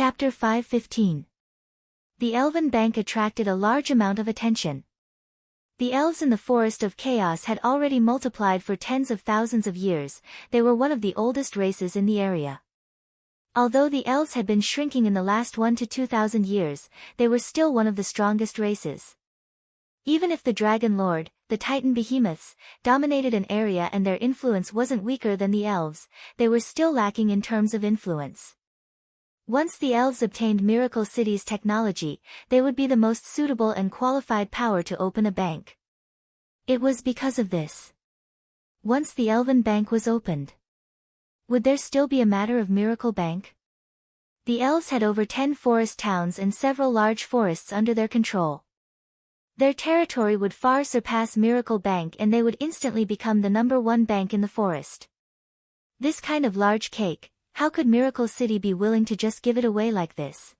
Chapter 5:15. The Elven Bank attracted a large amount of attention. The elves in the Forest of Chaos had already multiplied for tens of thousands of years. They were one of the oldest races in the area. Although the elves had been shrinking in the last 1 to 2,000 years, they were still one of the strongest races. Even if the Dragon Lord, the Titan behemoths, dominated an area and their influence wasn't weaker than the elves, they were still lacking in terms of influence. Once the elves obtained Miracle City's technology, they would be the most suitable and qualified power to open a bank. It was because of this. Once the Elven Bank was opened, would there still be a matter of Miracle Bank? The elves had over 10 forest towns and several large forests under their control. Their territory would far surpass Miracle Bank and they would instantly become the #1 bank in the forest. This kind of large cake, how could Miracle City be willing to just give it away like this?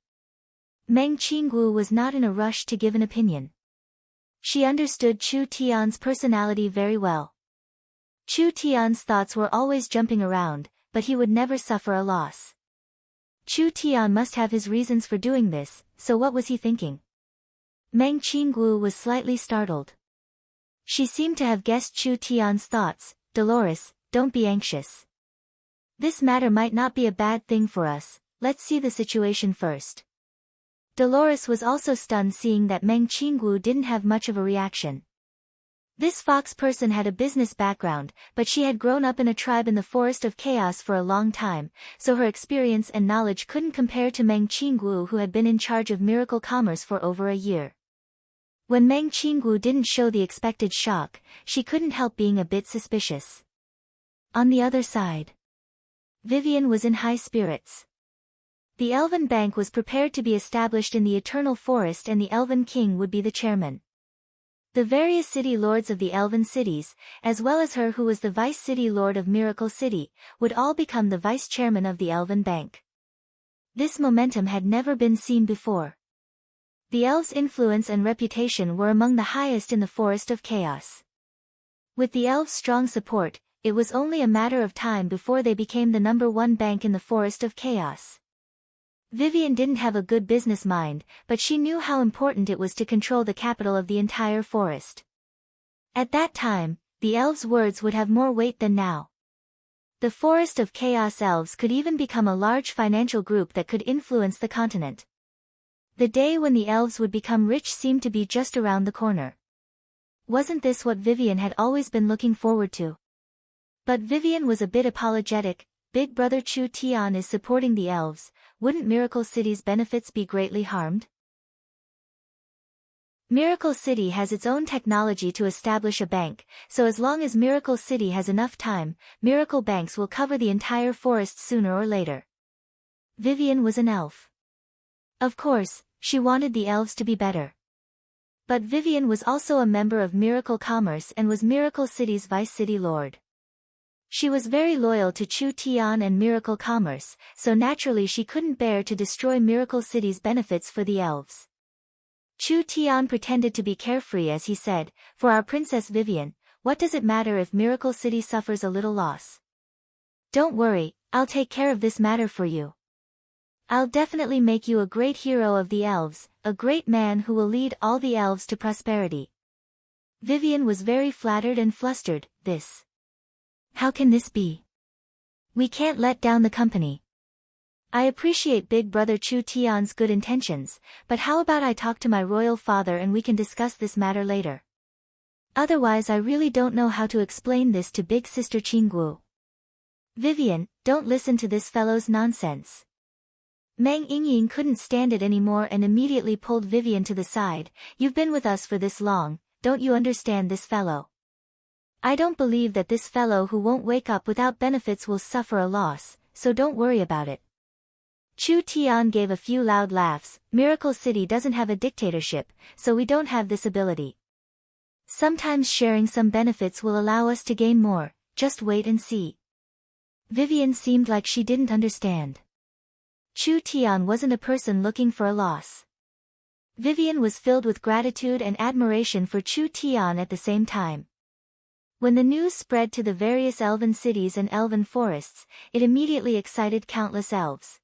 Meng Qingguo was not in a rush to give an opinion. She understood Chu Tian's personality very well. Chu Tian's thoughts were always jumping around, but he would never suffer a loss. Chu Tian must have his reasons for doing this, so what was he thinking? Meng Qingguo was slightly startled. She seemed to have guessed Chu Tian's thoughts. Dolores, don't be anxious. This matter might not be a bad thing for us, let's see the situation first. Dolores was also stunned seeing that Meng Qingguo didn't have much of a reaction. This fox person had a business background, but she had grown up in a tribe in the Forest of Chaos for a long time, so her experience and knowledge couldn't compare to Meng Qingguo, who had been in charge of miracle commerce for over a year. When Meng Qingguo didn't show the expected shock, she couldn't help being a bit suspicious. On the other side, Vivian was in high spirits. The Elven Bank was prepared to be established in the Eternal Forest and the Elven King would be the chairman. The various city lords of the Elven cities, as well as her who was the Vice City Lord of Miracle City, would all become the Vice Chairman of the Elven Bank. This momentum had never been seen before. The elves' influence and reputation were among the highest in the Forest of Chaos. With the elves' strong support, it was only a matter of time before they became the #1 bank in the Forest of Chaos. Vivian didn't have a good business mind, but she knew how important it was to control the capital of the entire forest. At that time, the elves' words would have more weight than now. The Forest of Chaos elves could even become a large financial group that could influence the continent. The day when the elves would become rich seemed to be just around the corner. Wasn't this what Vivian had always been looking forward to? But Vivian was a bit apologetic. Big brother Chu Tian is supporting the elves, wouldn't Miracle City's benefits be greatly harmed? Miracle City has its own technology to establish a bank, so as long as Miracle City has enough time, Miracle Banks will cover the entire forest sooner or later. Vivian was an elf. Of course, she wanted the elves to be better. But Vivian was also a member of Miracle Commerce and was Miracle City's Vice City Lord. She was very loyal to Chu Tian and Miracle Commerce, so naturally she couldn't bear to destroy Miracle City's benefits for the elves. Chu Tian pretended to be carefree as he said, "For our Princess Vivian, what does it matter if Miracle City suffers a little loss? Don't worry, I'll take care of this matter for you. I'll definitely make you a great hero of the elves, a great man who will lead all the elves to prosperity." Vivian was very flattered and flustered. How can this be? We can't let down the company. I appreciate Big Brother Chu Tian's good intentions, but how about I talk to my royal father and we can discuss this matter later? Otherwise I really don't know how to explain this to Big Sister Qingguo. Vivian, don't listen to this fellow's nonsense. Meng Yingying couldn't stand it anymore and immediately pulled Vivian to the side. You've been with us for this long, don't you understand this fellow? I don't believe that this fellow who won't wake up without benefits will suffer a loss, so don't worry about it. Chu Tian gave a few loud laughs. Miracle City doesn't have a dictatorship, so we don't have this ability. Sometimes sharing some benefits will allow us to gain more, just wait and see. Vivian seemed like she didn't understand. Chu Tian wasn't a person looking for a loss. Vivian was filled with gratitude and admiration for Chu Tian at the same time. When the news spread to the various elven cities and elven forests, it immediately excited countless elves.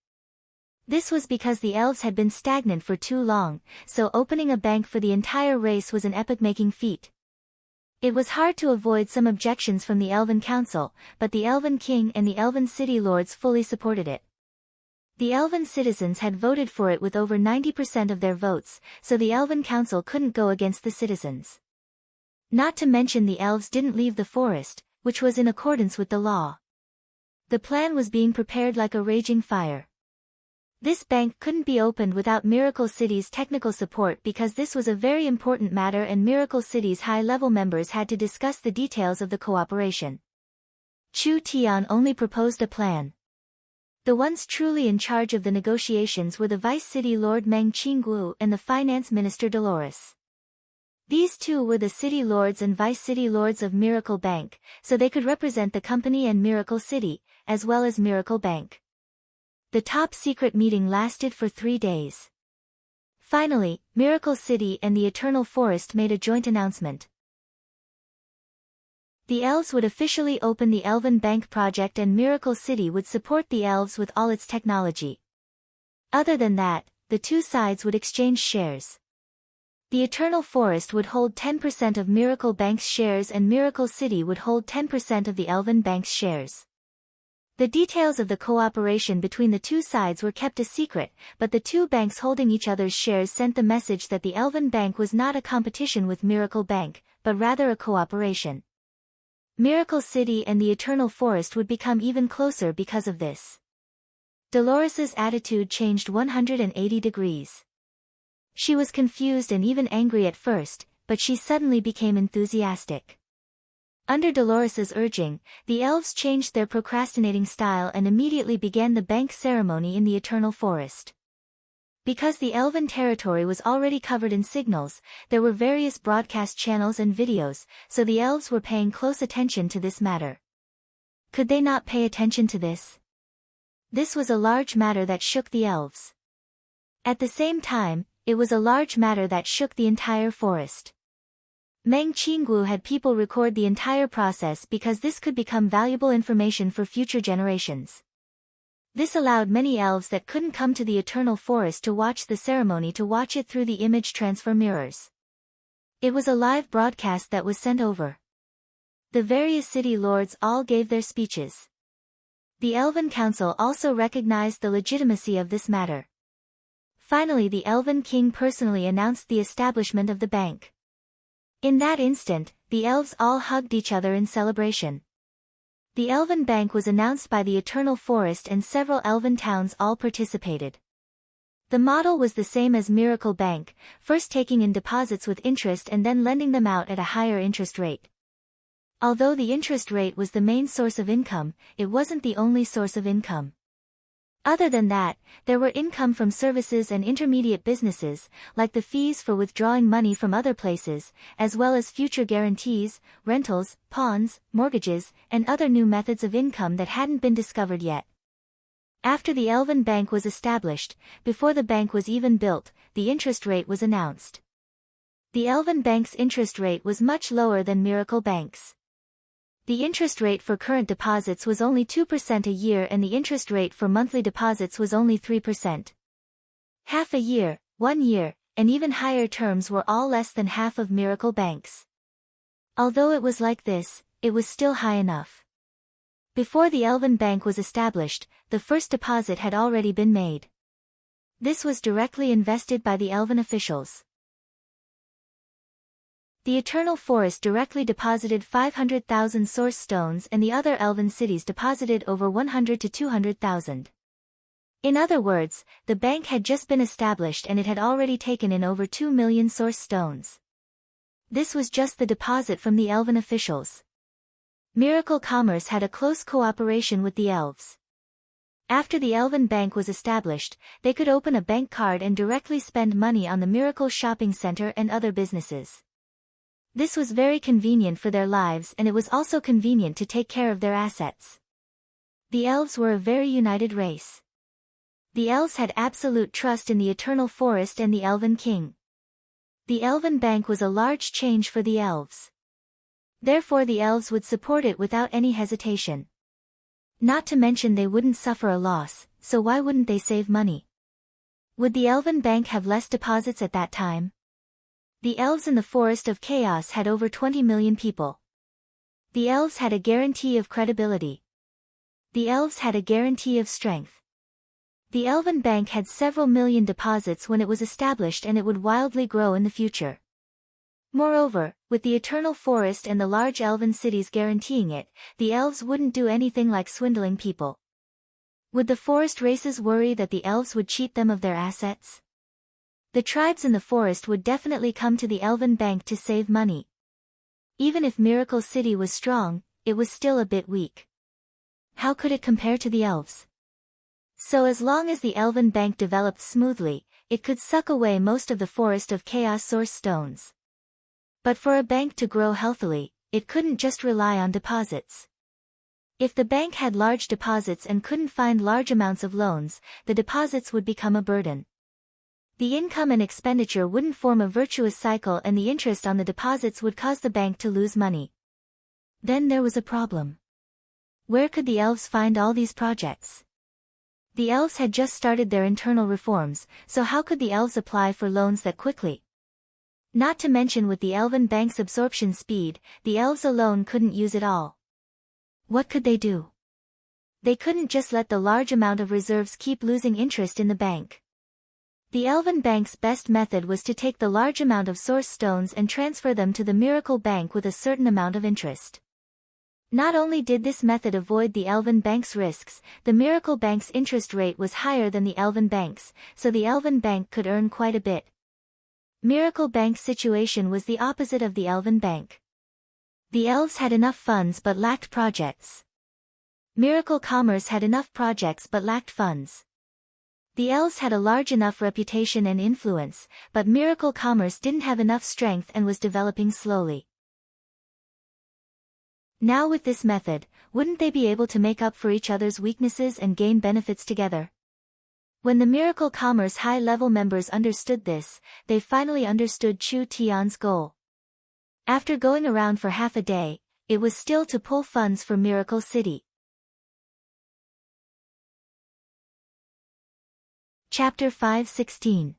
This was because the elves had been stagnant for too long, so opening a bank for the entire race was an epoch-making feat. It was hard to avoid some objections from the Elven Council, but the Elven King and the Elven City Lords fully supported it. The Elven citizens had voted for it with over 90% of their votes, so the Elven Council couldn't go against the citizens. Not to mention the elves didn't leave the forest, which was in accordance with the law. The plan was being prepared like a raging fire. This bank couldn't be opened without Miracle City's technical support because this was a very important matter and Miracle City's high-level members had to discuss the details of the cooperation. Chu Tian only proposed a plan. The ones truly in charge of the negotiations were the Vice City Lord Meng Qingguo and the Finance Minister Dolores. These two were the City Lords and Vice City Lords of Miracle Bank, so they could represent the company and Miracle City, as well as Miracle Bank. The top-secret meeting lasted for 3 days. Finally, Miracle City and the Eternal Forest made a joint announcement. The elves would officially open the Elven Bank project and Miracle City would support the elves with all its technology. Other than that, the two sides would exchange shares. The Eternal Forest would hold 10% of Miracle Bank's shares and Miracle City would hold 10% of the Elven Bank's shares. The details of the cooperation between the two sides were kept a secret, but the two banks holding each other's shares sent the message that the Elven Bank was not a competition with Miracle Bank, but rather a cooperation. Miracle City and the Eternal Forest would become even closer because of this. Dolores's attitude changed 180 degrees. She was confused and even angry at first, but she suddenly became enthusiastic. Under Dolores's urging, the elves changed their procrastinating style and immediately began the bank ceremony in the Eternal Forest. Because the elven territory was already covered in signals, there were various broadcast channels and videos, so the elves were paying close attention to this matter. Could they not pay attention to this? This was a large matter that shook the elves. At the same time, it was a large matter that shook the entire forest. Meng Qingguo had people record the entire process because this could become valuable information for future generations. This allowed many elves that couldn't come to the Eternal Forest to watch the ceremony to watch it through the image transfer mirrors. It was a live broadcast that was sent over. The various city lords all gave their speeches. The Elven Council also recognized the legitimacy of this matter. Finally, the Elven King personally announced the establishment of the bank. In that instant, the elves all hugged each other in celebration. The Elven Bank was announced by the Eternal Forest and several elven towns all participated. The model was the same as Miracle Bank, first taking in deposits with interest and then lending them out at a higher interest rate. Although the interest rate was the main source of income, it wasn't the only source of income. Other than that, there were income from services and intermediate businesses, like the fees for withdrawing money from other places, as well as future guarantees, rentals, pawns, mortgages, and other new methods of income that hadn't been discovered yet. After the Elven Bank was established, before the bank was even built, the interest rate was announced. The Elven Bank's interest rate was much lower than Miracle Bank's. The interest rate for current deposits was only 2% a year and the interest rate for monthly deposits was only 3%. Half a year, 1 year, and even higher terms were all less than half of Miracle Bank's. Although it was like this, it was still high enough. Before the Elven Bank was established, the first deposit had already been made. This was directly invested by the Elven officials. The Eternal Forest directly deposited 500,000 source stones and the other elven cities deposited over 100 to 200,000. In other words, the bank had just been established and it had already taken in over 2 million source stones. This was just the deposit from the elven officials. Miracle Commerce had a close cooperation with the elves. After the Elven Bank was established, they could open a bank card and directly spend money on the Miracle Shopping Center and other businesses. This was very convenient for their lives and it was also convenient to take care of their assets. The elves were a very united race. The elves had absolute trust in the Eternal Forest and the Elven King. The Elven Bank was a large change for the elves. Therefore the elves would support it without any hesitation. Not to mention they wouldn't suffer a loss, so why wouldn't they save money? Would the Elven Bank have less deposits at that time? The elves in the Forest of Chaos had over 20 million people. The elves had a guarantee of credibility. The elves had a guarantee of strength. The Elven Bank had several million deposits when it was established, and it would wildly grow in the future. Moreover, with the Eternal Forest and the large elven cities guaranteeing it, the elves wouldn't do anything like swindling people. Would the forest races worry that the elves would cheat them of their assets? The tribes in the forest would definitely come to the Elven Bank to save money. Even if Miracle City was strong, it was still a bit weak. How could it compare to the elves? So as long as the Elven Bank developed smoothly, it could suck away most of the Forest of Chaos source stones. But for a bank to grow healthily, it couldn't just rely on deposits. If the bank had large deposits and couldn't find large amounts of loans, the deposits would become a burden. The income and expenditure wouldn't form a virtuous cycle, and the interest on the deposits would cause the bank to lose money. Then there was a problem. Where could the elves find all these projects? The elves had just started their internal reforms, so how could the elves apply for loans that quickly? Not to mention, with the Elven Bank's absorption speed, the elves alone couldn't use it all. What could they do? They couldn't just let the large amount of reserves keep losing interest in the bank. The Elven Bank's best method was to take the large amount of source stones and transfer them to the Miracle Bank with a certain amount of interest. Not only did this method avoid the Elven Bank's risks, the Miracle Bank's interest rate was higher than the Elven Bank's, so the Elven Bank could earn quite a bit. Miracle Bank's situation was the opposite of the Elven Bank. The elves had enough funds but lacked projects. Miracle Commerce had enough projects but lacked funds. The elves had a large enough reputation and influence, but Miracle Commerce didn't have enough strength and was developing slowly. Now with this method, wouldn't they be able to make up for each other's weaknesses and gain benefits together? When the Miracle Commerce high-level members understood this, they finally understood Chu Tian's goal. After going around for half a day, it was still to pull funds for Miracle City. Chapter 5:16.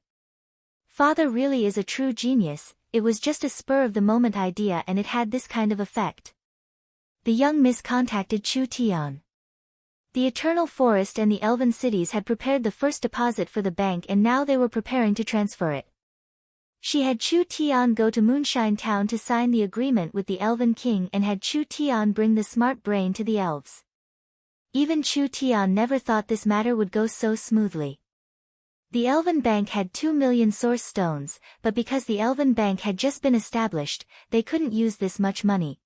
Father really is a true genius. It was just a spur-of-the-moment idea, and it had this kind of effect. The young miss contacted Chu Tian. The Eternal Forest and the Elven Cities had prepared the first deposit for the bank, and now they were preparing to transfer it. She had Chu Tian go to Moonshine Town to sign the agreement with the Elven King, and had Chu Tian bring the smart brain to the elves. Even Chu Tian never thought this matter would go so smoothly. The Elven Bank had 2 million source stones, but because the Elven Bank had just been established, they couldn't use this much money.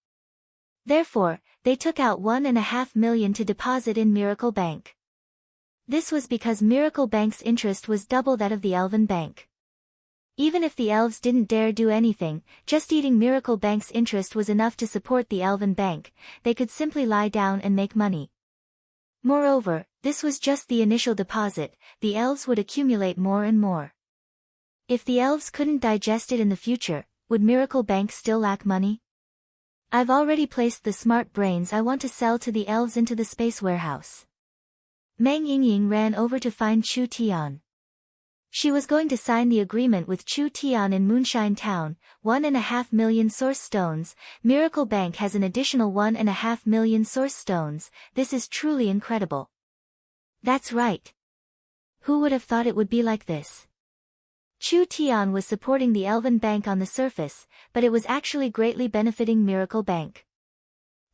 Therefore, they took out 1.5 million to deposit in Miracle Bank. This was because Miracle Bank's interest was double that of the Elven Bank. Even if the elves didn't dare do anything, just eating Miracle Bank's interest was enough to support the Elven Bank. They could simply lie down and make money. Moreover, this was just the initial deposit. The elves would accumulate more and more. If the elves couldn't digest it in the future, would Miracle Bank still lack money? I've already placed the smart brains I want to sell to the elves into the space warehouse. Meng Yingying ran over to find Chu Tian. She was going to sign the agreement with Chu Tian in Moonshine Town. 1.5 million source stones. Miracle Bank has an additional 1.5 million source stones. This is truly incredible. That's right. Who would have thought it would be like this? Chu Tian was supporting the Elven Bank on the surface, but it was actually greatly benefiting Miracle Bank.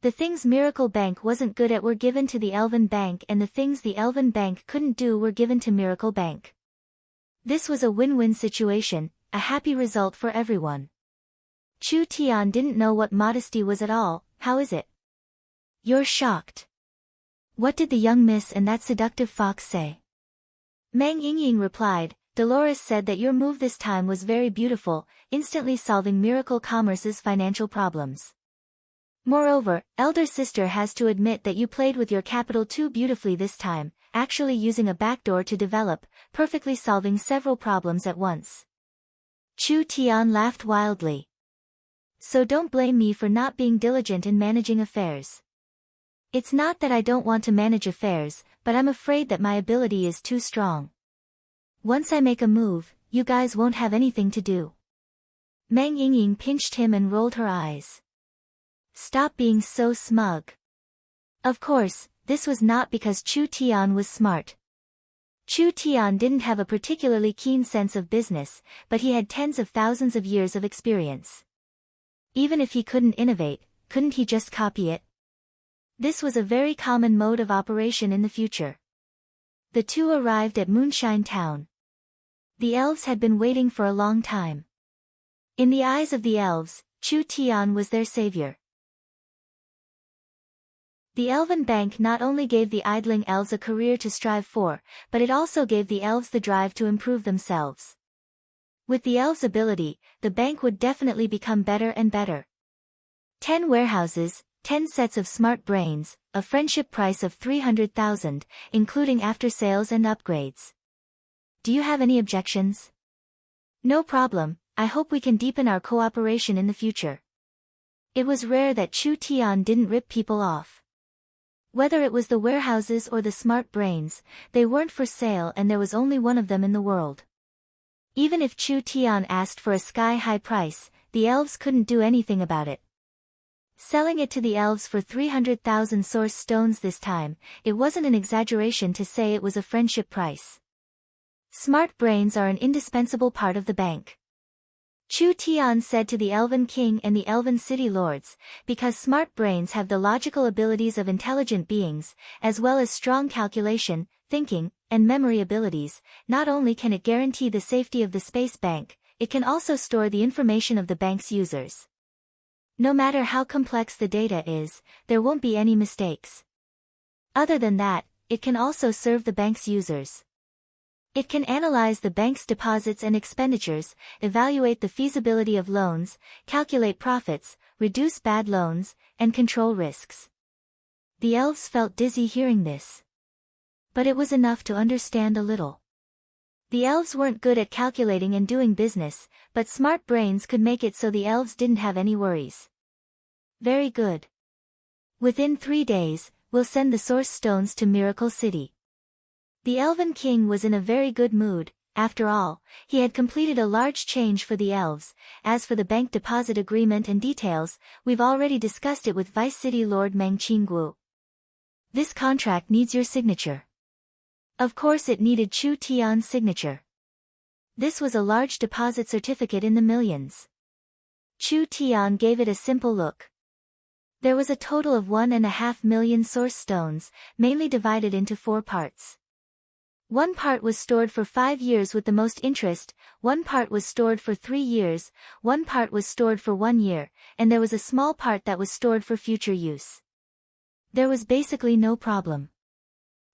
The things Miracle Bank wasn't good at were given to the Elven Bank, and the things the Elven Bank couldn't do were given to Miracle Bank. This was a win-win situation, a happy result for everyone. Chu Tian didn't know what modesty was at all. How is it? You're shocked. What did the young miss and that seductive fox say? Meng Yingying replied, Dolores said that your move this time was very beautiful, instantly solving Miracle Commerce's financial problems. Moreover, elder sister has to admit that you played with your capital too beautifully this time, actually using a backdoor to develop, perfectly solving several problems at once. Chu Tian laughed wildly. So don't blame me for not being diligent in managing affairs. It's not that I don't want to manage affairs, but I'm afraid that my ability is too strong. Once I make a move, you guys won't have anything to do. Meng Yingying pinched him and rolled her eyes. Stop being so smug. Of course, this was not because Chu Tian was smart. Chu Tian didn't have a particularly keen sense of business, but he had tens of thousands of years of experience. Even if he couldn't innovate, couldn't he just copy it? This was a very common mode of operation in the future. The two arrived at Moonshine Town. The elves had been waiting for a long time. In the eyes of the elves, Chu Tian was their savior. The Elven Bank not only gave the idling elves a career to strive for, but it also gave the elves the drive to improve themselves. With the elves' ability, the bank would definitely become better and better. 10 warehouses, 10 sets of smart brains, a friendship price of 300,000, including after-sales and upgrades. Do you have any objections? No problem, I hope we can deepen our cooperation in the future. It was rare that Chu Tian didn't rip people off. Whether it was the warehouses or the smart brains, they weren't for sale and there was only one of them in the world. Even if Chu Tian asked for a sky-high price, the elves couldn't do anything about it. Selling it to the elves for 300,000 source stones this time, it wasn't an exaggeration to say it was a friendship price. Smart brains are an indispensable part of the bank. Chu Tian said to the Elven King and the Elven City Lords, because smart brains have the logical abilities of intelligent beings, as well as strong calculation, thinking, and memory abilities, not only can it guarantee the safety of the space bank, it can also store the information of the bank's users. No matter how complex the data is, there won't be any mistakes. Other than that, it can also serve the bank's users. It can analyze the bank's deposits and expenditures, evaluate the feasibility of loans, calculate profits, reduce bad loans, and control risks. The elves felt dizzy hearing this. But it was enough to understand a little. The elves weren't good at calculating and doing business, but smart brains could make it so the elves didn't have any worries. Very good. Within 3 days, we'll send the source stones to Miracle City. The Elven King was in a very good mood. After all, he had completed a large change for the elves. As for the bank deposit agreement and details, we've already discussed it with Vice City Lord Meng Qinggu. This contract needs your signature. Of course it needed Chu Tian's signature. This was a large deposit certificate in the millions. Chu Tian gave it a simple look. There was a total of 1.5 million source stones, mainly divided into 4 parts. One part was stored for 5 years with the most interest, one part was stored for 3 years, one part was stored for 1 year, and there was a small part that was stored for future use. There was basically no problem.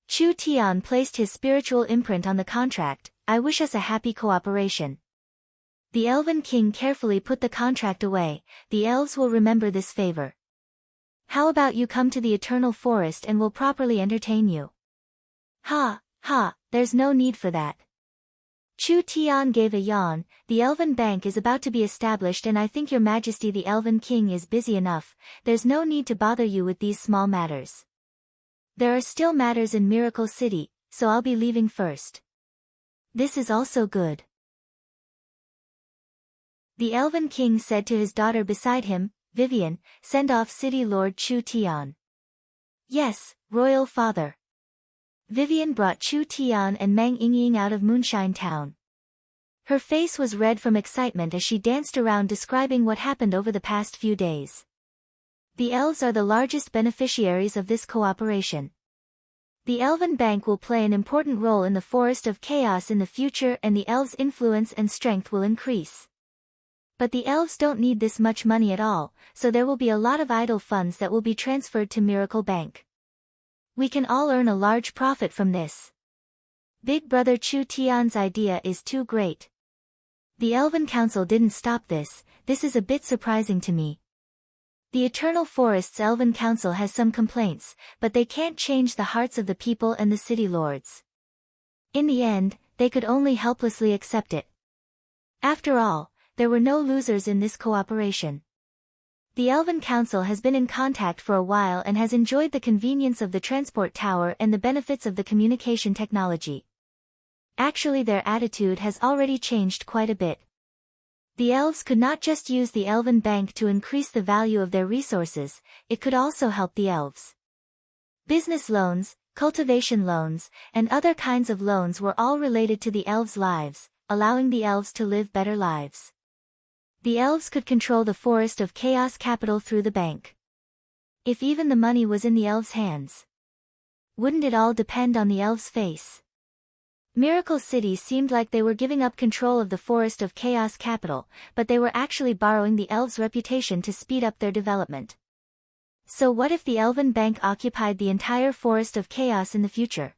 Chu Tian placed his spiritual imprint on the contract. I wish us a happy cooperation. The Elven King carefully put the contract away. The elves will remember this favor. How about you come to the Eternal Forest and we'll properly entertain you? Ha, there's no need for that. Chu Tian gave a yawn. The Elven Bank is about to be established and I think your Majesty the Elven King is busy enough. There's no need to bother you with these small matters. There are still matters in Miracle City, so I'll be leaving first. This is also good. The Elven King said to his daughter beside him, Vivian, send off City Lord Chu Tian. Yes, Royal Father. Vivian brought Chu Tian and Meng Yingying out of Moonshine Town. Her face was red from excitement as she danced around describing what happened over the past few days. The elves are the largest beneficiaries of this cooperation. The Elven Bank will play an important role in the Forest of Chaos in the future and the elves' influence and strength will increase. But the elves don't need this much money at all, so there will be a lot of idle funds that will be transferred to Miracle Bank. We can all earn a large profit from this. Big Brother Chu Tian's idea is too great. The Elven Council didn't stop this. This is a bit surprising to me. The Eternal Forest's Elven Council has some complaints, but they can't change the hearts of the people and the city lords. In the end, they could only helplessly accept it. After all, there were no losers in this cooperation. The Elven Council has been in contact for a while and has enjoyed the convenience of the transport tower and the benefits of the communication technology. Actually, their attitude has already changed quite a bit. The elves could not just use the elven bank to increase the value of their resources, it could also help the elves. Business loans, cultivation loans, and other kinds of loans were all related to the elves' lives, allowing the elves to live better lives. The elves could control the forest of chaos capital through the bank. If even the money was in the elves' hands, wouldn't it all depend on the elves' face? Miracle City seemed like they were giving up control of the forest of chaos capital, but they were actually borrowing the elves' reputation to speed up their development. So what if the elven bank occupied the entire forest of chaos in the future?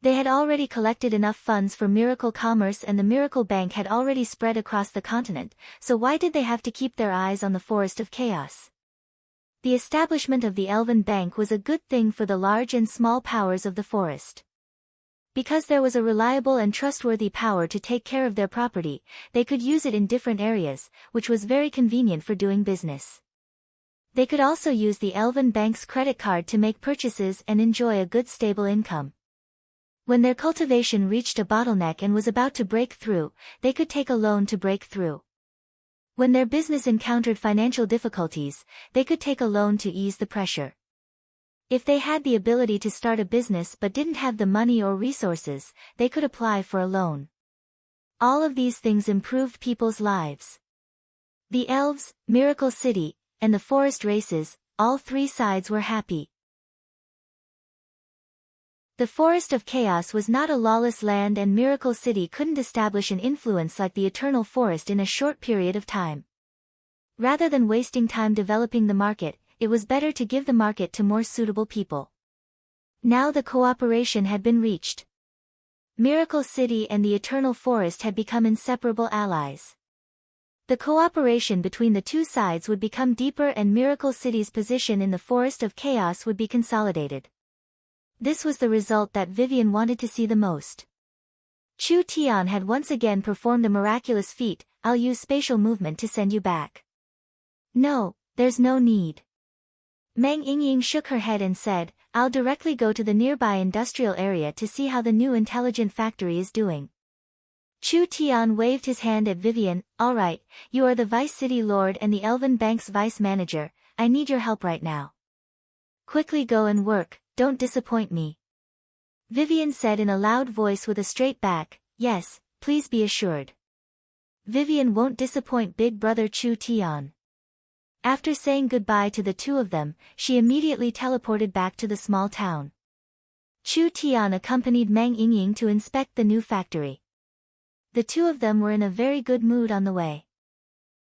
They had already collected enough funds for miracle commerce and the miracle bank had already spread across the continent, so why did they have to keep their eyes on the forest of chaos? The establishment of the elven bank was a good thing for the large and small powers of the forest. Because there was a reliable and trustworthy power to take care of their property, they could use it in different areas, which was very convenient for doing business. They could also use the elven bank's credit card to make purchases and enjoy a good stable income. When their cultivation reached a bottleneck and was about to break through, they could take a loan to break through. When their business encountered financial difficulties, they could take a loan to ease the pressure. If they had the ability to start a business but didn't have the money or resources, they could apply for a loan. All of these things improved people's lives. The elves, Miracle City, and the forest races, all three sides were happy. The Forest of Chaos was not a lawless land and Miracle City couldn't establish an influence like the Eternal Forest in a short period of time. Rather than wasting time developing the market, it was better to give the market to more suitable people. Now the cooperation had been reached. Miracle City and the Eternal Forest had become inseparable allies. The cooperation between the two sides would become deeper and Miracle City's position in the Forest of Chaos would be consolidated. This was the result that Vivian wanted to see the most. Chu Tian had once again performed a miraculous feat. I'll use spatial movement to send you back. No, there's no need. Meng Yingying shook her head and said, I'll directly go to the nearby industrial area to see how the new intelligent factory is doing. Chu Tian waved his hand at Vivian, all right, you are the Vice City Lord and the Elven Bank's Vice Manager, I need your help right now. Quickly go and work. Don't disappoint me. Vivian said in a loud voice with a straight back, yes, please be assured. Vivian won't disappoint Big Brother Chu Tian. After saying goodbye to the two of them, she immediately teleported back to the small town. Chu Tian accompanied Meng Yingying to inspect the new factory. The two of them were in a very good mood on the way.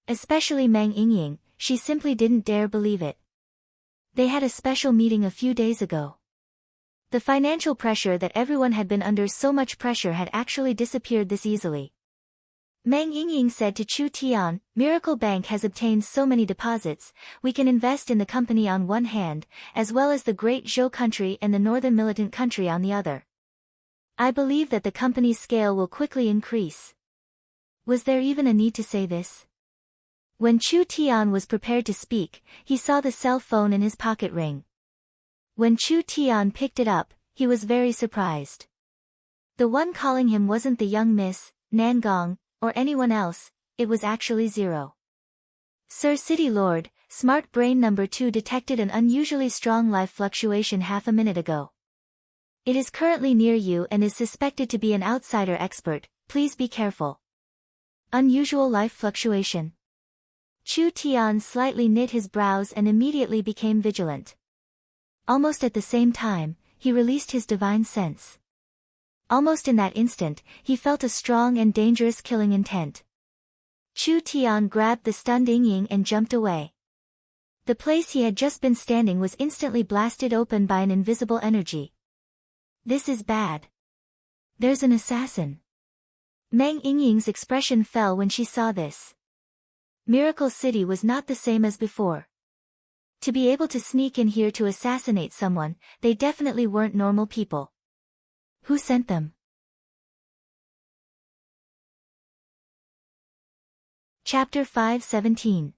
Especially Meng Yingying, she simply didn't dare believe it. They had a special meeting a few days ago. The financial pressure that everyone had been under, so much pressure had actually disappeared this easily. Meng Yingying said to Chu Tian, Miracle Bank has obtained so many deposits, we can invest in the company on one hand, as well as the Great Zhou country and the Northern Militant country on the other. I believe that the company's scale will quickly increase. Was there even a need to say this? When Chu Tian was prepared to speak, he saw the cell phone in his pocket ring. When Chu Tian picked it up, he was very surprised. The one calling him wasn't the young Miss, Nangong, or anyone else, it was actually Zero. Sir City Lord, Smart Brain number 2 detected an unusually strong life fluctuation half a minute ago. It is currently near you and is suspected to be an outsider expert, please be careful. Unusual life fluctuation. Chu Tian slightly knit his brows and immediately became vigilant. Almost at the same time, he released his divine sense. Almost in that instant, he felt a strong and dangerous killing intent. Chu Tian grabbed the stunned Yingying and jumped away. The place he had just been standing was instantly blasted open by an invisible energy. This is bad. There's an assassin. Meng Yingying's expression fell when she saw this. Miracle City was not the same as before. To be able to sneak in here to assassinate someone, they definitely weren't normal people. Who sent them? Chapter 5:17.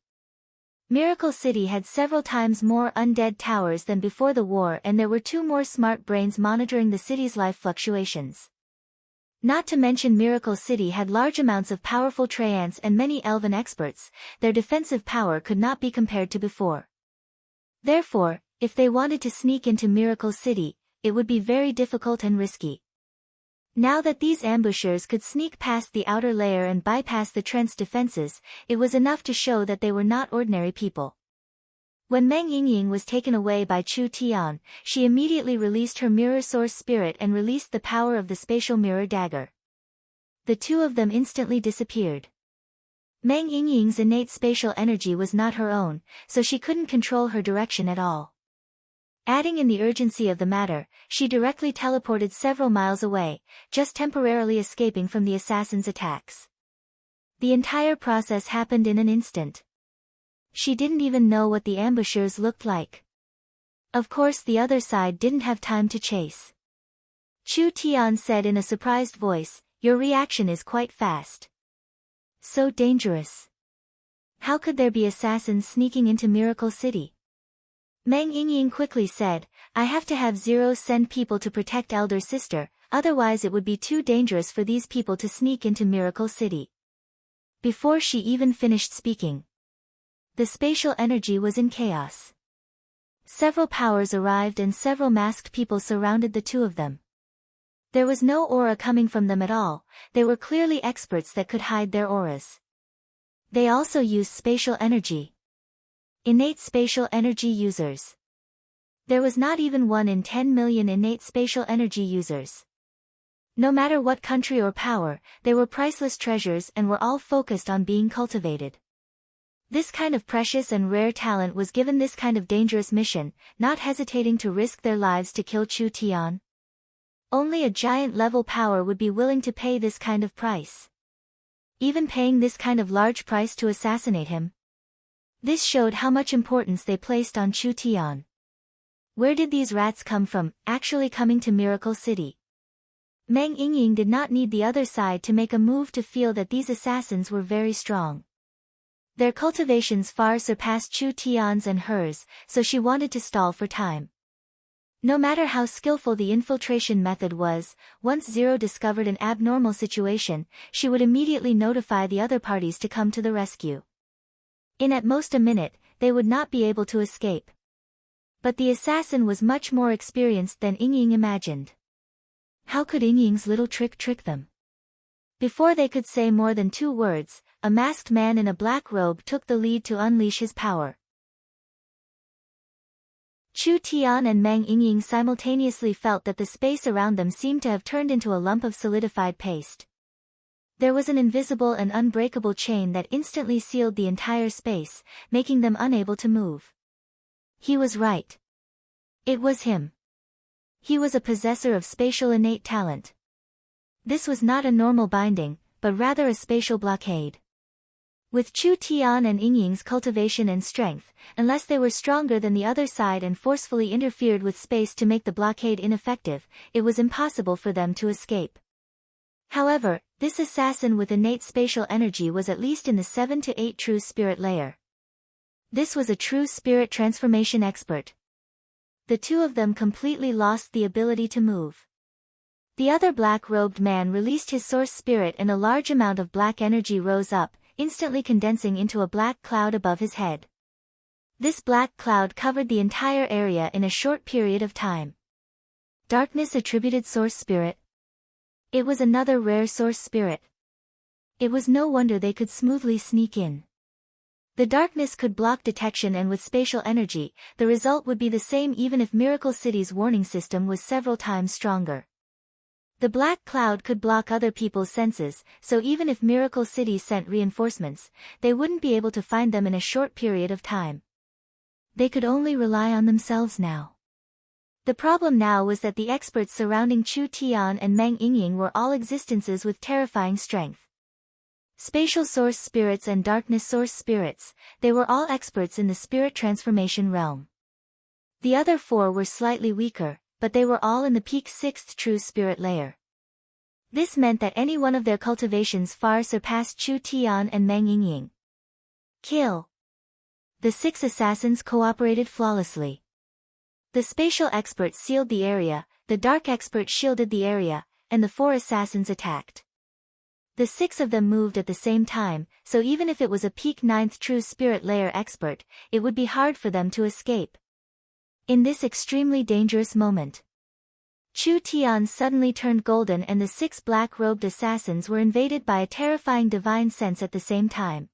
Miracle City had several times more undead towers than before the war, and there were 2 more smart brains monitoring the city's life fluctuations. Not to mention Miracle City had large amounts of powerful treants and many elven experts, their defensive power could not be compared to before. Therefore, if they wanted to sneak into Miracle City, it would be very difficult and risky. Now that these ambushers could sneak past the outer layer and bypass the Trent's defenses, it was enough to show that they were not ordinary people. When Meng Yingying was taken away by Chu Tian, she immediately released her mirror source spirit and released the power of the spatial mirror dagger. The two of them instantly disappeared. Meng Yingying's innate spatial energy was not her own, so she couldn't control her direction at all. Adding in the urgency of the matter, she directly teleported several miles away, just temporarily escaping from the assassin's attacks. The entire process happened in an instant. She didn't even know what the ambushers looked like. Of course the other side didn't have time to chase. Chu Tian said in a surprised voice, "Your reaction is quite fast. So dangerous. How could there be assassins sneaking into Miracle City?" Meng Yingying quickly said, "I have to have Zero send people to protect elder sister, otherwise it would be too dangerous for these people to sneak into Miracle City." Before she even finished speaking, the spatial energy was in chaos. Several powers arrived and several masked people surrounded the two of them. There was no aura coming from them at all, they were clearly experts that could hide their auras. They also used spatial energy. Innate spatial energy users. There was not even 1 in 10 million innate spatial energy users. No matter what country or power, they were priceless treasures and were all focused on being cultivated. This kind of precious and rare talent was given this kind of dangerous mission, not hesitating to risk their lives to kill Chu Tian. Only a giant-level power would be willing to pay this kind of price. Even paying this kind of large price to assassinate him. This showed how much importance they placed on Chu Tian. Where did these rats come from, actually coming to Miracle City? Meng Yingying did not need the other side to make a move to feel that these assassins were very strong. Their cultivations far surpassed Chu Tian's and hers, so she wanted to stall for time. No matter how skillful the infiltration method was, once Zero discovered an abnormal situation, she would immediately notify the other parties to come to the rescue. In at most a minute, they would not be able to escape. But the assassin was much more experienced than Yingying imagined. How could Yingying's little trick them? Before they could say more than 2 words, a masked man in a black robe took the lead to unleash his power. Chu Tian and Meng Yingying simultaneously felt that the space around them seemed to have turned into a lump of solidified paste. There was an invisible and unbreakable chain that instantly sealed the entire space, making them unable to move. He was right. It was him. He was a possessor of spatial innate talent. This was not a normal binding, but rather a spatial blockade. With Chu Tian and Yingying's cultivation and strength, unless they were stronger than the other side and forcefully interfered with space to make the blockade ineffective, it was impossible for them to escape. However, this assassin with innate spatial energy was at least in the 7 to 8 true spirit layer. This was a true spirit transformation expert. The two of them completely lost the ability to move. The other black-robed man released his source spirit and a large amount of black energy rose up, instantly condensing into a black cloud above his head. This black cloud covered the entire area in a short period of time. Darkness attributed source spirit. It was another rare source spirit. It was no wonder they could smoothly sneak in. The darkness could block detection, and with spatial energy, the result would be the same even if Miracle City's warning system was several times stronger. The black cloud could block other people's senses, so even if Miracle City sent reinforcements, they wouldn't be able to find them in a short period of time. They could only rely on themselves now. The problem now was that the experts surrounding Chu Tian and Meng Yingying were all existences with terrifying strength. Spatial source spirits and darkness source spirits, they were all experts in the spirit transformation realm. The other 4 were slightly weaker, but they were all in the peak 6th true spirit layer. This meant that any one of their cultivations far surpassed Chu Tian and Meng Yingying. Kill! The 6 assassins cooperated flawlessly. The spatial expert sealed the area, the dark expert shielded the area, and the 4 assassins attacked. The 6 of them moved at the same time, so even if it was a peak 9th true spirit layer expert, it would be hard for them to escape. In this extremely dangerous moment, Chu Tian suddenly turned golden and the 6 black-robed assassins were invaded by a terrifying divine sense at the same time.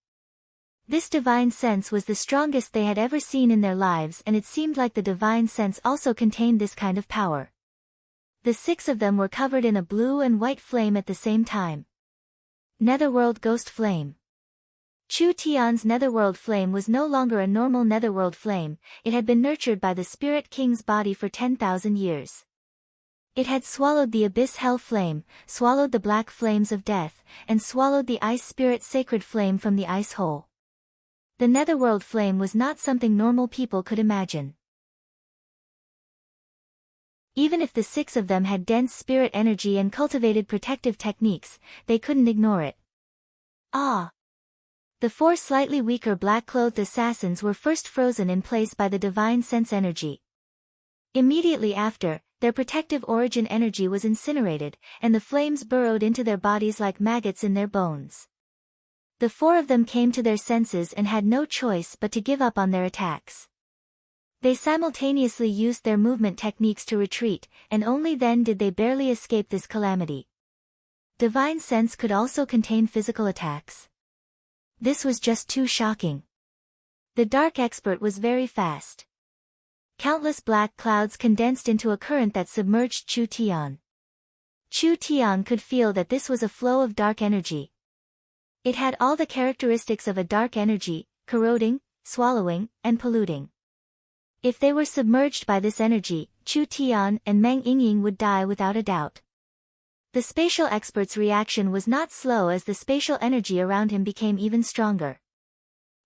This divine sense was the strongest they had ever seen in their lives, and it seemed like the divine sense also contained this kind of power. The 6 of them were covered in a blue and white flame at the same time. Netherworld Ghost Flame. Chu Tian's Netherworld Flame was no longer a normal Netherworld Flame, it had been nurtured by the Spirit King's body for 10,000 years. It had swallowed the Abyss Hell Flame, swallowed the Black Flames of Death, and swallowed the Ice Spirit Sacred Flame from the Ice Hole. The Netherworld Flame was not something normal people could imagine. Even if the 6 of them had dense spirit energy and cultivated protective techniques, they couldn't ignore it. Ah! The 4 slightly weaker black-clothed assassins were first frozen in place by the divine sense energy. Immediately after, their protective origin energy was incinerated, and the flames burrowed into their bodies like maggots in their bones. The 4 of them came to their senses and had no choice but to give up on their attacks. They simultaneously used their movement techniques to retreat, and only then did they barely escape this calamity. Divine sense could also contain physical attacks. This was just too shocking. The dark expert was very fast. Countless black clouds condensed into a current that submerged Chu Tian. Chu Tian could feel that this was a flow of dark energy. It had all the characteristics of a dark energy, corroding, swallowing, and polluting. If they were submerged by this energy, Chu Tian and Meng Yingying would die without a doubt. The spatial expert's reaction was not slow as the spatial energy around him became even stronger.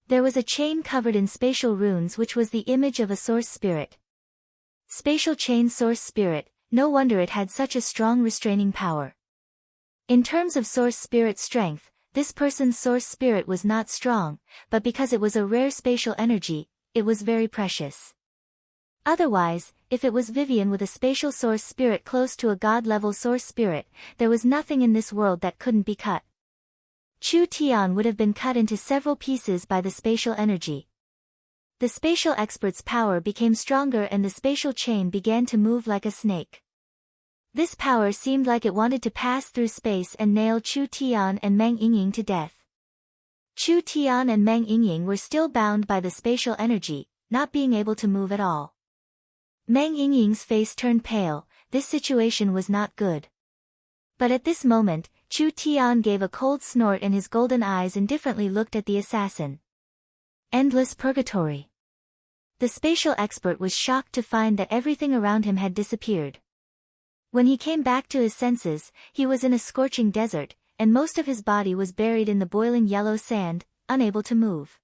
There was a chain covered in spatial runes which was the image of a source spirit. Spatial chain source spirit, no wonder it had such a strong restraining power. In terms of source spirit strength, this person's source spirit was not strong, but because it was a rare spatial energy, it was very precious. Otherwise, if it was Vivian with a spatial source spirit close to a god-level source spirit, there was nothing in this world that couldn't be cut. Chu Tian would have been cut into several pieces by the spatial energy. The spatial expert's power became stronger and the spatial chain began to move like a snake. This power seemed like it wanted to pass through space and nail Chu Tian and Meng Yingying to death. Chu Tian and Meng Yingying were still bound by the spatial energy, not being able to move at all. Meng Yingying's face turned pale, this situation was not good. But at this moment, Chu Tian gave a cold snort and his golden eyes indifferently looked at the assassin. Endless purgatory. The spatial expert was shocked to find that everything around him had disappeared. When he came back to his senses, he was in a scorching desert, and most of his body was buried in the boiling yellow sand, unable to move.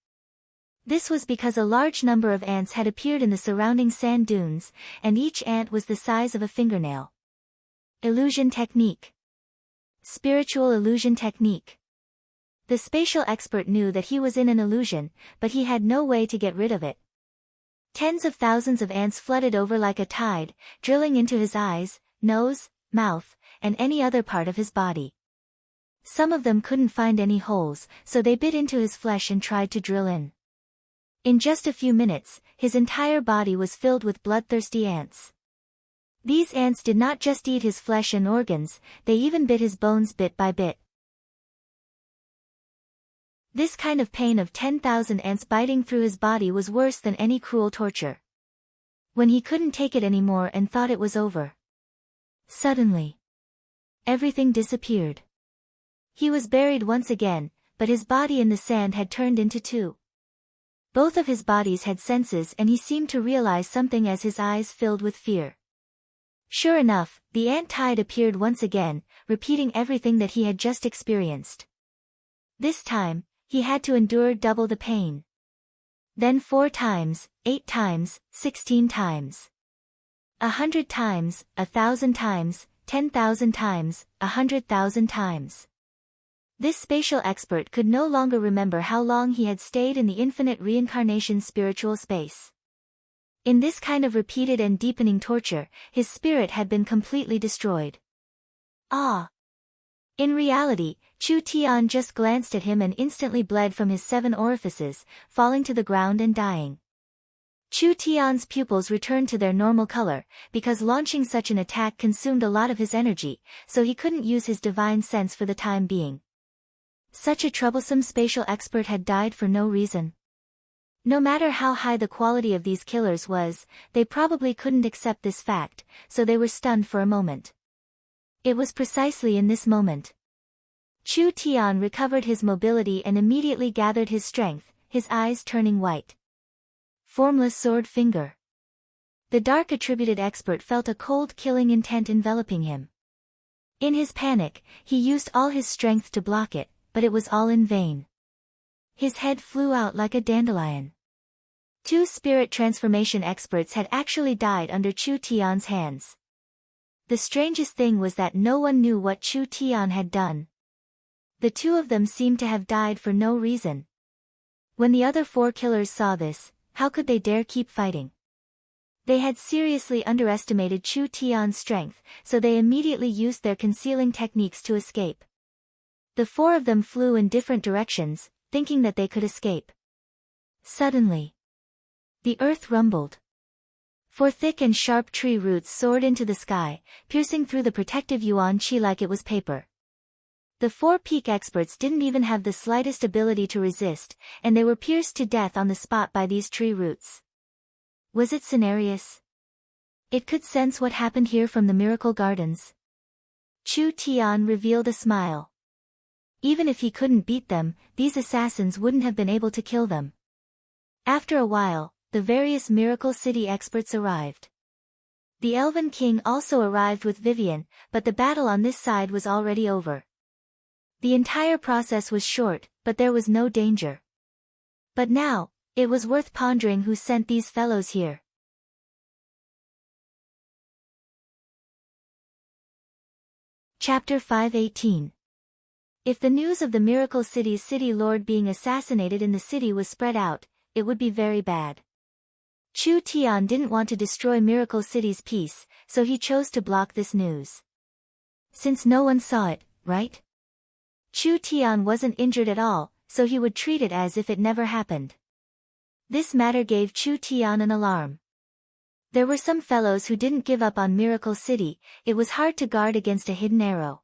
This was because a large number of ants had appeared in the surrounding sand dunes, and each ant was the size of a fingernail. Illusion technique. Spiritual illusion technique. The spatial expert knew that he was in an illusion, but he had no way to get rid of it. Tens of thousands of ants flooded over like a tide, drilling into his eyes, nose, mouth, and any other part of his body. Some of them couldn't find any holes, so they bit into his flesh and tried to drill in. In just a few minutes, his entire body was filled with bloodthirsty ants. These ants did not just eat his flesh and organs, they even bit his bones bit by bit. This kind of pain of 10,000 ants biting through his body was worse than any cruel torture. When he couldn't take it anymore and thought it was over, suddenly, everything disappeared. He was buried once again, but his body in the sand had turned into 2. Both of his bodies had senses and he seemed to realize something as his eyes filled with fear. Sure enough, the ant tide appeared once again, repeating everything that he had just experienced. This time, he had to endure double the pain. Then 4 times, 8 times, 16 times. 100 times, 1,000 times, 10,000 times, 100,000 times. This spatial expert could no longer remember how long he had stayed in the infinite reincarnation spiritual space. In this kind of repeated and deepening torture, his spirit had been completely destroyed. Ah! In reality, Chu Tian just glanced at him and instantly bled from his 7 orifices, falling to the ground and dying. Chu Tian's pupils returned to their normal color, because launching such an attack consumed a lot of his energy, so he couldn't use his divine sense for the time being. Such a troublesome spatial expert had died for no reason. No matter how high the quality of these killers was, they probably couldn't accept this fact, so they were stunned for a moment. It was precisely in this moment. Chu Tian recovered his mobility and immediately gathered his strength, his eyes turning white. Formless sword finger. The dark attributed expert felt a cold killing intent enveloping him. In his panic, he used all his strength to block it, but it was all in vain. His head flew out like a dandelion. 2 spirit transformation experts had actually died under Chu Tian's hands. The strangest thing was that no one knew what Chu Tian had done. The 2 of them seemed to have died for no reason. When the other 4 killers saw this, how could they dare keep fighting? They had seriously underestimated Chu Tian's strength, so they immediately used their concealing techniques to escape. The 4 of them flew in different directions, thinking that they could escape. Suddenly, the earth rumbled. 4 thick and sharp tree roots soared into the sky, piercing through the protective yuan qi like it was paper. The 4 peak experts didn't even have the slightest ability to resist, and they were pierced to death on the spot by these tree roots. Was it Cenarius? It could sense what happened here from the miracle gardens. Chu Tian revealed a smile. Even if he couldn't beat them, these assassins wouldn't have been able to kill them. After a while, the various Miracle City experts arrived. The Elven King also arrived with Vivian, but the battle on this side was already over. The entire process was short, but there was no danger. But now, it was worth pondering who sent these fellows here. Chapter 518. If the news of the Miracle City's city lord being assassinated in the city was spread out, it would be very bad. Chu Tian didn't want to destroy Miracle City's peace, so he chose to block this news. Since no one saw it, right? Chu Tian wasn't injured at all, so he would treat it as if it never happened. This matter gave Chu Tian an alarm. There were some fellows who didn't give up on Miracle City. It was hard to guard against a hidden arrow.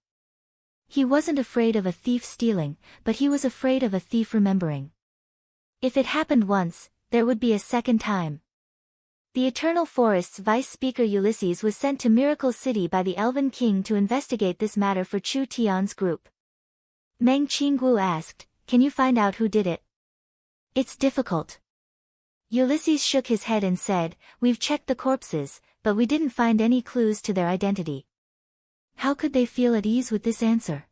He wasn't afraid of a thief stealing, but he was afraid of a thief remembering. If it happened once, there would be a second time. The Eternal Forest's Vice Speaker Ulysses was sent to Miracle City by the Elven King to investigate this matter for Chu Tian's group. Meng Qinggu asked, "Can you find out who did it?" "It's difficult." Ulysses shook his head and said, "We've checked the corpses, but we didn't find any clues to their identity." How could they feel at ease with this answer?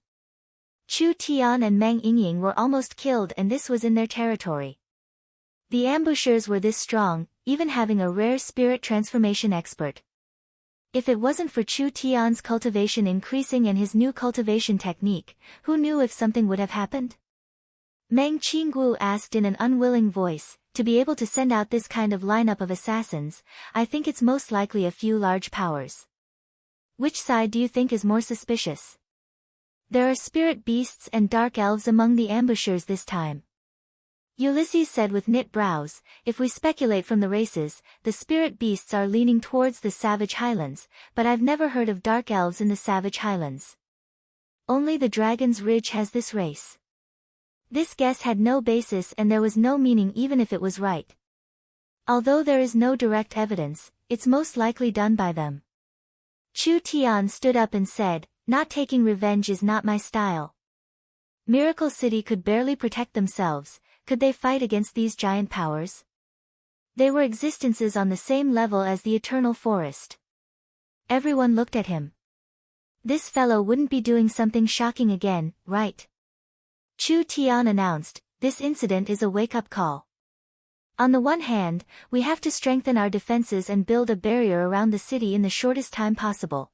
Chu Tian and Meng Yingying were almost killed and this was in their territory. The ambushers were this strong, even having a rare spirit transformation expert. If it wasn't for Chu Tian's cultivation increasing and his new cultivation technique, who knew if something would have happened? Meng Qinggu asked in an unwilling voice, "To be able to send out this kind of lineup of assassins, I think it's most likely a few large powers. Which side do you think is more suspicious?" "There are spirit beasts and dark elves among the ambushers this time," Ulysses said with knit brows. "If we speculate from the races, the spirit beasts are leaning towards the Savage Highlands, but I've never heard of dark elves in the Savage Highlands. Only the Dragon's Ridge has this race." This guess had no basis and there was no meaning even if it was right. Although there is no direct evidence, it's most likely done by them. Chu Tian stood up and said, "Not taking revenge is not my style. Miracle City could barely protect themselves. Could they fight against these giant powers? They were existences on the same level as the Eternal Forest." Everyone looked at him. This fellow wouldn't be doing something shocking again, right? Chu Tian announced, "This incident is a wake-up call. On the one hand, we have to strengthen our defenses and build a barrier around the city in the shortest time possible.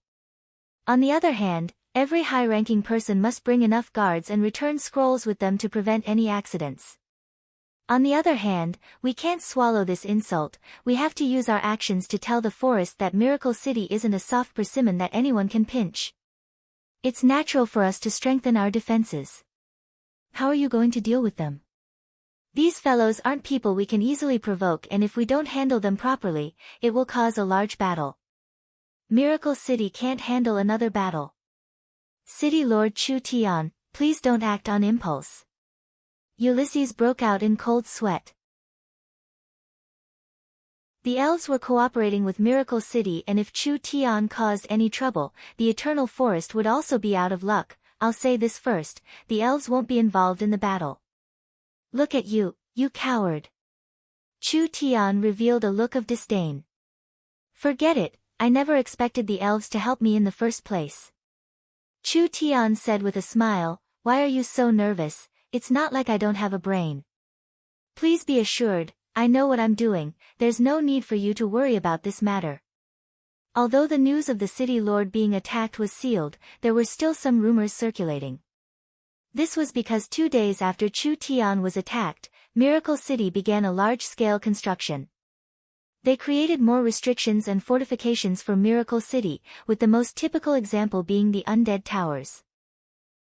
On the other hand, every high-ranking person must bring enough guards and return scrolls with them to prevent any accidents. On the other hand, we can't swallow this insult. We have to use our actions to tell the forest that Miracle City isn't a soft persimmon that anyone can pinch. It's natural for us to strengthen our defenses. How are you going to deal with them? These fellows aren't people we can easily provoke, and if we don't handle them properly, it will cause a large battle. Miracle City can't handle another battle. City Lord Chu Tian, please don't act on impulse. Ulysses broke out in cold sweat. The elves were cooperating with Miracle City, and if Chu Tian caused any trouble, the Eternal Forest would also be out of luck. I'll say this first, the elves won't be involved in the battle. Look at you, you coward. Chu Tian revealed a look of disdain. Forget it, I never expected the elves to help me in the first place. Chu Tian said with a smile, why are you so nervous? It's not like I don't have a brain. Please be assured, I know what I'm doing, there's no need for you to worry about this matter. Although the news of the city lord being attacked was sealed, there were still some rumors circulating. This was because 2 days after Chu Tian was attacked, Miracle City began a large-scale construction. They created more restrictions and fortifications for Miracle City, with the most typical example being the Undead Towers.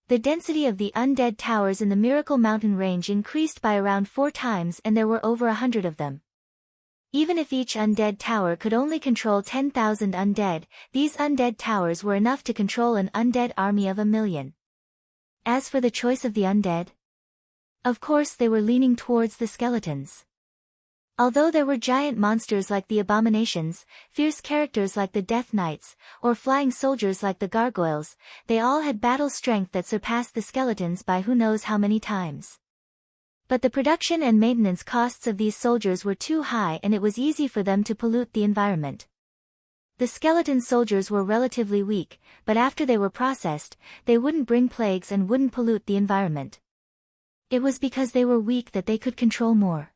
The density of the Undead Towers in the Miracle Mountain Range increased by around 4 times, and there were over 100 of them. Even if each Undead Tower could only control 10,000 undead, these Undead Towers were enough to control an undead army of 1 million. As for the choice of the undead, of course they were leaning towards the skeletons. Although there were giant monsters like the Abominations, fierce characters like the Death Knights, or flying soldiers like the Gargoyles, they all had battle strength that surpassed the skeletons by who knows how many times. But the production and maintenance costs of these soldiers were too high, and it was easy for them to pollute the environment. The skeleton soldiers were relatively weak, but after they were processed, they wouldn't bring plagues and wouldn't pollute the environment. It was because they were weak that they could control more.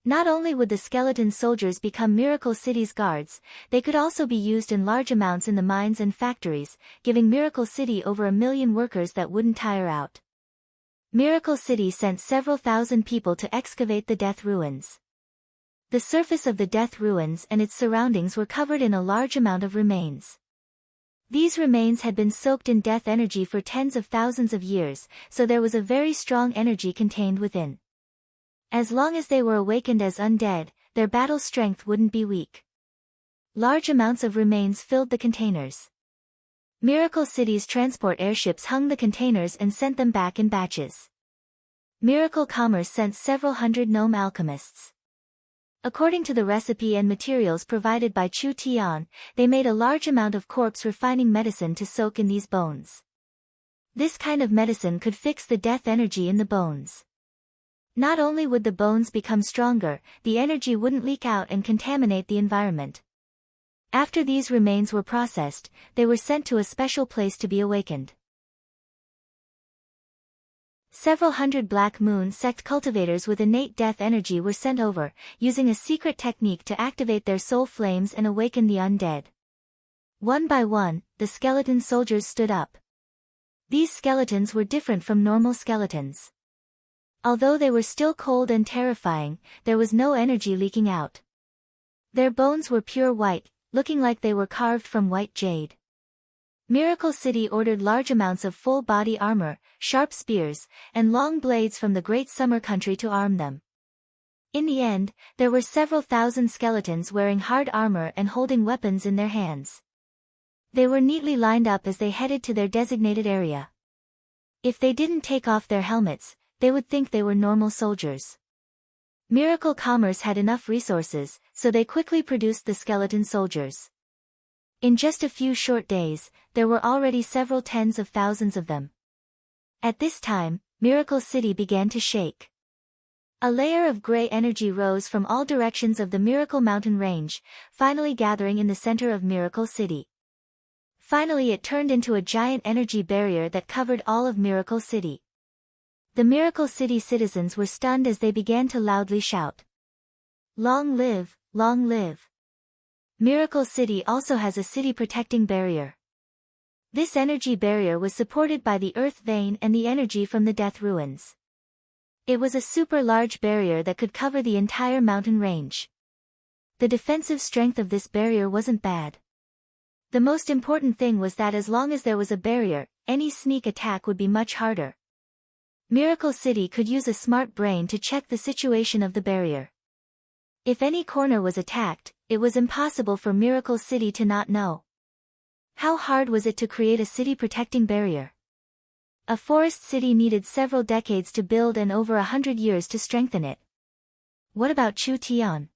Not only would the skeleton soldiers become Miracle City's guards, they could also be used in large amounts in the mines and factories, giving Miracle City over 1 million workers that wouldn't tire out. Miracle City sent several thousand people to excavate the Death Ruins. The surface of the Death Ruins and its surroundings were covered in a large amount of remains. These remains had been soaked in death energy for tens of thousands of years, so there was a very strong energy contained within. As long as they were awakened as undead, their battle strength wouldn't be weak. Large amounts of remains filled the containers. Miracle City's transport airships hung the containers and sent them back in batches. Miracle Commerce sent several hundred gnome alchemists. According to the recipe and materials provided by Chu Tian, they made a large amount of corpse refining medicine to soak in these bones. This kind of medicine could fix the death energy in the bones. Not only would the bones become stronger, the energy wouldn't leak out and contaminate the environment. After these remains were processed, they were sent to a special place to be awakened. Several hundred Black Moon sect cultivators with innate death energy were sent over, using a secret technique to activate their soul flames and awaken the undead. One by one, the skeleton soldiers stood up. These skeletons were different from normal skeletons. Although they were still cold and terrifying, there was no energy leaking out. Their bones were pure white, looking like they were carved from white jade. Miracle City ordered large amounts of full-body armor, sharp spears, and long blades from the Great Summer Country to arm them. In the end, there were several thousand skeletons wearing hard armor and holding weapons in their hands. They were neatly lined up as they headed to their designated area. If they didn't take off their helmets, they would think they were normal soldiers. Miracle Commerce had enough resources, so they quickly produced the skeleton soldiers. In just a few short days, there were already several tens of thousands of them. At this time, Miracle City began to shake. A layer of gray energy rose from all directions of the Miracle Mountain Range, finally gathering in the center of Miracle City. Finally it turned into a giant energy barrier that covered all of Miracle City. The Miracle City citizens were stunned as they began to loudly shout, "Long live, long live!" Miracle City also has a city-protecting barrier. This energy barrier was supported by the Earth Vein and the energy from the Death Ruins. It was a super-large barrier that could cover the entire mountain range. The defensive strength of this barrier wasn't bad. The most important thing was that as long as there was a barrier, any sneak attack would be much harder. Miracle City could use a smart brain to check the situation of the barrier. If any corner was attacked, it was impossible for Miracle City to not know. How hard was it to create a city-protecting barrier? A forest city needed several decades to build and over 100 years to strengthen it. What about Chu Tian?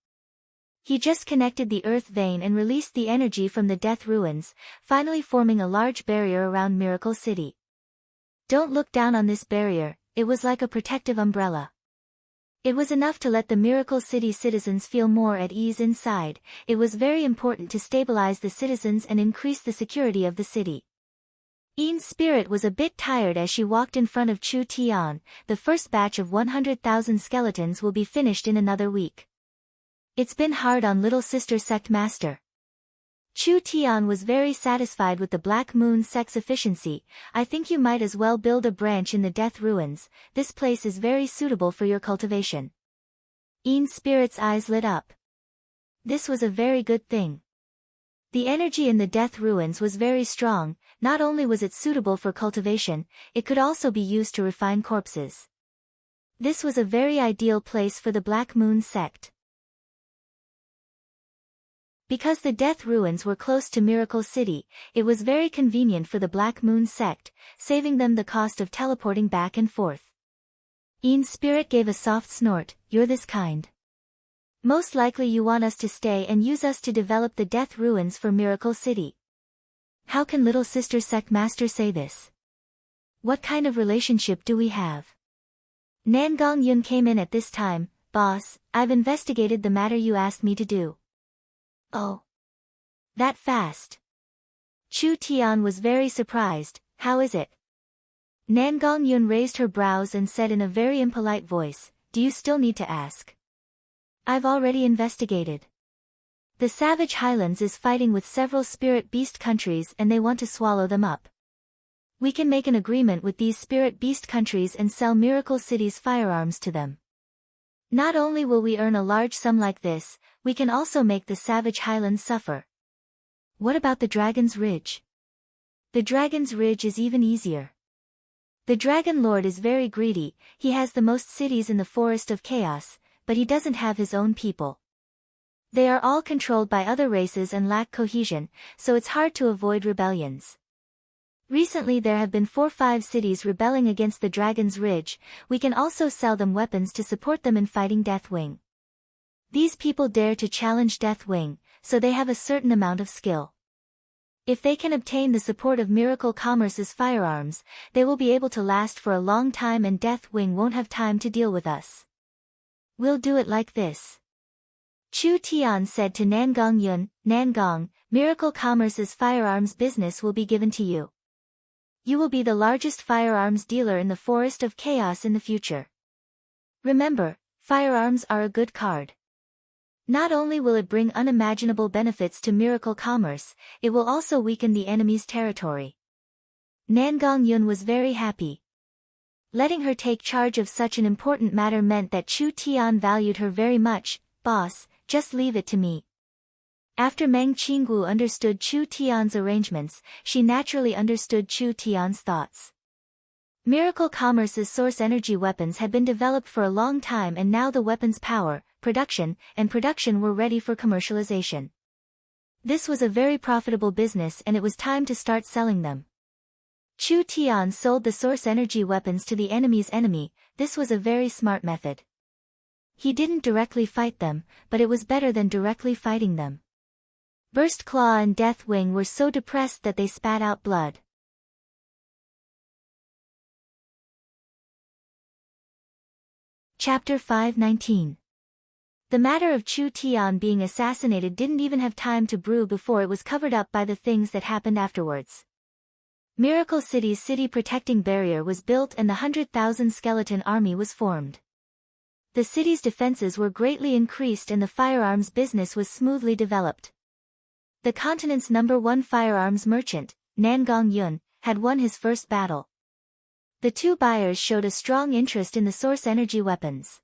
He just connected the earth vein and released the energy from the death ruins, finally forming a large barrier around Miracle City. Don't look down on this barrier, it was like a protective umbrella. It was enough to let the Miracle City citizens feel more at ease inside. It was very important to stabilize the citizens and increase the security of the city. Yin's spirit was a bit tired as she walked in front of Chu Tian. The first batch of 100,000 skeletons will be finished in another week. It's been hard on little sister sect master. Chu Tian was very satisfied with the Black Moon sect's efficiency. I think you might as well build a branch in the death ruins. This place is very suitable for your cultivation. Yin's spirit's eyes lit up. This was a very good thing. The energy in the death ruins was very strong. Not only was it suitable for cultivation, it could also be used to refine corpses. This was a very ideal place for the Black Moon sect. Because the death ruins were close to Miracle City, it was very convenient for the Black Moon sect, saving them the cost of teleporting back and forth. Yin's spirit gave a soft snort. You're this kind. Most likely you want us to stay and use us to develop the death ruins for Miracle City. How can little sister sect master say this? What kind of relationship do we have? Nangong Yun came in at this time. Boss, I've investigated the matter you asked me to do. Oh. That fast. Chu Tian was very surprised. How is it? Nangong Yun raised her brows and said in a very impolite voice, do you still need to ask? I've already investigated. The Savage Highlands is fighting with several spirit beast countries and they want to swallow them up. We can make an agreement with these spirit beast countries and sell Miracle City's firearms to them. Not only will we earn a large sum like this, we can also make the Savage Highlands suffer. What about the Dragon's Ridge? The Dragon's Ridge is even easier. The Dragon Lord is very greedy. He has the most cities in the Forest of Chaos, but he doesn't have his own people. They are all controlled by other races and lack cohesion, so it's hard to avoid rebellions. Recently there have been 4-5 cities rebelling against the Dragon's Ridge. We can also sell them weapons to support them in fighting Deathwing. These people dare to challenge Deathwing, so they have a certain amount of skill. If they can obtain the support of Miracle Commerce's firearms, they will be able to last for a long time and Deathwing won't have time to deal with us. We'll do it like this. Chu Tian said to Nangong Yun, Nangong, Miracle Commerce's firearms business will be given to you. You will be the largest firearms dealer in the Forest of Chaos in the future. Remember, firearms are a good card. Not only will it bring unimaginable benefits to Miracle Commerce, it will also weaken the enemy's territory. Nangong Yun was very happy. Letting her take charge of such an important matter meant that Chu Tian valued her very much. Boss, just leave it to me. After Meng Qinggu understood Chu Tian's arrangements, she naturally understood Chu Tian's thoughts. Miracle Commerce's source energy weapons had been developed for a long time and now the weapons' power, production were ready for commercialization. This was a very profitable business and it was time to start selling them. Chu Tian sold the source energy weapons to the enemy's enemy. This was a very smart method. He didn't directly fight them, but it was better than directly fighting them. Burst Claw and Deathwing were so depressed that they spat out blood. Chapter 519. The matter of Chu Tian being assassinated didn't even have time to brew before it was covered up by the things that happened afterwards. Miracle City's city-protecting barrier was built and the 100,000 skeleton army was formed. The city's defenses were greatly increased and the firearms business was smoothly developed. The continent's #1 firearms merchant, Nangong Yun, had won his first battle. The two buyers showed a strong interest in the source energy weapons.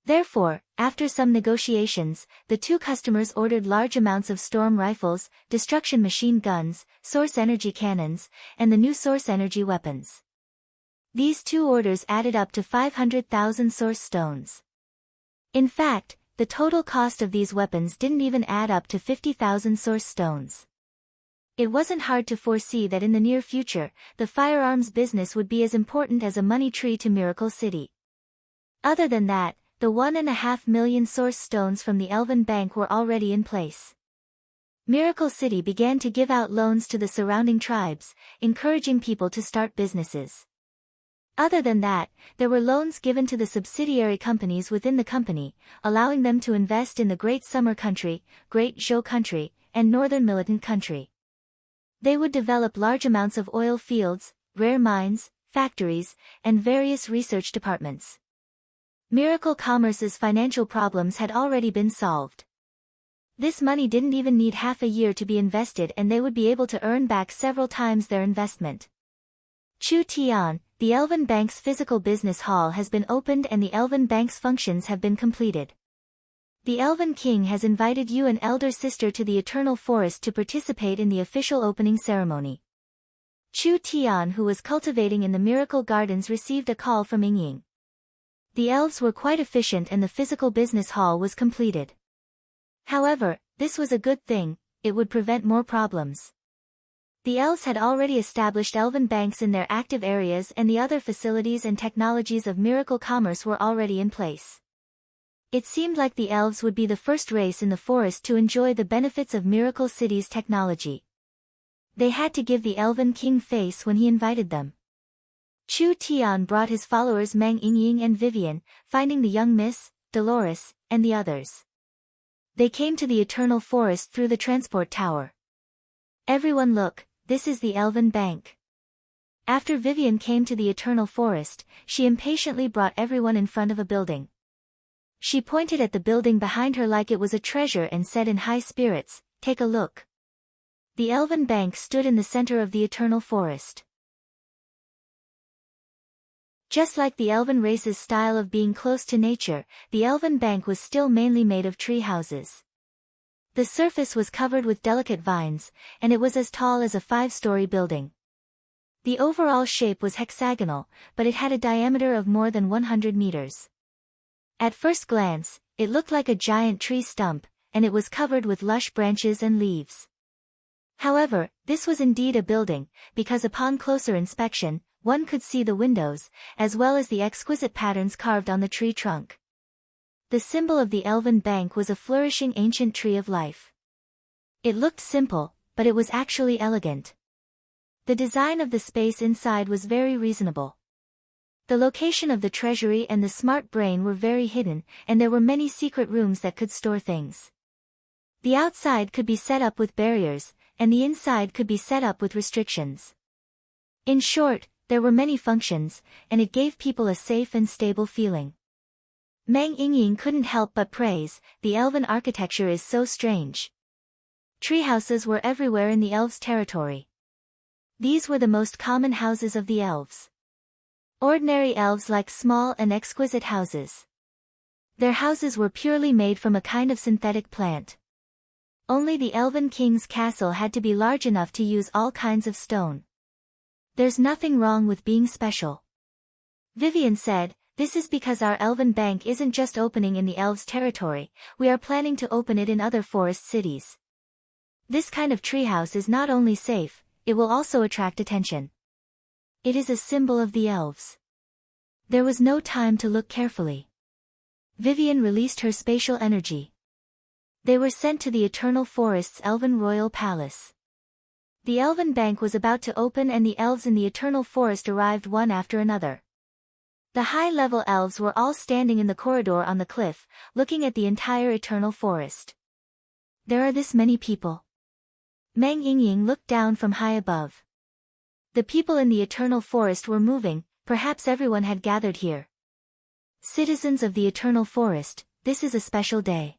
Therefore, after some negotiations, the two customers ordered large amounts of storm rifles, destruction machine guns, source energy cannons, and the new source energy weapons. These two orders added up to 500,000 source stones. In fact, the total cost of these weapons didn't even add up to 50,000 source stones. It wasn't hard to foresee that in the near future, the firearms business would be as important as a money tree to Miracle City. Other than that, the 1.5 million source stones from the Elven Bank were already in place. Miracle City began to give out loans to the surrounding tribes, encouraging people to start businesses. Other than that, there were loans given to the subsidiary companies within the company, allowing them to invest in the Great Summer Country, Great Zhou Country, and Northern Militant Country. They would develop large amounts of oil fields, rare mines, factories, and various research departments. Miracle Commerce's financial problems had already been solved. This money didn't even need half a year to be invested, and they would be able to earn back several times their investment. Chu Tian, the Elven Bank's physical business hall has been opened and the Elven Bank's functions have been completed. The Elven King has invited you and elder sister to the Eternal Forest to participate in the official opening ceremony. Chu Tian, who was cultivating in the Miracle Gardens, received a call from Yingying. The elves were quite efficient and the physical business hall was completed. However, this was a good thing, it would prevent more problems. The elves had already established elven banks in their active areas, and the other facilities and technologies of Miracle Commerce were already in place. It seemed like the elves would be the first race in the forest to enjoy the benefits of Miracle City's technology. They had to give the Elven King face when he invited them. Chu Tian brought his followers Meng Yingying and Vivian, finding the young Miss, Dolores, and the others. They came to the Eternal Forest through the transport tower. Everyone look, this is the Elven Bank. After Vivian came to the Eternal Forest, she impatiently brought everyone in front of a building. She pointed at the building behind her like it was a treasure and said in high spirits, "Take a look." The Elven Bank stood in the center of the Eternal Forest. Just like the Elven race's style of being close to nature, the Elven Bank was still mainly made of tree houses. The surface was covered with delicate vines, and it was as tall as a 5-story building. The overall shape was hexagonal, but it had a diameter of more than 100 meters. At first glance, it looked like a giant tree stump, and it was covered with lush branches and leaves. However, this was indeed a building, because upon closer inspection, one could see the windows, as well as the exquisite patterns carved on the tree trunk. The symbol of the Elven Bank was a flourishing ancient tree of life. It looked simple, but it was actually elegant. The design of the space inside was very reasonable. The location of the treasury and the smart brain were very hidden, and there were many secret rooms that could store things. The outside could be set up with barriers, and the inside could be set up with restrictions. In short, there were many functions, and it gave people a safe and stable feeling. Meng Yingying couldn't help but praise, the elven architecture is so strange. Treehouses were everywhere in the elves' territory. These were the most common houses of the elves. Ordinary elves like small and exquisite houses. Their houses were purely made from a kind of synthetic plant. Only the Elven King's castle had to be large enough to use all kinds of stone. There's nothing wrong with being special. Vivian said, this is because our Elven Bank isn't just opening in the elves' territory, we are planning to open it in other forest cities. This kind of treehouse is not only safe, it will also attract attention. It is a symbol of the elves. There was no time to look carefully. Vivian released her spatial energy. They were sent to the Eternal Forest's Elven Royal Palace. The Elven Bank was about to open and the elves in the Eternal Forest arrived one after another. The high-level elves were all standing in the corridor on the cliff, looking at the entire Eternal Forest. There are this many people. Meng Yingying looked down from high above. The people in the Eternal Forest were moving, perhaps everyone had gathered here. Citizens of the Eternal Forest, this is a special day.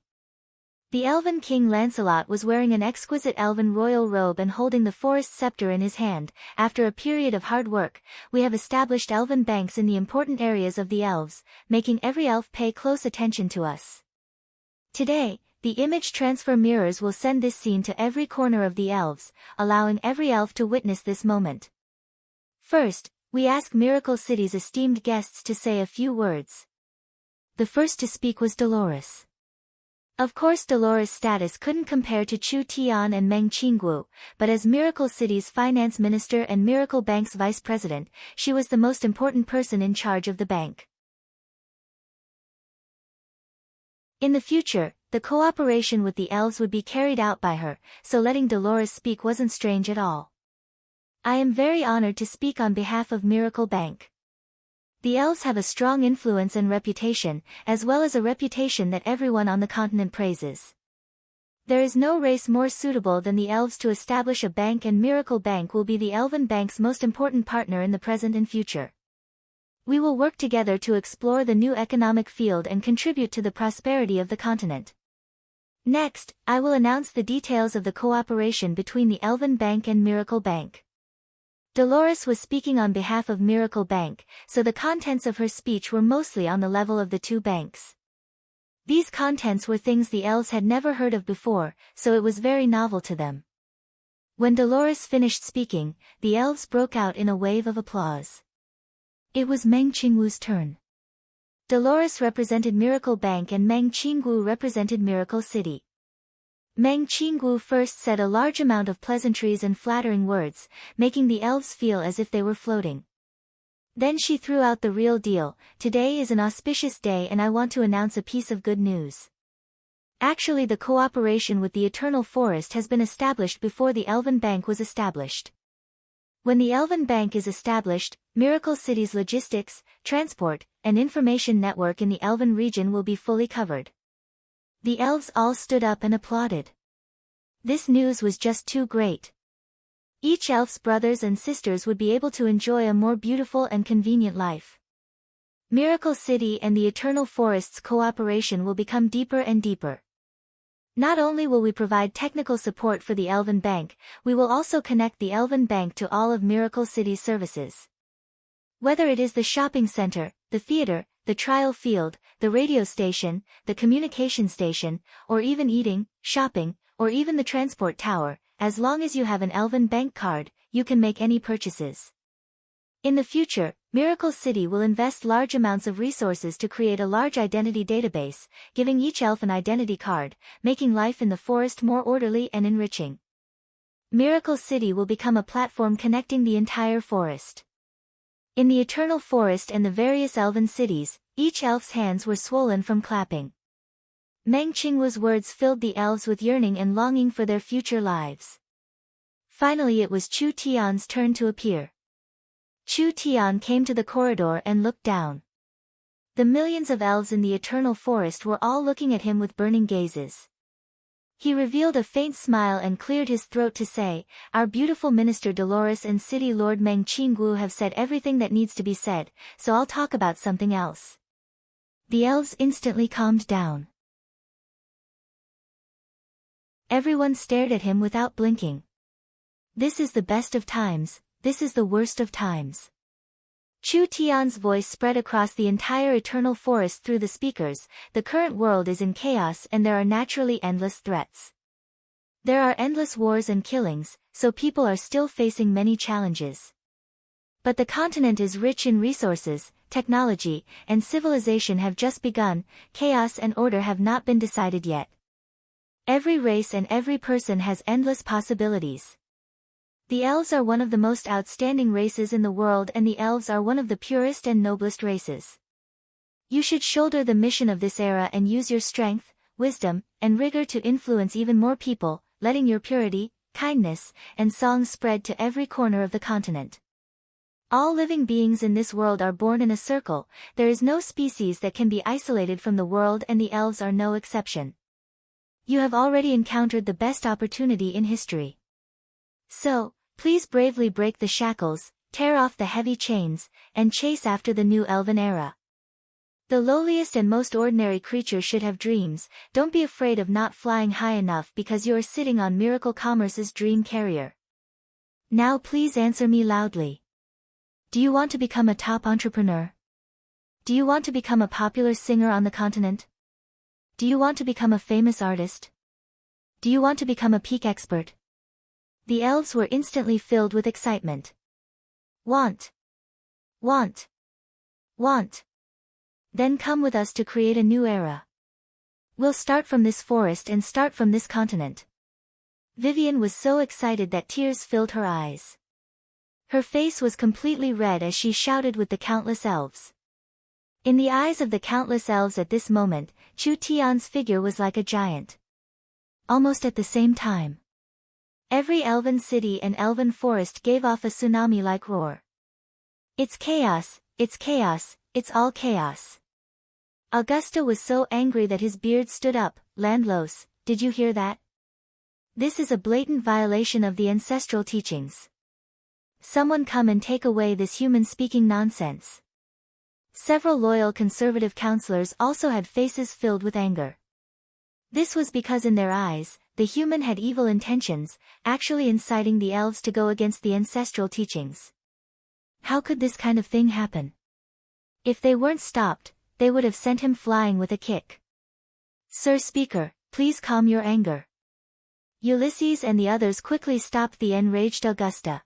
The elven king Lancelot was wearing an exquisite elven royal robe and holding the forest scepter in his hand. After a period of hard work, we have established elven banks in the important areas of the elves, making every elf pay close attention to us. Today, the image transfer mirrors will send this scene to every corner of the elves, allowing every elf to witness this moment. First, we ask Miracle City's esteemed guests to say a few words. The first to speak was Dolores. Of course, Dolores' status couldn't compare to Chu Tian and Meng Qinggu, but as Miracle City's finance minister and Miracle Bank's vice president, she was the most important person in charge of the bank. In the future, the cooperation with the elves would be carried out by her, so letting Dolores speak wasn't strange at all. I am very honored to speak on behalf of Miracle Bank. The elves have a strong influence and reputation, as well as a reputation that everyone on the continent praises. There is no race more suitable than the elves to establish a bank, and Miracle Bank will be the Elven Bank's most important partner in the present and future. We will work together to explore the new economic field and contribute to the prosperity of the continent. Next, I will announce the details of the cooperation between the Elven Bank and Miracle Bank. Dolores was speaking on behalf of Miracle Bank, so the contents of her speech were mostly on the level of the two banks. These contents were things the elves had never heard of before, so it was very novel to them. When Dolores finished speaking, the elves broke out in a wave of applause. It was Meng Qinggu's turn. Dolores represented Miracle Bank and Meng Qinggu represented Miracle City. Meng Qinggu first said a large amount of pleasantries and flattering words, making the elves feel as if they were floating. Then she threw out the real deal. Today is an auspicious day and I want to announce a piece of good news. Actually, the cooperation with the Eternal Forest has been established before the Elven Bank was established. When the Elven Bank is established, Miracle City's logistics, transport, and information network in the Elven region will be fully covered. The elves all stood up and applauded. This news was just too great. Each elf's brothers and sisters would be able to enjoy a more beautiful and convenient life. Miracle City and the Eternal Forest's cooperation will become deeper and deeper. Not only will we provide technical support for the Elven Bank, we will also connect the Elven Bank to all of Miracle City's services. Whether it is the shopping center, the theater, the trial field, the radio station, the communication station, or even eating, shopping, or even the transport tower, as long as you have an Elven Bank card, you can make any purchases. In the future, Miracle City will invest large amounts of resources to create a large identity database, giving each elf an identity card, making life in the forest more orderly and enriching. Miracle City will become a platform connecting the entire forest. In the Eternal Forest and the various elven cities, each elf's hands were swollen from clapping. Meng Qinggu's words filled the elves with yearning and longing for their future lives. Finally, it was Chu Tian's turn to appear. Chu Tian came to the corridor and looked down. The millions of elves in the Eternal Forest were all looking at him with burning gazes. He revealed a faint smile and cleared his throat to say, "Our beautiful Minister Dolores and City Lord Meng Qinggu have said everything that needs to be said, so I'll talk about something else." The elves instantly calmed down. Everyone stared at him without blinking. This is the best of times, this is the worst of times. Chu Tian's voice spread across the entire Eternal Forest through the speakers. The current world is in chaos and there are naturally endless threats. There are endless wars and killings, so people are still facing many challenges. But the continent is rich in resources, technology, and civilization have just begun. Chaos and order have not been decided yet. Every race and every person has endless possibilities. The elves are one of the most outstanding races in the world, and the elves are one of the purest and noblest races. You should shoulder the mission of this era and use your strength, wisdom, and rigor to influence even more people, letting your purity, kindness, and song spread to every corner of the continent. All living beings in this world are born in a circle. There is no species that can be isolated from the world, and the elves are no exception. You have already encountered the best opportunity in history. So, please bravely break the shackles, tear off the heavy chains, and chase after the new elven era. The lowliest and most ordinary creature should have dreams. Don't be afraid of not flying high enough because you are sitting on Miracle Commerce's dream carrier. Now please answer me loudly. Do you want to become a top entrepreneur? Do you want to become a popular singer on the continent? Do you want to become a famous artist? Do you want to become a peak expert? The elves were instantly filled with excitement. Want. Want. Want. Then come with us to create a new era. We'll start from this forest and start from this continent. Vivian was so excited that tears filled her eyes. Her face was completely red as she shouted with the countless elves. In the eyes of the countless elves at this moment, Chu Tian's figure was like a giant. Almost at the same time, every elven city and elven forest gave off a tsunami-like roar. It's chaos, it's chaos, it's all chaos. Augusta was so angry that his beard stood up. Landlos, did you hear that? This is a blatant violation of the ancestral teachings. Someone come and take away this human-speaking nonsense. Several loyal conservative counselors also had faces filled with anger. This was because in their eyes, the human had evil intentions, actually inciting the elves to go against the ancestral teachings. How could this kind of thing happen? If they weren't stopped, they would have sent him flying with a kick. Sir Speaker, please calm your anger. Ulysses and the others quickly stopped the enraged Augusta.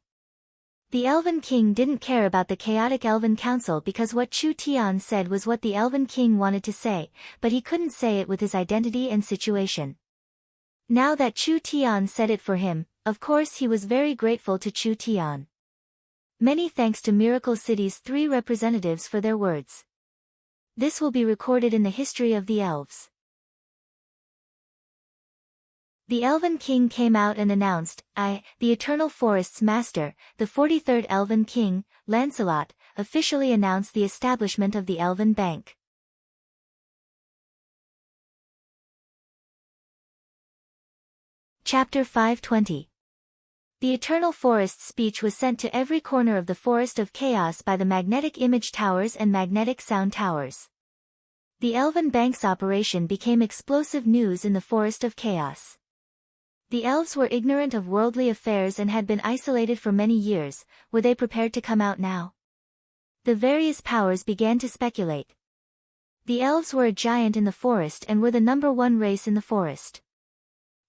The Elven King didn't care about the chaotic Elven Council because what Chu Tian said was what the Elven King wanted to say, but he couldn't say it with his identity and situation. Now that Chu Tian said it for him, of course he was very grateful to Chu Tian. Many thanks to Miracle City's 3 representatives for their words. This will be recorded in the history of the elves. The Elven King came out and announced, I, the Eternal Forest's Master, the 43rd Elven King, Lancelot, officially announced the establishment of the Elven Bank. Chapter 520. The Eternal Forest's speech was sent to every corner of the Forest of Chaos by the magnetic image towers and magnetic sound towers. The Elven Bank's operation became explosive news in the Forest of Chaos. The elves were ignorant of worldly affairs and had been isolated for many years. Were they prepared to come out now? The various powers began to speculate. The elves were a giant in the forest and were the #1 race in the forest.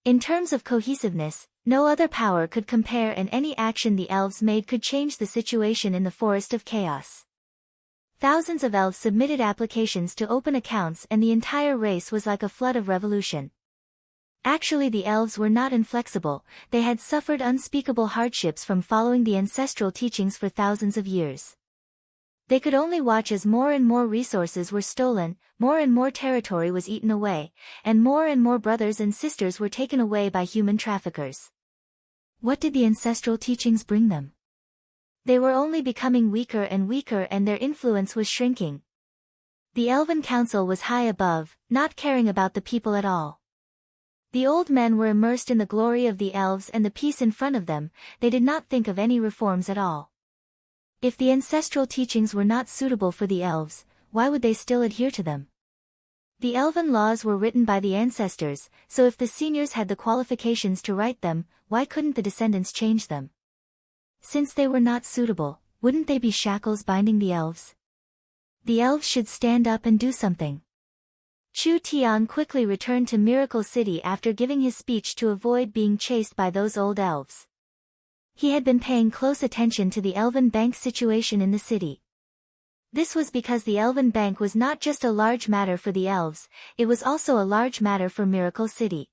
In terms of cohesiveness, no other power could compare, and any action the elves made could change the situation in the Forest of Chaos. Thousands of elves submitted applications to open accounts and the entire race was like a flood of revolution. Actually, the elves were not inflexible, they had suffered unspeakable hardships from following the ancestral teachings for thousands of years. They could only watch as more and more resources were stolen, more and more territory was eaten away, and more brothers and sisters were taken away by human traffickers. What did the ancestral teachings bring them? They were only becoming weaker and weaker and their influence was shrinking. The Elven Council was high above, not caring about the people at all. The old men were immersed in the glory of the elves and the peace in front of them, they did not think of any reforms at all. If the ancestral teachings were not suitable for the elves, why would they still adhere to them? The elven laws were written by the ancestors, so if the seniors had the qualifications to write them, why couldn't the descendants change them? Since they were not suitable, wouldn't they be shackles binding the elves? The elves should stand up and do something. Chu Tian quickly returned to Miracle City after giving his speech to avoid being chased by those old elves. He had been paying close attention to the Elven Bank situation in the city. This was because the Elven Bank was not just a large matter for the elves, it was also a large matter for Miracle City.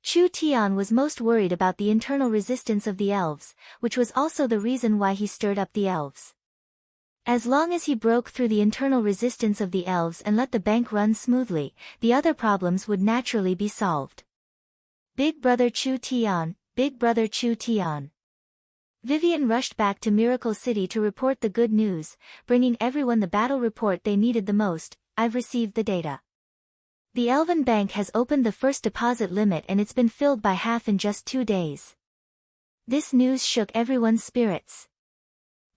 Chu Tian was most worried about the internal resistance of the elves, which was also the reason why he stirred up the elves. As long as he broke through the internal resistance of the elves and let the bank run smoothly, the other problems would naturally be solved. Big Brother Chu Tian, Big Brother Chu Tian. Vivian rushed back to Miracle City to report the good news, bringing everyone the battle report they needed the most. I've received the data. The Elven Bank has opened the first deposit limit and it's been filled by half in just 2 days. This news shook everyone's spirits.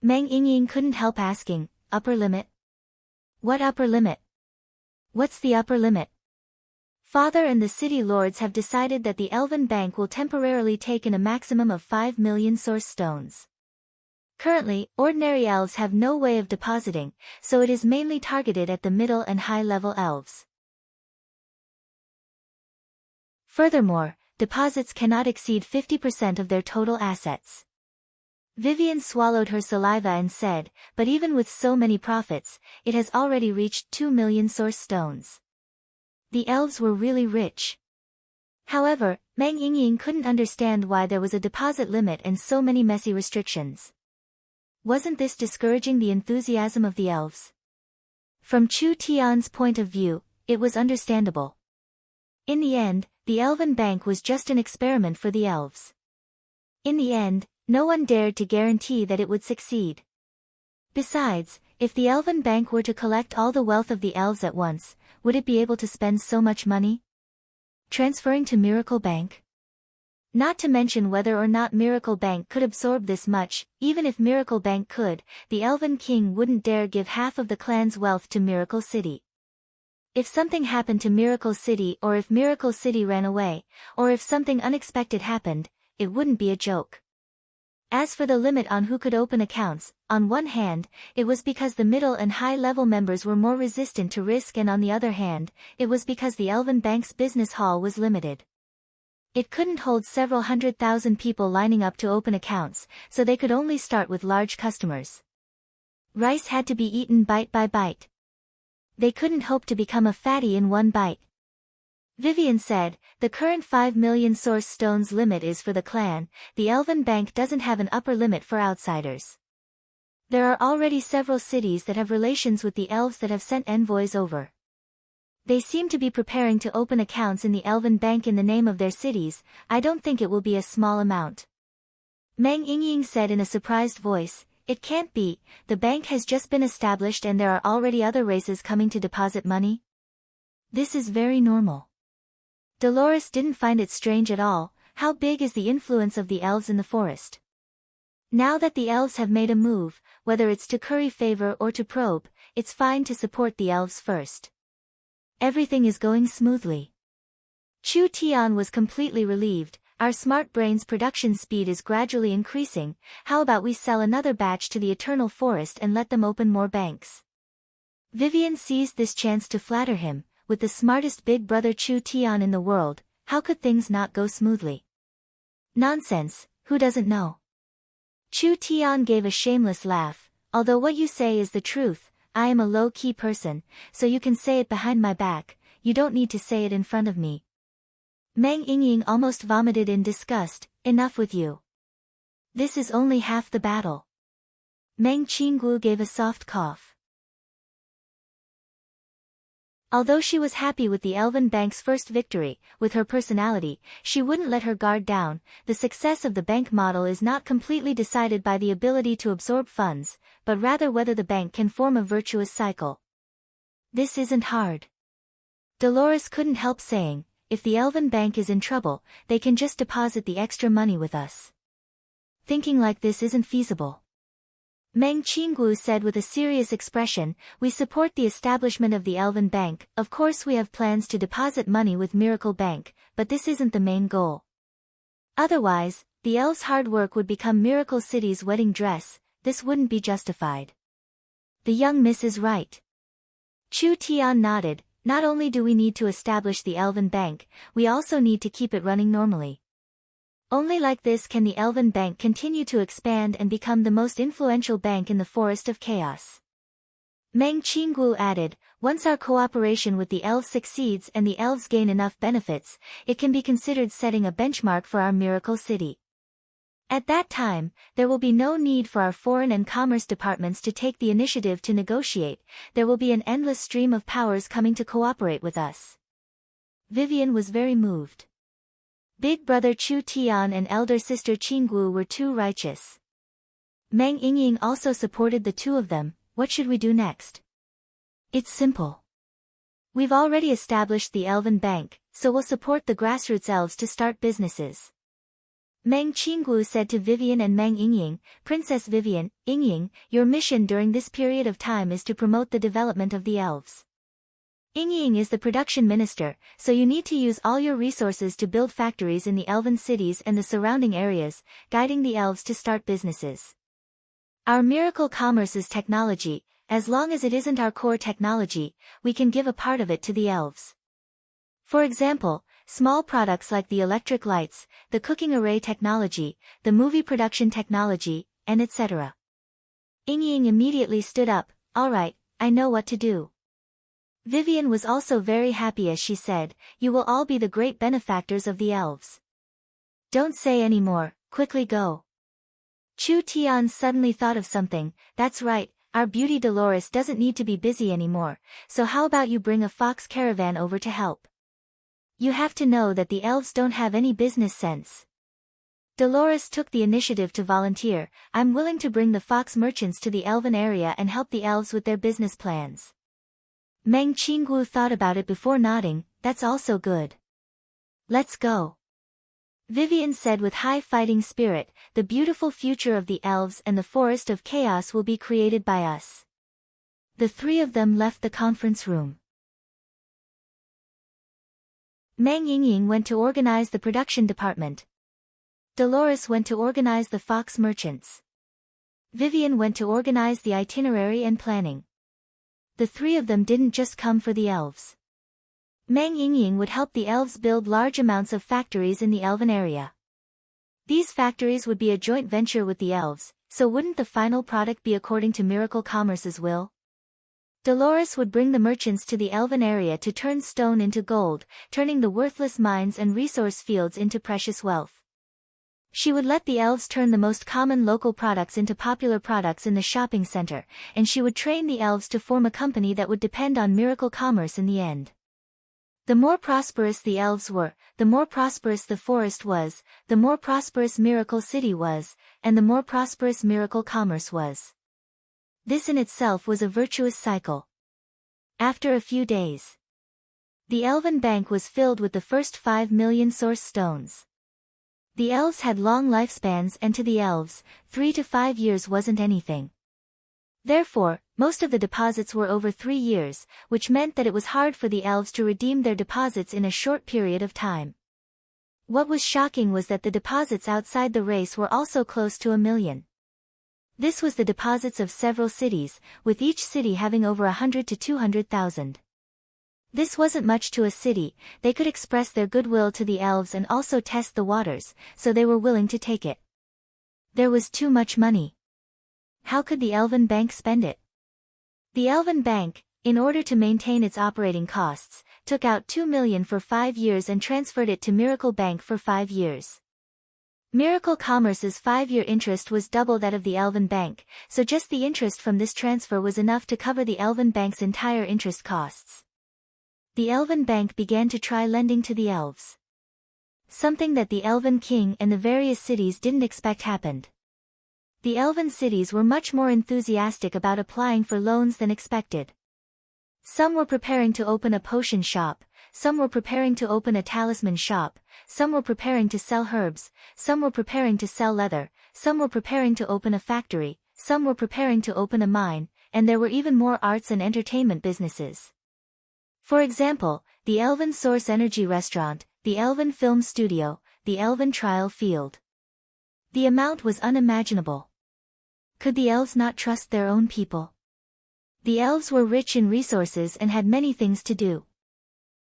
Meng Yingying couldn't help asking, upper limit? What upper limit? What's the upper limit? Father and the city lords have decided that the Elven Bank will temporarily take in a maximum of 5 million source stones. Currently, ordinary elves have no way of depositing, so it is mainly targeted at the middle and high-level elves. Furthermore, deposits cannot exceed 50% of their total assets. Vivian swallowed her saliva and said, but even with so many profits, it has already reached 2 million source stones. The elves were really rich. However, Meng Yingying couldn't understand why there was a deposit limit and so many messy restrictions. Wasn't this discouraging the enthusiasm of the elves? From Chu Tian's point of view, it was understandable. In the end, the Elven Bank was just an experiment for the elves. In the end, no one dared to guarantee that it would succeed. Besides, if the Elven Bank were to collect all the wealth of the elves at once, would it be able to spend so much money? Transferring to Miracle Bank? Not to mention whether or not Miracle Bank could absorb this much. Even if Miracle Bank could, the Elven King wouldn't dare give half of the clan's wealth to Miracle City. If something happened to Miracle City, or if Miracle City ran away, or if something unexpected happened, it wouldn't be a joke. As for the limit on who could open accounts, on one hand, it was because the middle and high-level members were more resistant to risk, and on the other hand, it was because the Elven Bank's business hall was limited. It couldn't hold several 100,000 people lining up to open accounts, so they could only start with large customers. Rice had to be eaten bite by bite. They couldn't hope to become a fatty in one bite. Vivian said, the current 5 million source stones limit is for the clan. The Elven Bank doesn't have an upper limit for outsiders. There are already several cities that have relations with the elves that have sent envoys over. They seem to be preparing to open accounts in the Elven Bank in the name of their cities. I don't think it will be a small amount. Meng Yingying said in a surprised voice, it can't be, the bank has just been established and there are already other races coming to deposit money. This is very normal. Dolores didn't find it strange at all. How big is the influence of the elves in the forest? Now that the elves have made a move, whether it's to curry favor or to probe, it's fine to support the elves first. Everything is going smoothly. Chu Tian was completely relieved. Our smart brain's production speed is gradually increasing. How about we sell another batch to the Eternal Forest and let them open more banks? Vivian seized this chance to flatter him. With the smartest big brother Chu Tian in the world, how could things not go smoothly? Nonsense, who doesn't know? Chu Tian gave a shameless laugh. Although what you say is the truth, I am a low-key person, so you can say it behind my back, you don't need to say it in front of me. Meng Yingying almost vomited in disgust. Enough with you. This is only half the battle. Meng Qinggu gave a soft cough. Although she was happy with the Elven Bank's first victory, with her personality, she wouldn't let her guard down. The success of the bank model is not completely decided by the ability to absorb funds, but rather whether the bank can form a virtuous cycle. This isn't hard. Dolores couldn't help saying, if the Elven Bank is in trouble, they can just deposit the extra money with us. Thinking like this isn't feasible. Meng Qinggu said with a serious expression, we support the establishment of the Elven Bank. Of course we have plans to deposit money with Miracle Bank, but this isn't the main goal. Otherwise, the elves' hard work would become Miracle City's wedding dress. This wouldn't be justified. The young miss is right. Chu Tian nodded. Not only do we need to establish the Elven Bank, we also need to keep it running normally. Only like this can the Elven Bank continue to expand and become the most influential bank in the Forest of Chaos. Meng Qinggu added, once our cooperation with the elves succeeds and the elves gain enough benefits, it can be considered setting a benchmark for our Miracle City. At that time, there will be no need for our foreign and commerce departments to take the initiative to negotiate. There will be an endless stream of powers coming to cooperate with us. Vivian was very moved. Big brother Chu Tian and elder sister Qinggu were too righteous. Meng Yingying also supported the two of them. What should we do next? It's simple. We've already established the Elven Bank, so we'll support the grassroots elves to start businesses. Meng Qinggu said to Vivian and Meng Yingying, Princess Vivian, Yingying, your mission during this period of time is to promote the development of the elves. Ying is the production minister, so you need to use all your resources to build factories in the elven cities and the surrounding areas, guiding the elves to start businesses. Our miracle commerce is technology. As long as it isn't our core technology, we can give a part of it to the elves. For example, small products like the electric lights, the cooking array technology, the movie production technology, and etc. Ying immediately stood up. All right, I know what to do. Vivian was also very happy as she said, you will all be the great benefactors of the elves. Don't say any more, quickly go. Chu Tian suddenly thought of something. That's right, our beauty Dolores doesn't need to be busy anymore, so how about you bring a fox caravan over to help? You have to know that the elves don't have any business sense. Dolores took the initiative to volunteer. I'm willing to bring the fox merchants to the elven area and help the elves with their business plans. Meng Qinggu thought about it before nodding. That's also good. Let's go. Vivian said with high fighting spirit, the beautiful future of the elves and the forest of chaos will be created by us. The three of them left the conference room. Meng Ying went to organize the production department. Dolores went to organize the fox merchants. Vivian went to organize the itinerary and planning. The three of them didn't just come for the elves. Meng Ying would help the elves build large amounts of factories in the elven area. These factories would be a joint venture with the elves, so wouldn't the final product be according to Miracle Commerce's will? Dolores would bring the merchants to the elven area to turn stone into gold, turning the worthless mines and resource fields into precious wealth. She would let the elves turn the most common local products into popular products in the shopping center, and she would train the elves to form a company that would depend on miracle commerce in the end. The more prosperous the elves were, the more prosperous the forest was, the more prosperous Miracle City was, and the more prosperous miracle commerce was. This in itself was a virtuous cycle. After a few days, the elven bank was filled with the first 5 million source stones. The elves had long lifespans and to the elves, 3 to 5 years wasn't anything. Therefore, most of the deposits were over 3 years, which meant that it was hard for the elves to redeem their deposits in a short period of time. What was shocking was that the deposits outside the race were also close to 1 million. This was the deposits of several cities, with each city having over 100 to 200,000. This wasn't much to a city. They could express their goodwill to the elves and also test the waters, so they were willing to take it. There was too much money. How could the Elven Bank spend it? The Elven Bank, in order to maintain its operating costs, took out 2 million for 5 years and transferred it to Miracle Bank for 5 years. Miracle Commerce's 5-year interest was double that of the Elven Bank, so just the interest from this transfer was enough to cover the Elven Bank's entire interest costs. The Elven Bank began to try lending to the elves. Something that the Elven King and the various cities didn't expect happened. The Elven cities were much more enthusiastic about applying for loans than expected. Some were preparing to open a potion shop, some were preparing to open a talisman shop, some were preparing to sell herbs, some were preparing to sell leather, some were preparing to open a factory, some were preparing to open a mine, and there were even more arts and entertainment businesses. For example, the Elven Source Energy Restaurant, the Elven Film Studio, the Elven Trial Field. The amount was unimaginable. Could the elves not trust their own people? The elves were rich in resources and had many things to do.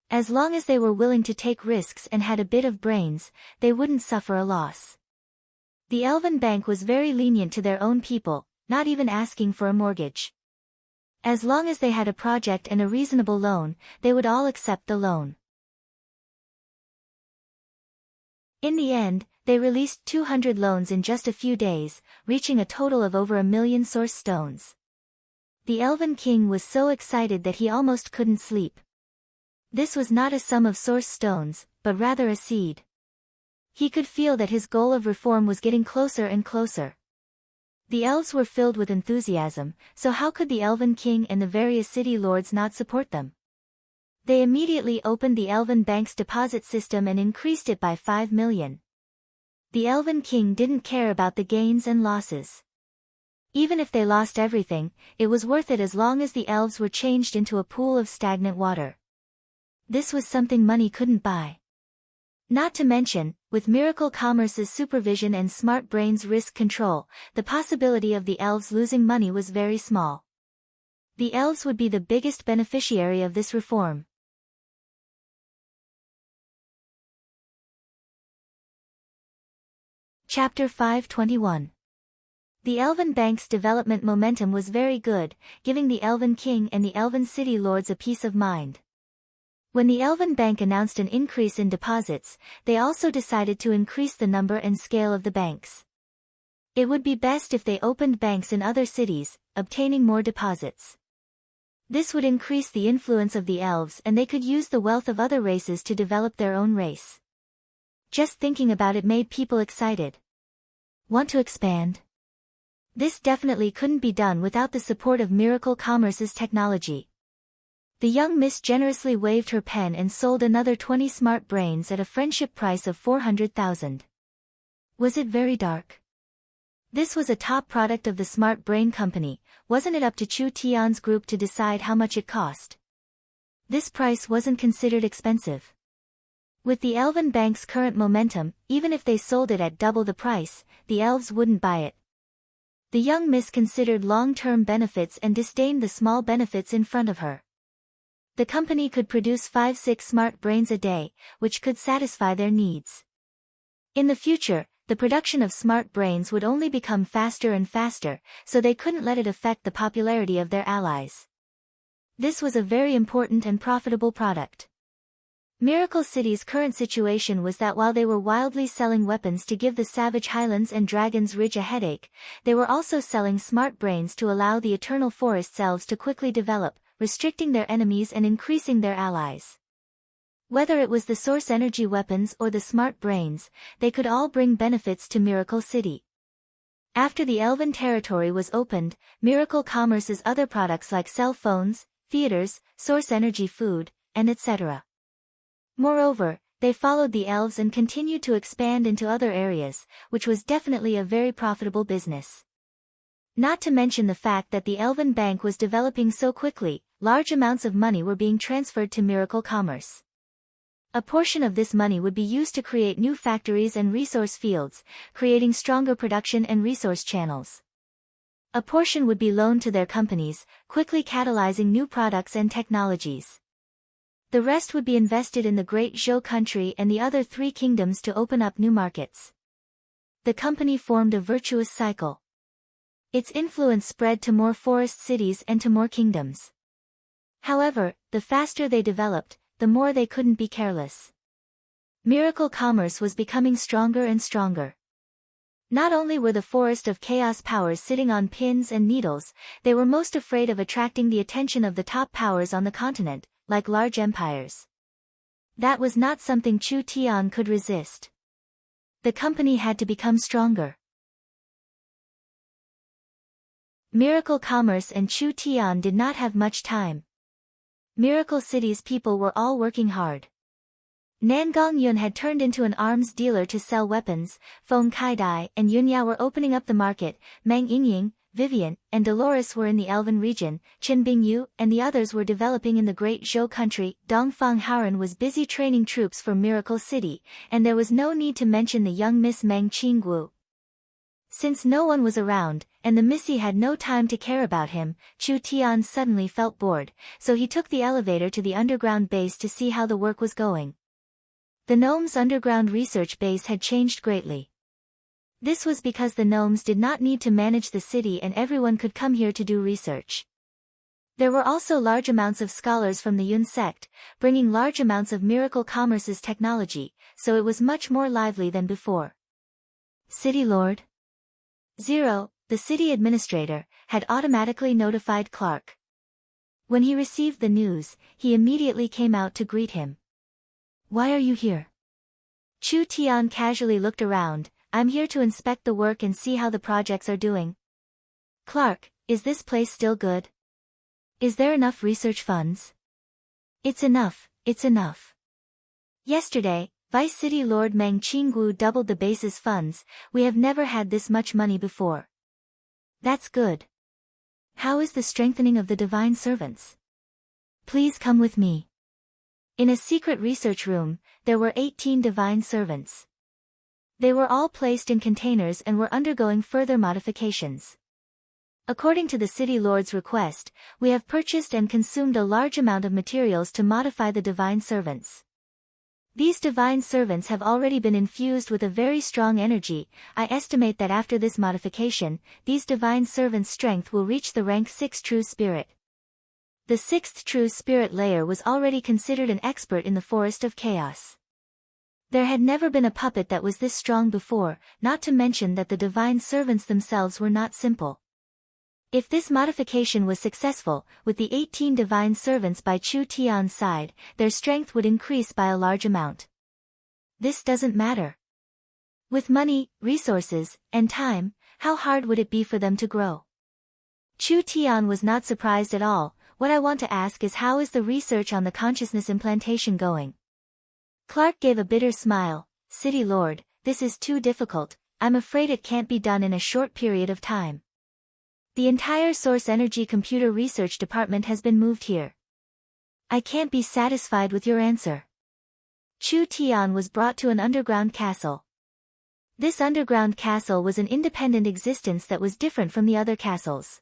As long as they were willing to take risks and had a bit of brains, they wouldn't suffer a loss. The Elven Bank was very lenient to their own people, not even asking for a mortgage. As long as they had a project and a reasonable loan, they would all accept the loan. In the end, they released 200 loans in just a few days, reaching a total of over 1 million source stones. The Elven King was so excited that he almost couldn't sleep. This was not a sum of source stones, but rather a seed. He could feel that his goal of reform was getting closer and closer. The elves were filled with enthusiasm, so how could the Elven King and the various city lords not support them? They immediately opened the Elven Bank's deposit system and increased it by 5 million. The Elven King didn't care about the gains and losses. Even if they lost everything, it was worth it as long as the elves were changed into a pool of stagnant water. This was something money couldn't buy. Not to mention, with Miracle Commerce's supervision and Smart Brain's risk control, the possibility of the elves losing money was very small. The elves would be the biggest beneficiary of this reform. Chapter 521. The Elven Bank's development momentum was very good, giving the Elven King and the Elven City Lords a peace of mind. When the Elven Bank announced an increase in deposits, they also decided to increase the number and scale of the banks. It would be best if they opened banks in other cities, obtaining more deposits. This would increase the influence of the elves and they could use the wealth of other races to develop their own race. Just thinking about it made people excited. Want to expand? This definitely couldn't be done without the support of Miracle Commerce's technology. The young miss generously waved her pen and sold another 20 smart brains at a friendship price of 400,000. Was it very dark? This was a top product of the Smart Brain Company, wasn't it up to Chu Tian's group to decide how much it cost? This price wasn't considered expensive. With the Elven Bank's current momentum, even if they sold it at double the price, the elves wouldn't buy it. The young miss considered long-term benefits and disdained the small benefits in front of her. The company could produce 5-6 smart brains a day, which could satisfy their needs. In the future, the production of smart brains would only become faster and faster, so they couldn't let it affect the popularity of their allies. This was a very important and profitable product. Miracle City's current situation was that while they were wildly selling weapons to give the Savage Highlands and Dragon's Ridge a headache, they were also selling smart brains to allow the Eternal Forest's elves to quickly develop, restricting their enemies and increasing their allies. Whether it was the source energy weapons or the smart brains, they could all bring benefits to Miracle City. After the Elven territory was opened, Miracle Commerce's other products like cell phones, theaters, source energy food, and etc. Moreover, they followed the elves and continued to expand into other areas, which was definitely a very profitable business. Not to mention the fact that the Elven Bank was developing so quickly, large amounts of money were being transferred to Miracle Commerce. A portion of this money would be used to create new factories and resource fields, creating stronger production and resource channels. A portion would be loaned to their companies, quickly catalyzing new products and technologies. The rest would be invested in the Great Zhou country and the other 3 kingdoms to open up new markets. The company formed a virtuous cycle. Its influence spread to more forest cities and to more kingdoms. However, the faster they developed, the more they couldn't be careless. Miracle Commerce was becoming stronger and stronger. Not only were the Forest of Chaos powers sitting on pins and needles, they were most afraid of attracting the attention of the top powers on the continent, like large empires. That was not something Chu Tian could resist. The company had to become stronger. Miracle Commerce and Chu Tian did not have much time. Miracle City's people were all working hard. Nangong Yun had turned into an arms dealer to sell weapons, Feng Kaidai and Yunya were opening up the market, Meng Yingying, Vivian, and Dolores were in the Elven region, Qin Bingyu and the others were developing in the Great Zhou country, Dongfang Haoren was busy training troops for Miracle City, and there was no need to mention the young Miss Meng Qinggu. Since no one was around, and the Missy had no time to care about him, Chu Tian suddenly felt bored, so he took the elevator to the underground base to see how the work was going. The gnomes' underground research base had changed greatly. This was because the gnomes did not need to manage the city and everyone could come here to do research. There were also large amounts of scholars from the Yun sect, bringing large amounts of Miracle Commerce's technology, so it was much more lively than before. City Lord 0, the city administrator, had automatically notified Clark. When he received the news, he immediately came out to greet him. Why are you here? Chu Tian casually looked around. I'm here to inspect the work and see how the projects are doing. Clark, is this place still good? Is there enough research funds? It's enough, it's enough. Yesterday, Vice City Lord Meng Qinggu doubled the base's funds. We have never had this much money before. That's good. How is the strengthening of the divine servants? Please come with me. In a secret research room, there were 18 divine servants. They were all placed in containers and were undergoing further modifications. According to the City Lord's request, we have purchased and consumed a large amount of materials to modify the divine servants. These divine servants have already been infused with a very strong energy. I estimate that after this modification, these divine servants' strength will reach the rank 6 True Spirit. The 6th True Spirit layer was already considered an expert in the Forest of Chaos. There had never been a puppet that was this strong before, not to mention that the divine servants themselves were not simple. If this modification was successful, with the 18 divine servants by Chu Tian's side, their strength would increase by a large amount. This doesn't matter. With money, resources, and time, how hard would it be for them to grow? Chu Tian was not surprised at all. What I want to ask is, how is the research on the consciousness implantation going? Clark gave a bitter smile. City Lord, this is too difficult. I'm afraid it can't be done in a short period of time. The entire Source Energy Computer Research Department has been moved here. I can't be satisfied with your answer. Chu Tian was brought to an underground castle. This underground castle was an independent existence that was different from the other castles.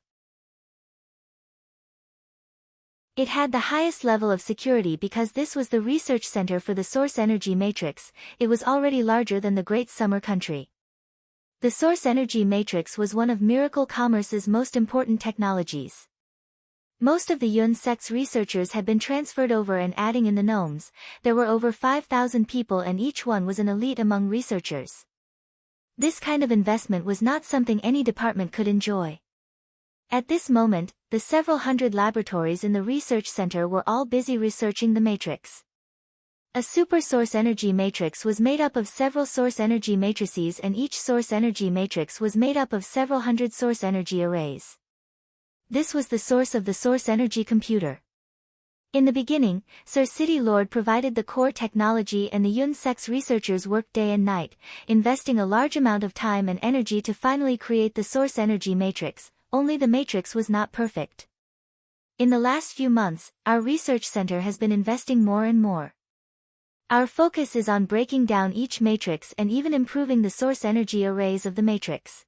It had the highest level of security because this was the research center for the Source Energy Matrix. It was already larger than the Great Summer Country. The Source Energy Matrix was one of Miracle Commerce's most important technologies. Most of the Yun sect's researchers had been transferred over, and adding in the gnomes, there were over 5,000 people and each one was an elite among researchers. This kind of investment was not something any department could enjoy. At this moment, the several hundred laboratories in the research center were all busy researching the matrix. A super source energy matrix was made up of several source energy matrices, and each source energy matrix was made up of several hundred source energy arrays. This was the source of the source energy computer. In the beginning, Sir City Lord provided the core technology and the Yun sect's researchers worked day and night, investing a large amount of time and energy to finally create the source energy matrix, only the matrix was not perfect. In the last few months, our research center has been investing more and more. Our focus is on breaking down each matrix and even improving the source energy arrays of the matrix.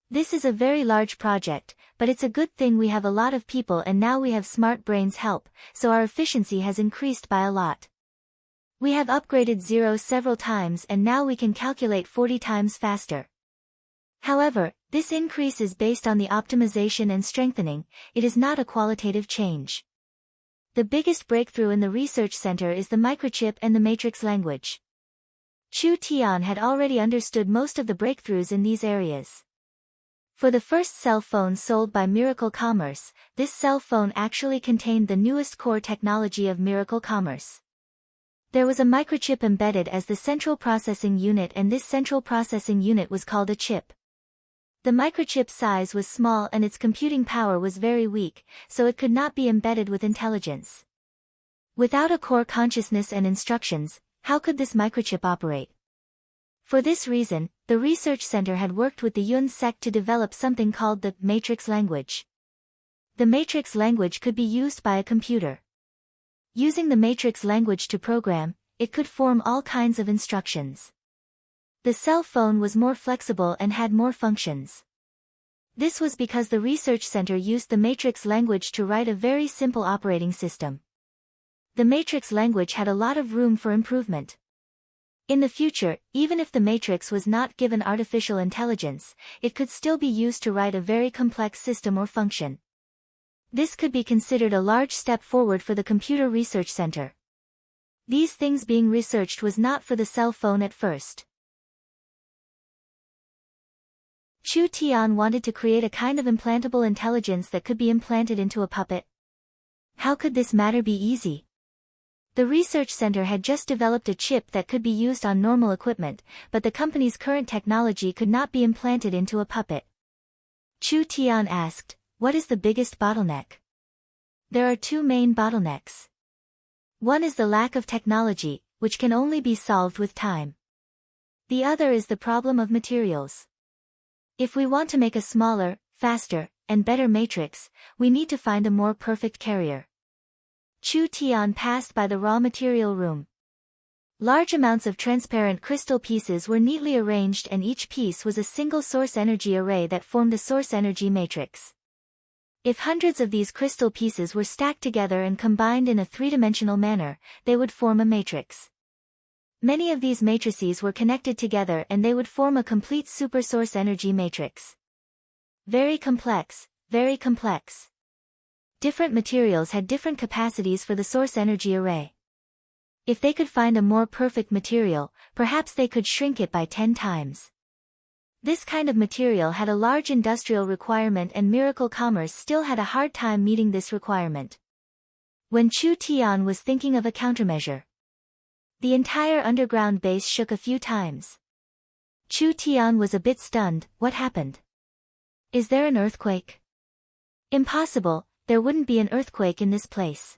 This is a very large project, but it's a good thing we have a lot of people and now we have Smart Brain's help, so our efficiency has increased by a lot. We have upgraded Zero several times and now we can calculate 40 times faster. However, this increase is based on the optimization and strengthening, it is not a qualitative change. The biggest breakthrough in the research center is the microchip and the matrix language. Chu Tian had already understood most of the breakthroughs in these areas. For the first cell phone sold by Miracle Commerce, this cell phone actually contained the newest core technology of Miracle Commerce. There was a microchip embedded as the central processing unit, and this central processing unit was called a chip. The microchip size was small and its computing power was very weak, so it could not be embedded with intelligence. Without a core consciousness and instructions, how could this microchip operate? For this reason, the research center had worked with the Yun sect to develop something called the matrix language. The matrix language could be used by a computer. Using the matrix language to program, it could form all kinds of instructions. The cell phone was more flexible and had more functions. This was because the research center used the matrix language to write a very simple operating system. The matrix language had a lot of room for improvement. In the future, even if the matrix was not given artificial intelligence, it could still be used to write a very complex system or function. This could be considered a large step forward for the computer research center. These things being researched was not for the cell phone at first. Chu Tian wanted to create a kind of implantable intelligence that could be implanted into a puppet. How could this matter be easy? The research center had just developed a chip that could be used on normal equipment, but the company's current technology could not be implanted into a puppet. Chu Tian asked, "What is the biggest bottleneck?" There are two main bottlenecks. One is the lack of technology, which can only be solved with time. The other is the problem of materials. If we want to make a smaller, faster, and better matrix, we need to find a more perfect carrier. Chu Tian passed by the raw material room. Large amounts of transparent crystal pieces were neatly arranged, and each piece was a single source energy array that formed a source energy matrix. If hundreds of these crystal pieces were stacked together and combined in a three-dimensional manner, they would form a matrix. Many of these matrices were connected together and they would form a complete supersource energy matrix. Very complex, very complex. Different materials had different capacities for the source energy array. If they could find a more perfect material, perhaps they could shrink it by 10 times. This kind of material had a large industrial requirement, and Miracle Commerce still had a hard time meeting this requirement. When Chu Tian was thinking of a countermeasure, the entire underground base shook a few times. Chu Tian was a bit stunned. What happened? Is there an earthquake? Impossible, there wouldn't be an earthquake in this place.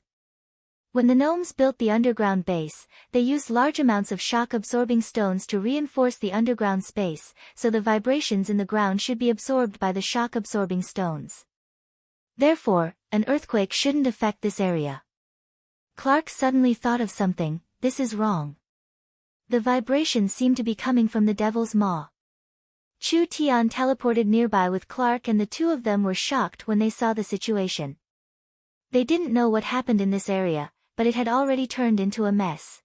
When the gnomes built the underground base, they used large amounts of shock-absorbing stones to reinforce the underground space, so the vibrations in the ground should be absorbed by the shock-absorbing stones. Therefore, an earthquake shouldn't affect this area. Clark suddenly thought of something. This is wrong. The vibrations seem to be coming from the Devil's Maw. Chu Tian teleported nearby with Clark, and the two of them were shocked when they saw the situation. They didn't know what happened in this area, but it had already turned into a mess.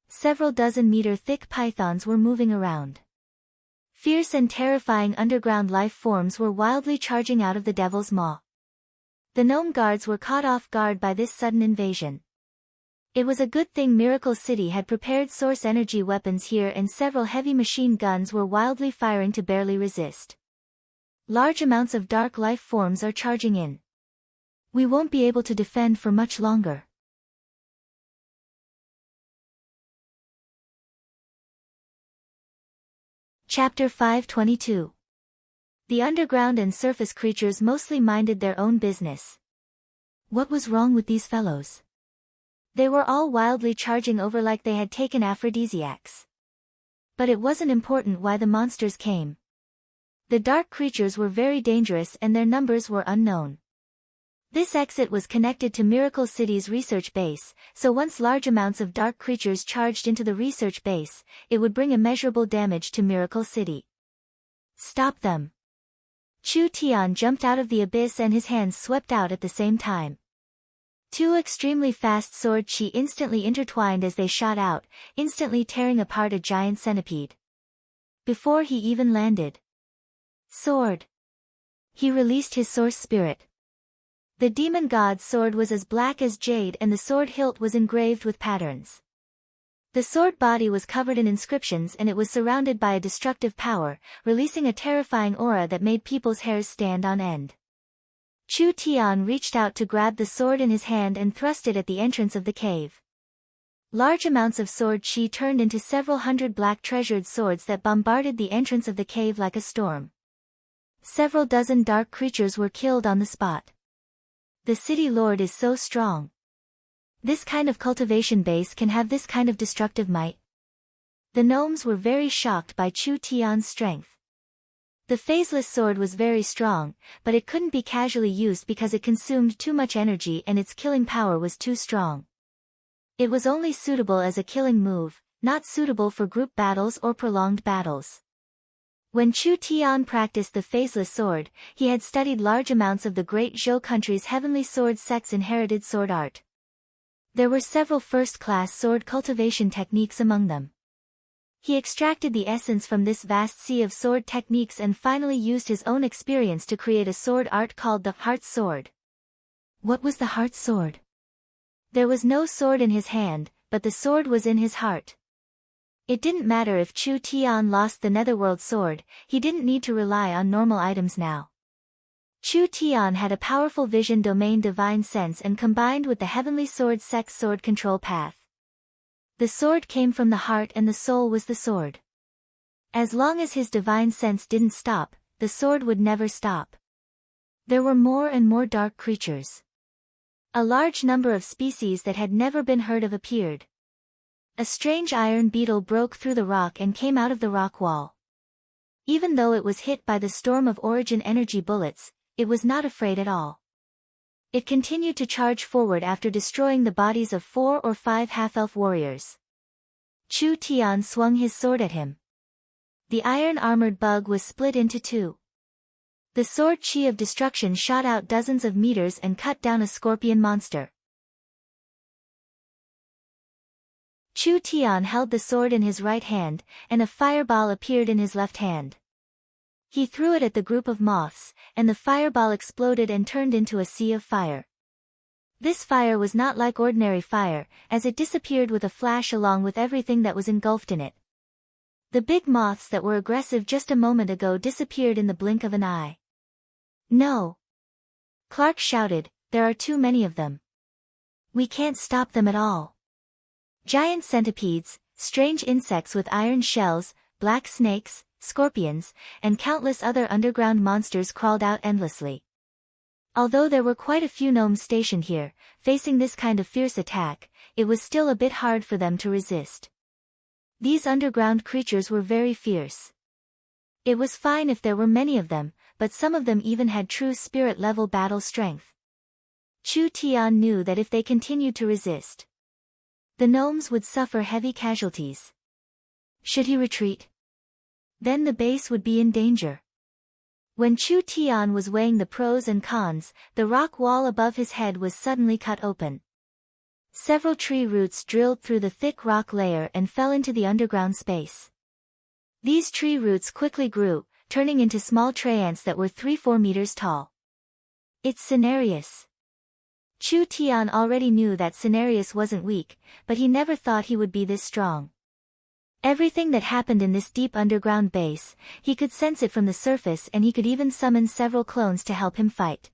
Several dozen-meter-thick pythons were moving around. Fierce and terrifying underground life forms were wildly charging out of the Devil's Maw. The gnome guards were caught off guard by this sudden invasion. It was a good thing Miracle City had prepared source energy weapons here, and several heavy machine guns were wildly firing to barely resist. Large amounts of dark life forms are charging in. We won't be able to defend for much longer. Chapter 522. The underground and surface creatures mostly minded their own business. What was wrong with these fellows? They were all wildly charging over like they had taken aphrodisiacs. But it wasn't important why the monsters came. The dark creatures were very dangerous and their numbers were unknown. This exit was connected to Miracle City's research base, so once large amounts of dark creatures charged into the research base, it would bring immeasurable damage to Miracle City. Stop them! Chu Tian jumped out of the abyss and his hands swept out at the same time. Two extremely fast sword chi instantly intertwined as they shot out, instantly tearing apart a giant centipede. Before he even landed. Sword! He released his source spirit. The demon god's sword was as black as jade and the sword hilt was engraved with patterns. The sword body was covered in inscriptions and it was surrounded by a destructive power, releasing a terrifying aura that made people's hairs stand on end. Chu Tian reached out to grab the sword in his hand and thrust it at the entrance of the cave. Large amounts of sword chi turned into several hundred black treasured swords that bombarded the entrance of the cave like a storm. Several dozen dark creatures were killed on the spot. The city lord is so strong. This kind of cultivation base can have this kind of destructive might. The gnomes were very shocked by Chu Tian's strength. The phaseless sword was very strong, but it couldn't be casually used because it consumed too much energy and its killing power was too strong. It was only suitable as a killing move, not suitable for group battles or prolonged battles. When Chu Tian practiced the phaseless sword, he had studied large amounts of the great Zhou country's heavenly sword sect's inherited sword art. There were several first-class sword cultivation techniques among them. He extracted the essence from this vast sea of sword techniques and finally used his own experience to create a sword art called the Heart Sword. What was the Heart Sword? There was no sword in his hand, but the sword was in his heart. It didn't matter if Chu Tian lost the Netherworld sword, he didn't need to rely on normal items now. Chu Tian had a powerful vision domain divine sense and combined with the heavenly sword sect's sword control path. The sword came from the heart and the soul was the sword. As long as his divine sense didn't stop, the sword would never stop. There were more and more dark creatures. A large number of species that had never been heard of appeared. A strange iron beetle broke through the rock and came out of the rock wall. Even though it was hit by the storm of origin energy bullets, it was not afraid at all. It continued to charge forward after destroying the bodies of 4 or 5 half-elf warriors. Chu Tian swung his sword at him. The iron-armored bug was split into two. The sword chi of destruction shot out dozens of meters and cut down a scorpion monster. Chu Tian held the sword in his right hand, and a fireball appeared in his left hand. He threw it at the group of moths, and the fireball exploded and turned into a sea of fire. This fire was not like ordinary fire, as it disappeared with a flash along with everything that was engulfed in it. The big moths that were aggressive just a moment ago disappeared in the blink of an eye. No! Clark shouted, there are too many of them. We can't stop them at all. Giant centipedes, strange insects with iron shells, black snakes, scorpions, and countless other underground monsters crawled out endlessly. Although there were quite a few gnomes stationed here, facing this kind of fierce attack, it was still a bit hard for them to resist. These underground creatures were very fierce. It was fine if there were many of them, but some of them even had true spirit-level battle strength. Chu Tian knew that if they continued to resist, the gnomes would suffer heavy casualties. Should he retreat? Then the base would be in danger. When Chu Tian was weighing the pros and cons, the rock wall above his head was suddenly cut open. Several tree roots drilled through the thick rock layer and fell into the underground space. These tree roots quickly grew, turning into small tree ants that were 3-4 meters tall. It's Cenarius. Chu Tian already knew that Cenarius wasn't weak, but he never thought he would be this strong. Everything that happened in this deep underground base, he could sense it from the surface, and he could even summon several clones to help him fight.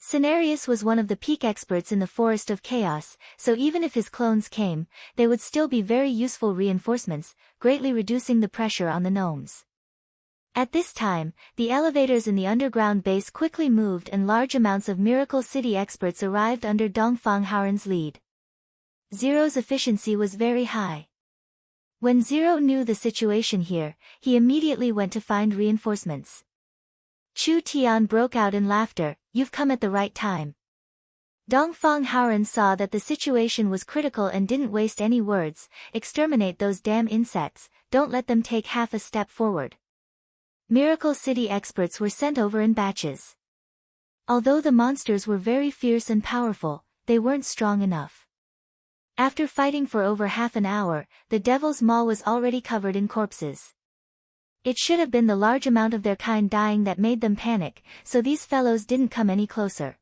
Cenarius was one of the peak experts in the Forest of Chaos, so even if his clones came, they would still be very useful reinforcements, greatly reducing the pressure on the gnomes. At this time, the elevators in the underground base quickly moved and large amounts of Miracle City experts arrived under Dongfang Haoren's lead. Zero's efficiency was very high. When Zero knew the situation here, he immediately went to find reinforcements. Chu Tian broke out in laughter, you've come at the right time. Dongfang Haoren saw that the situation was critical and didn't waste any words, exterminate those damn insects, don't let them take half a step forward. Miracle City experts were sent over in batches. Although the monsters were very fierce and powerful, they weren't strong enough. After fighting for over half an hour, the Devil's Maw was already covered in corpses. It should have been the large amount of their kind dying that made them panic, so these fellows didn't come any closer.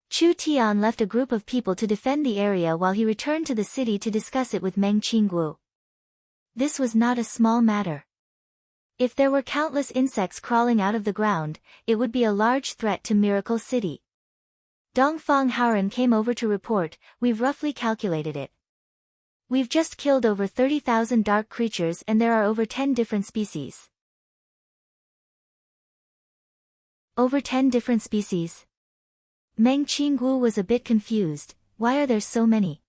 Chu Tian left a group of people to defend the area while he returned to the city to discuss it with Meng Qingguo. This was not a small matter. If there were countless insects crawling out of the ground, it would be a large threat to Miracle City. Dongfang Haoren came over to report, we've roughly calculated it. We've just killed over 30,000 dark creatures and there are over 10 different species. Over 10 different species? Meng Qingguo was a bit confused, why are there so many?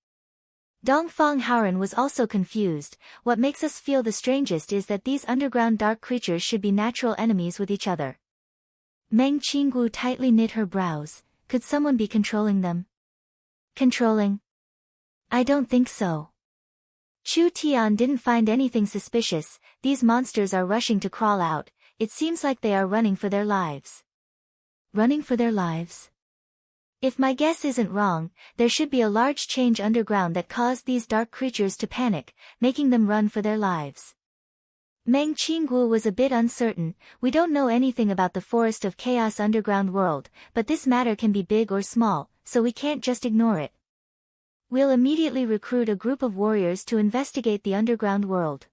Dongfang Haoren was also confused, what makes us feel the strangest is that these underground dark creatures should be natural enemies with each other. Meng Qingguo tightly knit her brows, could someone be controlling them? Controlling? I don't think so. Chu Tian didn't find anything suspicious, these monsters are rushing to crawl out, it seems like they are running for their lives. Running for their lives? If my guess isn't wrong, there should be a large change underground that caused these dark creatures to panic, making them run for their lives. Meng Qingguo was a bit uncertain, we don't know anything about the Forest of Chaos underground world, but this matter can be big or small, so we can't just ignore it. We'll immediately recruit a group of warriors to investigate the underground world.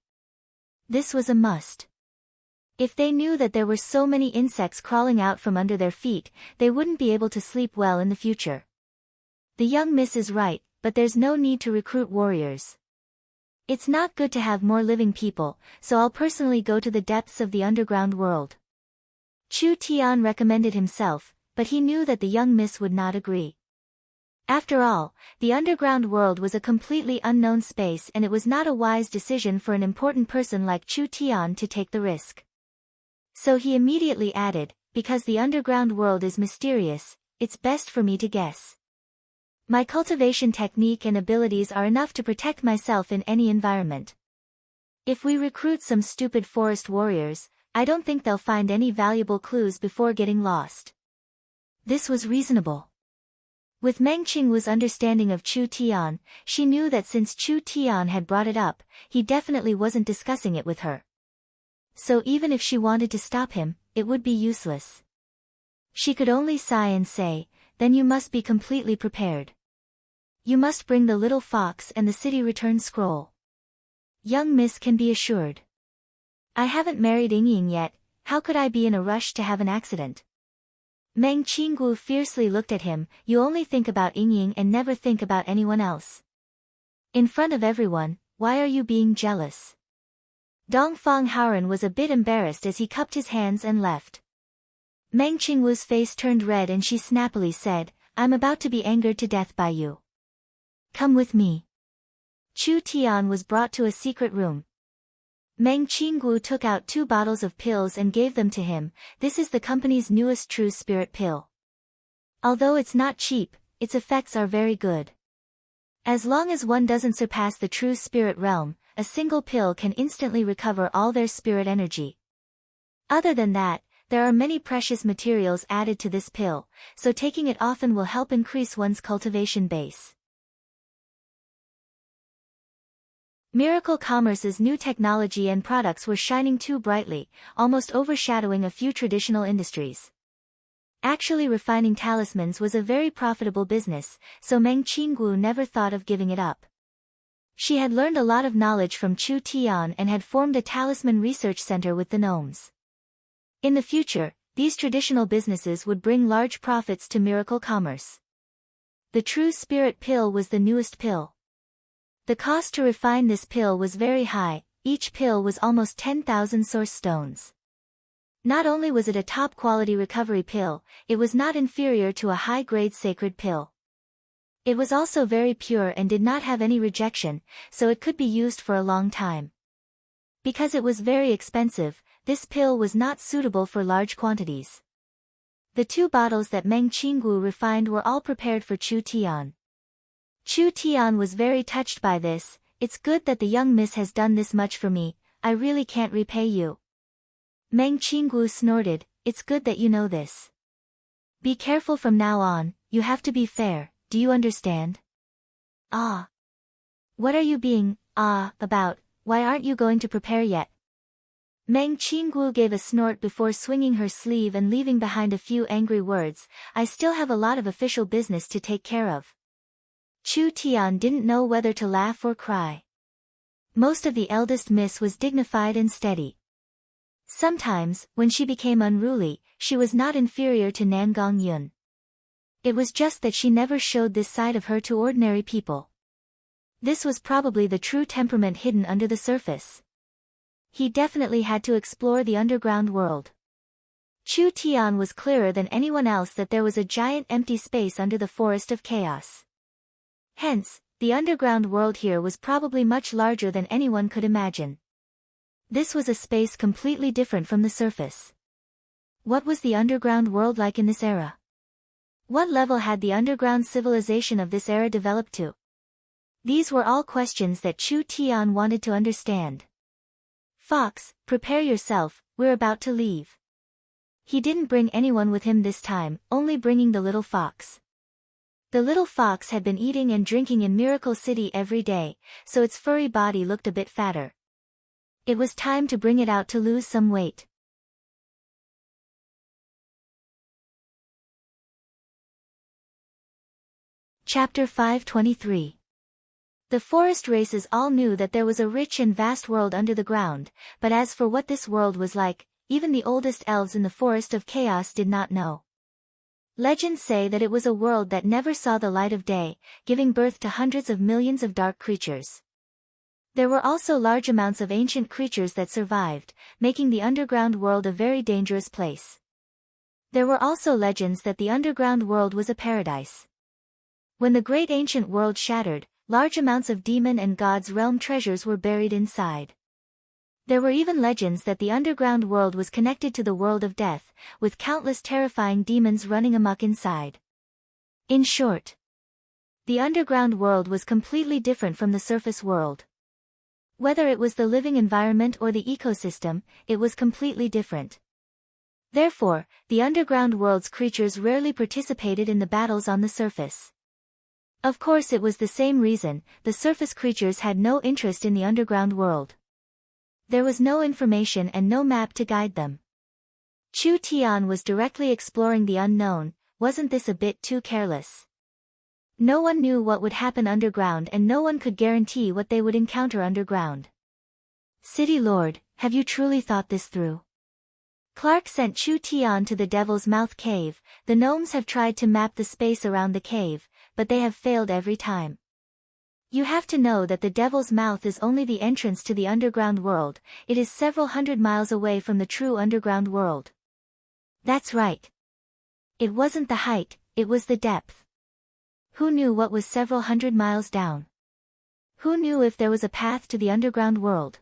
This was a must. If they knew that there were so many insects crawling out from under their feet, they wouldn't be able to sleep well in the future. The young miss is right, but there's no need to recruit warriors. It's not good to have more living people, so I'll personally go to the depths of the underground world. Chu Tian recommended himself, but he knew that the young miss would not agree. After all, the underground world was a completely unknown space and it was not a wise decision for an important person like Chu Tian to take the risk. So he immediately added, because the underground world is mysterious, it's best for me to guess. My cultivation technique and abilities are enough to protect myself in any environment. If we recruit some stupid forest warriors, I don't think they'll find any valuable clues before getting lost. This was reasonable. With Meng Qingwu's understanding of Chu Tian, she knew that since Chu Tian had brought it up, he definitely wasn't discussing it with her. So even if she wanted to stop him, it would be useless. She could only sigh and say, then you must be completely prepared. You must bring the little fox and the city return scroll. Young miss can be assured. I haven't married Yingying yet, how could I be in a rush to have an accident? Meng Qingwu fiercely looked at him, you only think about Yingying and never think about anyone else. In front of everyone, why are you being jealous? Dongfang Haoren was a bit embarrassed as he cupped his hands and left. Meng Qingwu's face turned red and she snappily said, I'm about to be angered to death by you. Come with me. Chu Tian was brought to a secret room. Meng Qingwu took out 2 bottles of pills and gave them to him. This is the company's newest true spirit pill. Although it's not cheap, its effects are very good. As long as one doesn't surpass the true spirit realm, a single pill can instantly recover all their spirit energy. Other than that, there are many precious materials added to this pill, so taking it often will help increase one's cultivation base. Miracle Commerce's new technology and products were shining too brightly, almost overshadowing a few traditional industries. Actually refining talismans was a very profitable business, so Meng Qingwu never thought of giving it up. She had learned a lot of knowledge from Chu Tian and had formed a talisman research center with the gnomes. In the future, these traditional businesses would bring large profits to Miracle Commerce. The True Spirit Pill was the newest pill. The cost to refine this pill was very high, each pill was almost 10,000 source stones. Not only was it a top-quality recovery pill, it was not inferior to a high-grade sacred pill. It was also very pure and did not have any rejection, so it could be used for a long time. Because it was very expensive, this pill was not suitable for large quantities. The 2 bottles that Meng Qingwu refined were all prepared for Chu Tian. Chu Tian was very touched by this. It's good that the young miss has done this much for me, I really can't repay you. Meng Qingwu snorted, it's good that you know this. Be careful from now on, you have to be fair, do you understand? Ah. What are you being, about, why aren't you going to prepare yet? Meng Qingwu gave a snort before swinging her sleeve and leaving behind a few angry words, I still have a lot of official business to take care of. Chu Tian didn't know whether to laugh or cry. Most of the eldest miss was dignified and steady. Sometimes, when she became unruly, she was not inferior to Nangong Yun. It was just that she never showed this side of her to ordinary people. This was probably the true temperament hidden under the surface. He definitely had to explore the underground world. Chu Tian was clearer than anyone else that there was a giant empty space under the forest of chaos. Hence, the underground world here was probably much larger than anyone could imagine. This was a space completely different from the surface. What was the underground world like in this era? What level had the underground civilization of this era developed to? These were all questions that Chu Tian wanted to understand. Fox, prepare yourself, we're about to leave. He didn't bring anyone with him this time, only bringing the little fox. The little fox had been eating and drinking in Miracle City every day, so its furry body looked a bit fatter. It was time to bring it out to lose some weight. Chapter 523. The forest races all knew that there was a rich and vast world under the ground, but as for what this world was like, even the oldest elves in the Forest of Chaos did not know. Legends say that it was a world that never saw the light of day, giving birth to hundreds of millions of dark creatures. There were also large amounts of ancient creatures that survived, making the underground world a very dangerous place. There were also legends that the underground world was a paradise. When the great ancient world shattered, large amounts of demon and gods' realm treasures were buried inside. There were even legends that the underground world was connected to the world of death, with countless terrifying demons running amok inside. In short, the underground world was completely different from the surface world. Whether it was the living environment or the ecosystem, it was completely different. Therefore, the underground world's creatures rarely participated in the battles on the surface. Of course, it was the same reason the surface creatures had no interest in the underground world. There was no information and no map to guide them. Chu Tian was directly exploring the unknown. Wasn't this a bit too careless? No one knew what would happen underground and no one could guarantee what they would encounter underground. City Lord, have you truly thought this through? Clark sent Chu Tian to the Devil's Mouth Cave. The gnomes have tried to map the space around the cave, but they have failed every time. You have to know that the Devil's Mouth is only the entrance to the underground world. It is several hundred miles away from the true underground world. That's right. It wasn't the height, it was the depth. Who knew what was several hundred miles down? Who knew if there was a path to the underground world?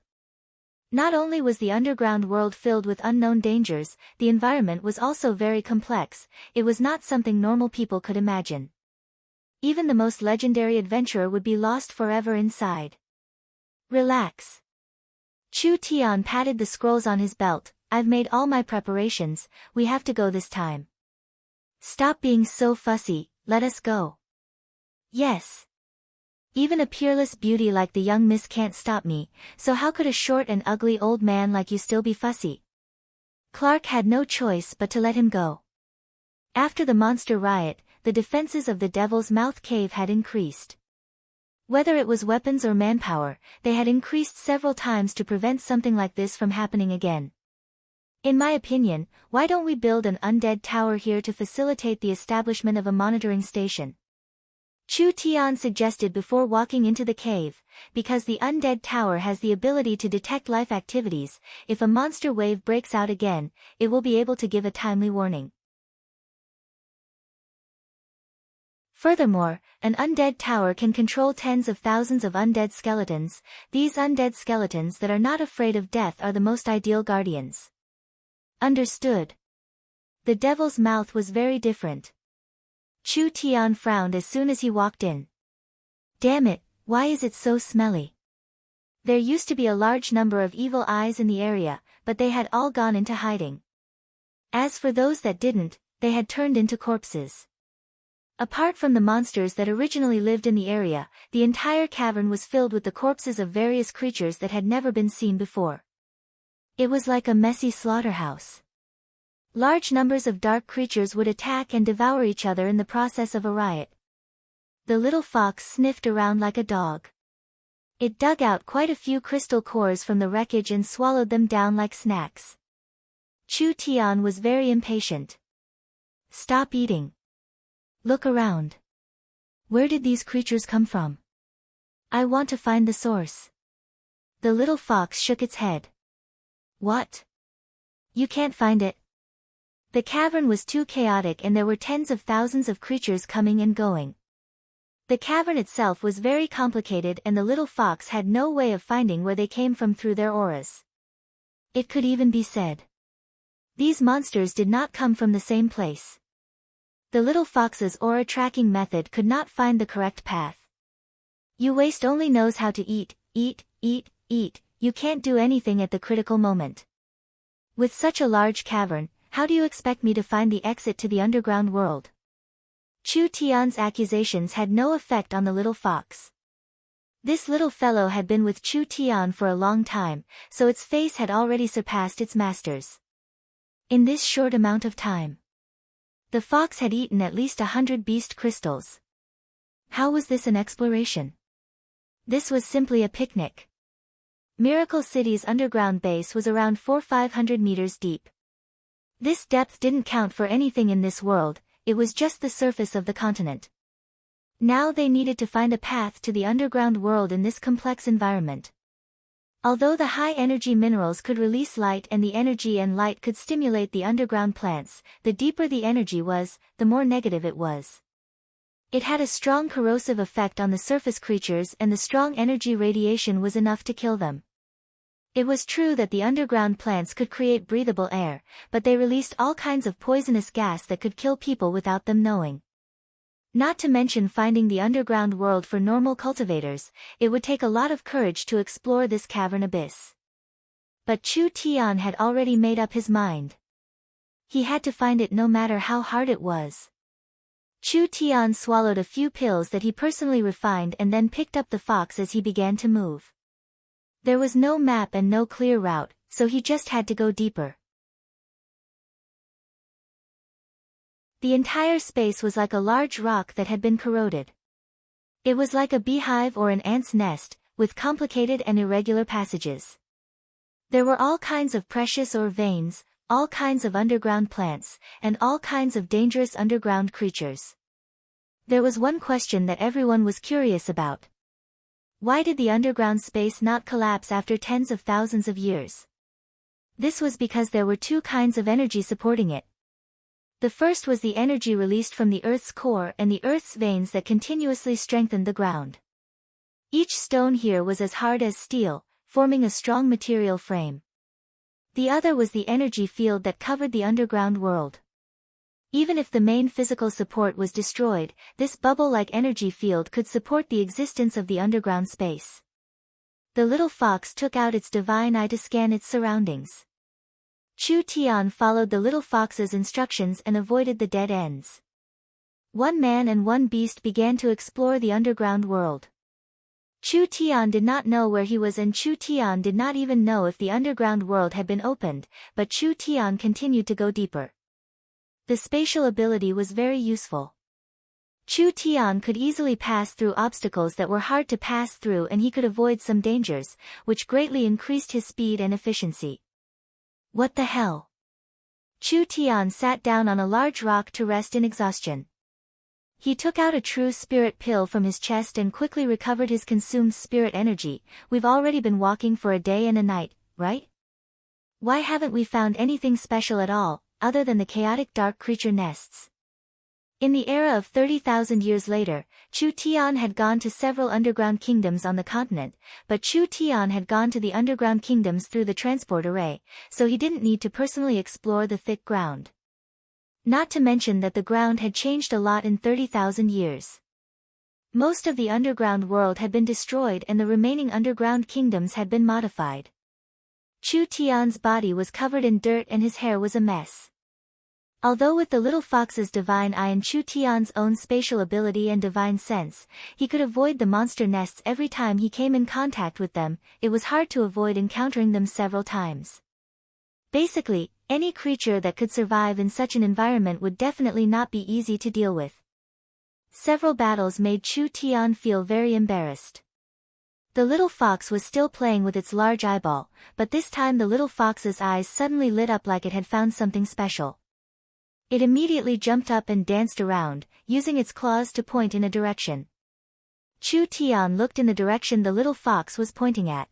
Not only was the underground world filled with unknown dangers, the environment was also very complex. It was not something normal people could imagine. Even the most legendary adventurer would be lost forever inside. Relax. Chu Tian patted the scrolls on his belt. I've made all my preparations, we have to go this time. Stop being so fussy, let us go. Yes. Even a peerless beauty like the young miss can't stop me, so how could a short and ugly old man like you still be fussy? Clark had no choice but to let him go. After the monster riot, the defenses of the Devil's Mouth Cave had increased. Whether it was weapons or manpower, they had increased several times to prevent something like this from happening again. In my opinion, why don't we build an undead tower here to facilitate the establishment of a monitoring station? Chu Tian suggested before walking into the cave, because the undead tower has the ability to detect life activities. If a monster wave breaks out again, it will be able to give a timely warning. Furthermore, an undead tower can control tens of thousands of undead skeletons. These undead skeletons that are not afraid of death are the most ideal guardians. Understood. The Devil's Mouth was very different. Chu Tian frowned as soon as he walked in. Damn it, why is it so smelly? There used to be a large number of evil eyes in the area, but they had all gone into hiding. As for those that didn't, they had turned into corpses. Apart from the monsters that originally lived in the area, the entire cavern was filled with the corpses of various creatures that had never been seen before. It was like a messy slaughterhouse. Large numbers of dark creatures would attack and devour each other in the process of a riot. The little fox sniffed around like a dog. It dug out quite a few crystal cores from the wreckage and swallowed them down like snacks. Chu Tian was very impatient. Stop eating. Look around. Where did these creatures come from? I want to find the source. The little fox shook its head. What? You can't find it. The cavern was too chaotic and there were tens of thousands of creatures coming and going. The cavern itself was very complicated and the little fox had no way of finding where they came from through their auras. It could even be said. These monsters did not come from the same place. The little fox's aura tracking method could not find the correct path. You waste only knows how to eat, eat, eat, eat, you can't do anything at the critical moment. With such a large cavern, how do you expect me to find the exit to the underground world? Chu Tian's accusations had no effect on the little fox. This little fellow had been with Chu Tian for a long time, so its face had already surpassed its master's. In this short amount of time, the fox had eaten at least 100 beast crystals. How was this an exploration? This was simply a picnic. Miracle City's underground base was around 400–500 meters deep. This depth didn't count for anything in this world, it was just the surface of the continent. Now they needed to find a path to the underground world in this complex environment. Although the high-energy minerals could release light and the energy and light could stimulate the underground plants, the deeper the energy was, the more negative it was. It had a strong corrosive effect on the surface creatures and the strong energy radiation was enough to kill them. It was true that the underground plants could create breathable air, but they released all kinds of poisonous gas that could kill people without them knowing. Not to mention finding the underground world for normal cultivators, it would take a lot of courage to explore this cavern abyss. But Chu Tian had already made up his mind. He had to find it no matter how hard it was. Chu Tian swallowed a few pills that he personally refined and then picked up the fox as he began to move. There was no map and no clear route, so he just had to go deeper. The entire space was like a large rock that had been corroded. It was like a beehive or an ant's nest, with complicated and irregular passages. There were all kinds of precious ore veins, all kinds of underground plants, and all kinds of dangerous underground creatures. There was one question that everyone was curious about. Why did the underground space not collapse after tens of thousands of years? This was because there were two kinds of energy supporting it. The first was the energy released from the Earth's core and the Earth's veins that continuously strengthened the ground. Each stone here was as hard as steel, forming a strong material frame. The other was the energy field that covered the underground world. Even if the main physical support was destroyed, this bubble-like energy field could support the existence of the underground space. The little fox took out its divine eye to scan its surroundings. Chu Tian followed the little fox's instructions and avoided the dead ends. One man and one beast began to explore the underground world. Chu Tian did not know where he was and Chu Tian did not even know if the underground world had been opened, but Chu Tian continued to go deeper. The spatial ability was very useful. Chu Tian could easily pass through obstacles that were hard to pass through and he could avoid some dangers, which greatly increased his speed and efficiency. What the hell? Chu Tian sat down on a large rock to rest in exhaustion. He took out a true spirit pill from his chest and quickly recovered his consumed spirit energy. We've already been walking for a day and a night, right? Why haven't we found anything special at all, other than the chaotic dark creature nests? In the era of 30,000 years later, Chu Tian had gone to several underground kingdoms on the continent, but Chu Tian had gone to the underground kingdoms through the transport array, so he didn't need to personally explore the thick ground. Not to mention that the ground had changed a lot in 30,000 years. Most of the underground world had been destroyed and the remaining underground kingdoms had been modified. Chu Tian's body was covered in dirt and his hair was a mess. Although with the little fox's divine eye and Chu Tian's own spatial ability and divine sense, he could avoid the monster nests every time he came in contact with them, it was hard to avoid encountering them several times. Basically, any creature that could survive in such an environment would definitely not be easy to deal with. Several battles made Chu Tian feel very embarrassed. The little fox was still playing with its large eyeball, but this time the little fox's eyes suddenly lit up like it had found something special. It immediately jumped up and danced around, using its claws to point in a direction. Chu Tian looked in the direction the little fox was pointing at.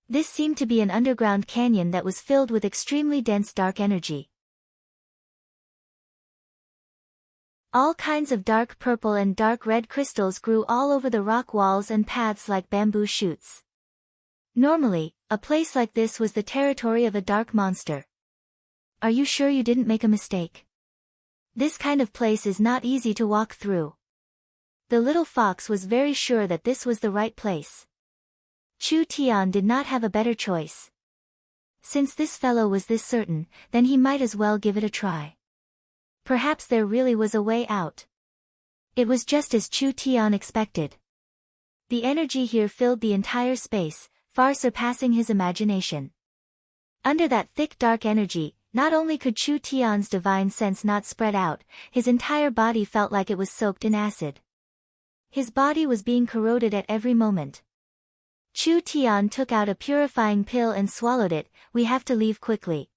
This seemed to be an underground canyon that was filled with extremely dense dark energy. All kinds of dark purple and dark red crystals grew all over the rock walls and paths like bamboo shoots. Normally, a place like this was the territory of a dark monster. Are you sure you didn't make a mistake? This kind of place is not easy to walk through. The little fox was very sure that this was the right place. Chu Tian did not have a better choice. Since this fellow was this certain, then he might as well give it a try. Perhaps there really was a way out. It was just as Chu Tian expected. The energy here filled the entire space, far surpassing his imagination. Under that thick dark energy, not only could Chu Tian's divine sense not spread out, his entire body felt like it was soaked in acid. His body was being corroded at every moment. Chu Tian took out a purifying pill and swallowed it. We have to leave quickly.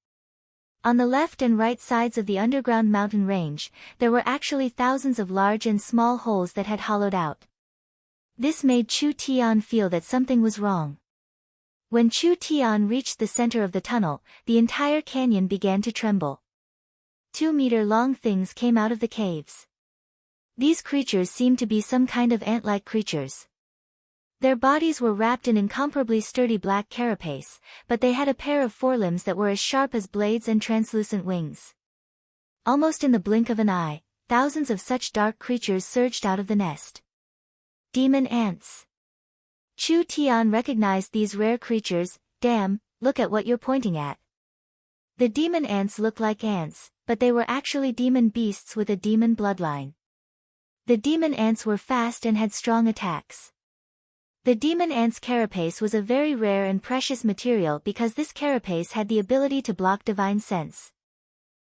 On the left and right sides of the underground mountain range, there were actually thousands of large and small holes that had hollowed out. This made Chu Tian feel that something was wrong. When Chu Tian reached the center of the tunnel, the entire canyon began to tremble. 2-meter-long things came out of the caves. These creatures seemed to be some kind of ant-like creatures. Their bodies were wrapped in incomparably sturdy black carapace, but they had a pair of forelimbs that were as sharp as blades and translucent wings. Almost in the blink of an eye, thousands of such dark creatures surged out of the nest. Demon ants. Chu Tian recognized these rare creatures. Damn, look at what you're pointing at. The demon ants look like ants, but they were actually demon beasts with a demon bloodline. The demon ants were fast and had strong attacks. The demon ant's carapace was a very rare and precious material because this carapace had the ability to block divine sense.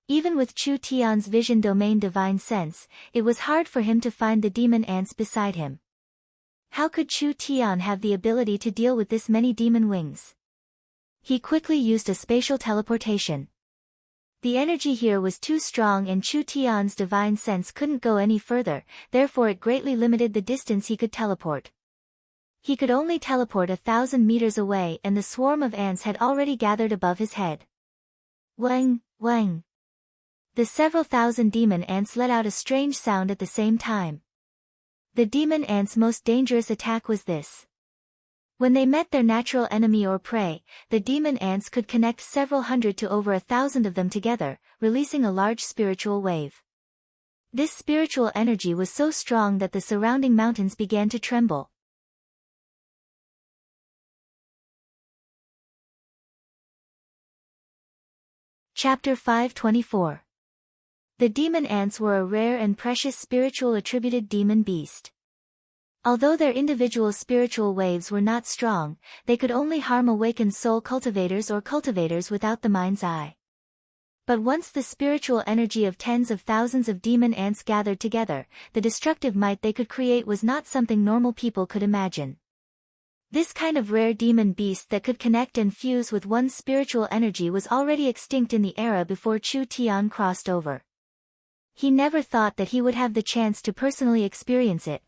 Even with Chu Tian's vision domain divine sense, it was hard for him to find the demon ants beside him. How could Chu Tian have the ability to deal with this many demon wings? He quickly used a spatial teleportation. The energy here was too strong and Chu Tian's divine sense couldn't go any further, therefore it greatly limited the distance he could teleport. He could only teleport 1,000 meters away and the swarm of ants had already gathered above his head. Wang, wang. The several thousand demon ants let out a strange sound at the same time. The demon ants' most dangerous attack was this. When they met their natural enemy or prey, the demon ants could connect several hundred to over 1,000 of them together, releasing a large spiritual wave. This spiritual energy was so strong that the surrounding mountains began to tremble. Chapter 524. The demon ants were a rare and precious spiritual attributed demon beast. Although their individual spiritual waves were not strong, they could only harm awakened soul cultivators or cultivators without the mind's eye. But once the spiritual energy of tens of thousands of demon ants gathered together, the destructive might they could create was not something normal people could imagine. This kind of rare demon beast that could connect and fuse with one's spiritual energy was already extinct in the era before Chu Tian crossed over. He never thought that he would have the chance to personally experience it.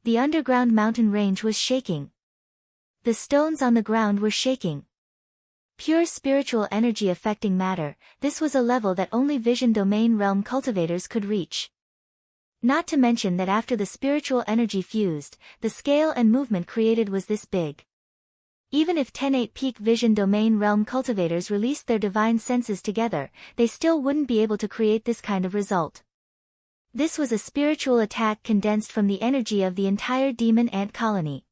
The underground mountain range was shaking. The stones on the ground were shaking. Pure spiritual energy affecting matter, this was a level that only vision domain realm cultivators could reach. Not to mention that after the spiritual energy fused, the scale and movement created was this big. Even if 10-8 peak vision domain realm cultivators released their divine senses together, they still wouldn't be able to create this kind of result. This was a spiritual attack condensed from the energy of the entire demon ant colony.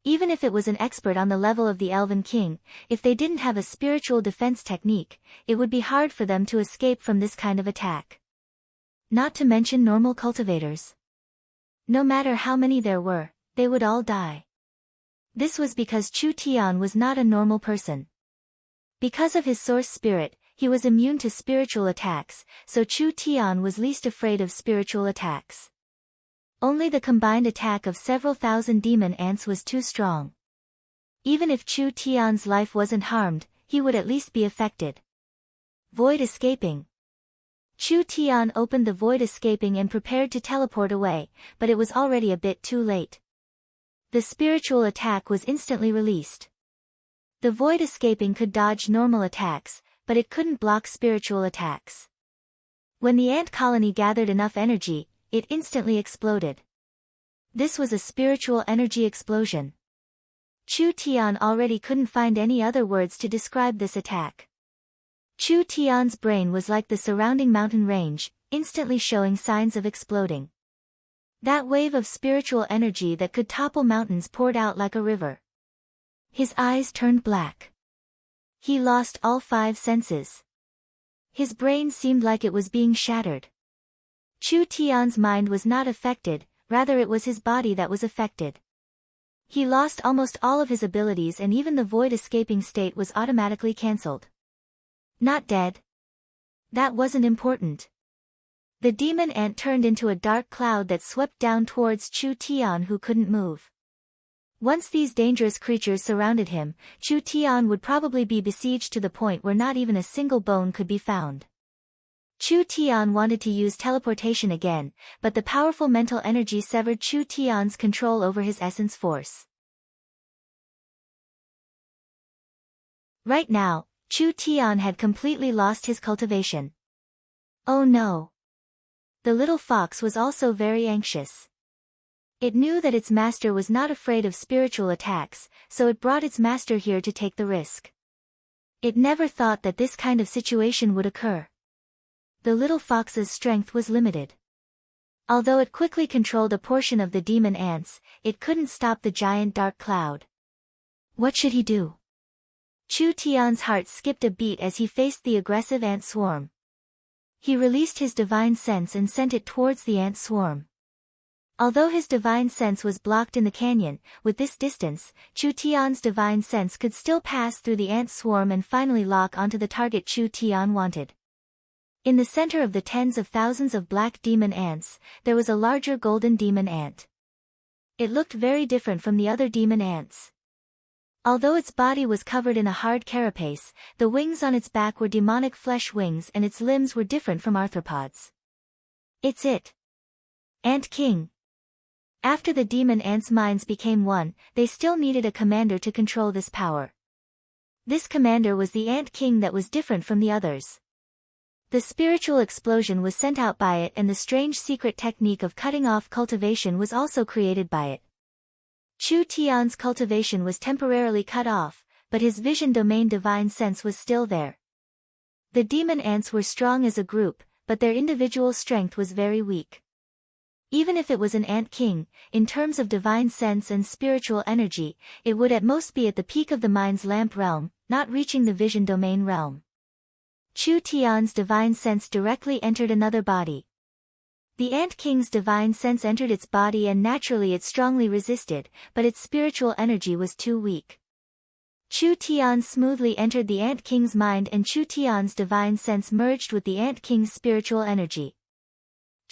Even if it was an expert on the level of the Elven King, if they didn't have a spiritual defense technique, it would be hard for them to escape from this kind of attack. Not to mention normal cultivators. No matter how many there were, they would all die. This was because Chu Tian was not a normal person. Because of his source spirit, he was immune to spiritual attacks, so Chu Tian was least afraid of spiritual attacks. Only the combined attack of several thousand demon ants was too strong. Even if Chu Tian's life wasn't harmed, he would at least be affected. Void escaping. Chu Tian opened the void escaping and prepared to teleport away, but it was already a bit too late. The spiritual attack was instantly released. The void escaping could dodge normal attacks, but it couldn't block spiritual attacks. When the ant colony gathered enough energy, it instantly exploded. This was a spiritual energy explosion. Chu Tian already couldn't find any other words to describe this attack. Chu Tian's brain was like the surrounding mountain range, instantly showing signs of exploding. That wave of spiritual energy that could topple mountains poured out like a river. His eyes turned black. He lost all 5 senses. His brain seemed like it was being shattered. Chu Tian's mind was not affected, rather it was his body that was affected. He lost almost all of his abilities and even the void escaping state was automatically cancelled. Not dead. That wasn't important. The demon ant turned into a dark cloud that swept down towards Chu Tian who couldn't move. Once these dangerous creatures surrounded him, Chu Tian would probably be besieged to the point where not even a single bone could be found. Chu Tian wanted to use teleportation again, but the powerful mental energy severed Chu Tian's control over his essence force. Right now, Chu Tian had completely lost his cultivation. Oh no! The little fox was also very anxious. It knew that its master was not afraid of spiritual attacks, so it brought its master here to take the risk. It never thought that this kind of situation would occur. The little fox's strength was limited. Although it quickly controlled a portion of the demon ants, it couldn't stop the giant dark cloud. What should he do? Chu Tian's heart skipped a beat as he faced the aggressive ant swarm. He released his divine sense and sent it towards the ant swarm. Although his divine sense was blocked in the canyon, with this distance, Chu Tian's divine sense could still pass through the ant swarm and finally lock onto the target Chu Tian wanted. In the center of the tens of thousands of black demon ants, there was a larger golden demon ant. It looked very different from the other demon ants. Although its body was covered in a hard carapace, the wings on its back were demonic flesh wings and its limbs were different from arthropods. It's it. Ant King. After the demon ants' minds became one, they still needed a commander to control this power. This commander was the Ant King that was different from the others. The spiritual explosion was sent out by it and the strange secret technique of cutting off cultivation was also created by it. Chu Tian's cultivation was temporarily cut off, but his vision domain divine sense was still there. The demon ants were strong as a group, but their individual strength was very weak. Even if it was an Ant King, in terms of divine sense and spiritual energy, it would at most be at the peak of the mind's lamp realm, not reaching the vision domain realm. Chu Tian's divine sense directly entered another body. The Ant King's divine sense entered its body and naturally it strongly resisted, but its spiritual energy was too weak. Chu Tian smoothly entered the Ant King's mind and Chu Tian's divine sense merged with the Ant King's spiritual energy.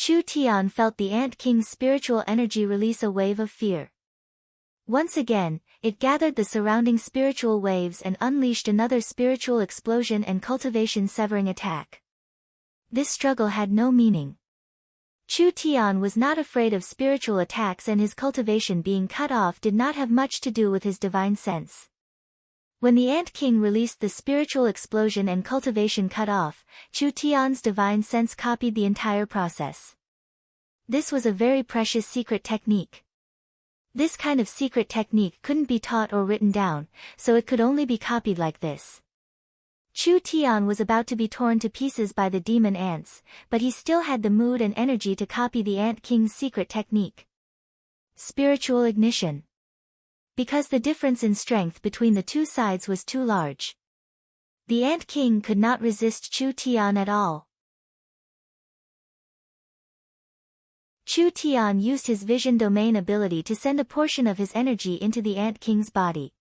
Chu Tian felt the Ant King's spiritual energy release a wave of fear. Once again, it gathered the surrounding spiritual waves and unleashed another spiritual explosion and cultivation severing attack. This struggle had no meaning. Chu Tian was not afraid of spiritual attacks and his cultivation being cut off did not have much to do with his divine sense. When the Ant King released the spiritual explosion and cultivation cut off, Chu Tian's divine sense copied the entire process. This was a very precious secret technique. This kind of secret technique couldn't be taught or written down, so it could only be copied like this. Chu Tian was about to be torn to pieces by the demon ants, but he still had the mood and energy to copy the Ant King's secret technique. Spiritual ignition. Because the difference in strength between the two sides was too large. The Ant King could not resist Chu Tian at all. Chu Tian used his vision domain ability to send a portion of his energy into the Ant King's body.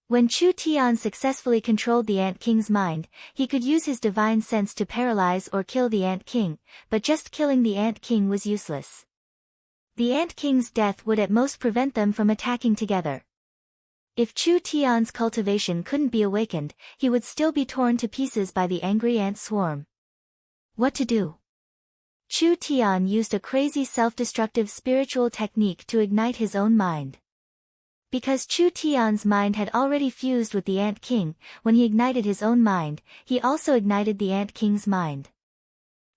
When Chu Tian successfully controlled the Ant King's mind, he could use his divine sense to paralyze or kill the Ant King, but just killing the Ant King was useless. The Ant King's death would at most prevent them from attacking together. If Chu Tian's cultivation couldn't be awakened, he would still be torn to pieces by the angry ant swarm. What to do? Chu Tian used a crazy self-destructive spiritual technique to ignite his own mind. Because Chu Tian's mind had already fused with the Ant King, when he ignited his own mind, he also ignited the Ant King's mind.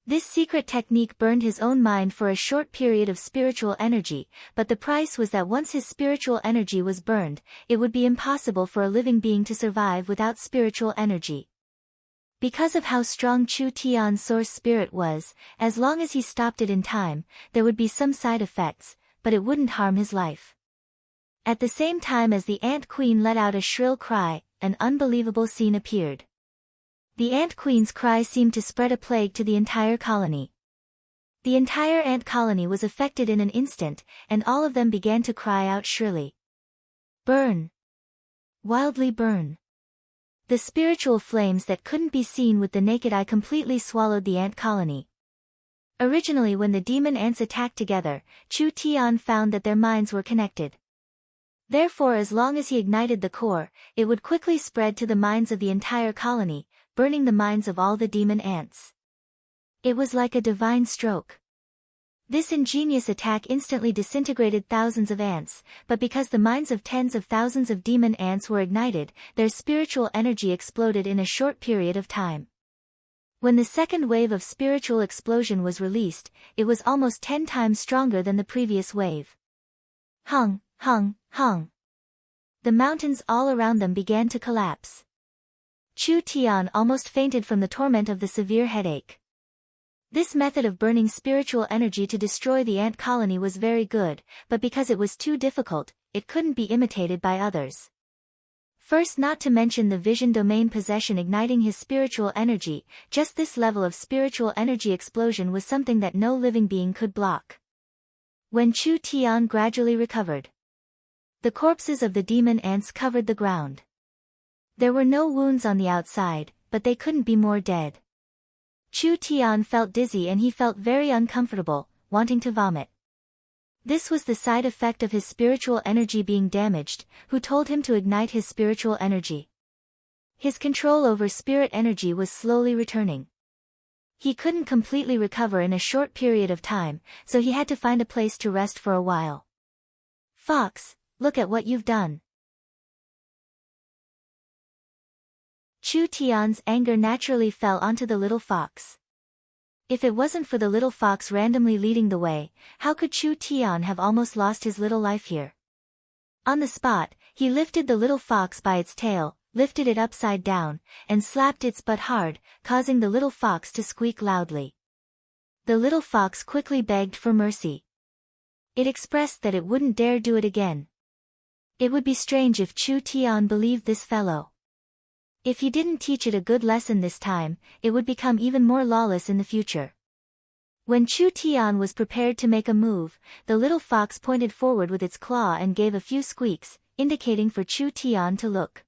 This secret technique burned his own mind for a short period of spiritual energy, but the price was that once his spiritual energy was burned, it would be impossible for a living being to survive without spiritual energy. Because of how strong Chu Tian's source spirit was, as long as he stopped it in time, there would be some side effects, but it wouldn't harm his life. At the same time as the Ant Queen let out a shrill cry, an unbelievable scene appeared. The Ant Queen's cry seemed to spread a plague to the entire colony. The entire ant colony was affected in an instant, and all of them began to cry out shrilly. Burn! Wildly burn! The spiritual flames that couldn't be seen with the naked eye completely swallowed the ant colony. Originally when the demon ants attacked together, Chu Tian found that their minds were connected. Therefore as long as he ignited the core, it would quickly spread to the minds of the entire colony, burning the minds of all the demon ants. It was like a divine stroke. This ingenious attack instantly disintegrated thousands of ants, but because the minds of tens of thousands of demon ants were ignited, their spiritual energy exploded in a short period of time. When the second wave of spiritual explosion was released, it was almost 10 times stronger than the previous wave. Hung, hung, hung. The mountains all around them began to collapse. Chu Tian almost fainted from the torment of the severe headache. This method of burning spiritual energy to destroy the ant colony was very good, but because it was too difficult, it couldn't be imitated by others. First, not to mention the vision domain possession igniting his spiritual energy, just this level of spiritual energy explosion was something that no living being could block. When Chu Tian gradually recovered, the corpses of the demon ants covered the ground. There were no wounds on the outside, but they couldn't be more dead. Chu Tian felt dizzy and he felt very uncomfortable, wanting to vomit. This was the side effect of his spiritual energy being damaged, who told him to ignite his spiritual energy. His control over spirit energy was slowly returning. He couldn't completely recover in a short period of time, so he had to find a place to rest for a while. Fox, look at what you've done. Chu Tian's anger naturally fell onto the little fox. If it wasn't for the little fox randomly leading the way, how could Chu Tian have almost lost his little life here? On the spot, he lifted the little fox by its tail, lifted it upside down, and slapped its butt hard, causing the little fox to squeak loudly. The little fox quickly begged for mercy. It expressed that it wouldn't dare do it again. It would be strange if Chu Tian believed this fellow. If he didn't teach it a good lesson this time, it would become even more lawless in the future. When Chu Tian was prepared to make a move, the little fox pointed forward with its claw and gave a few squeaks, indicating for Chu Tian to look.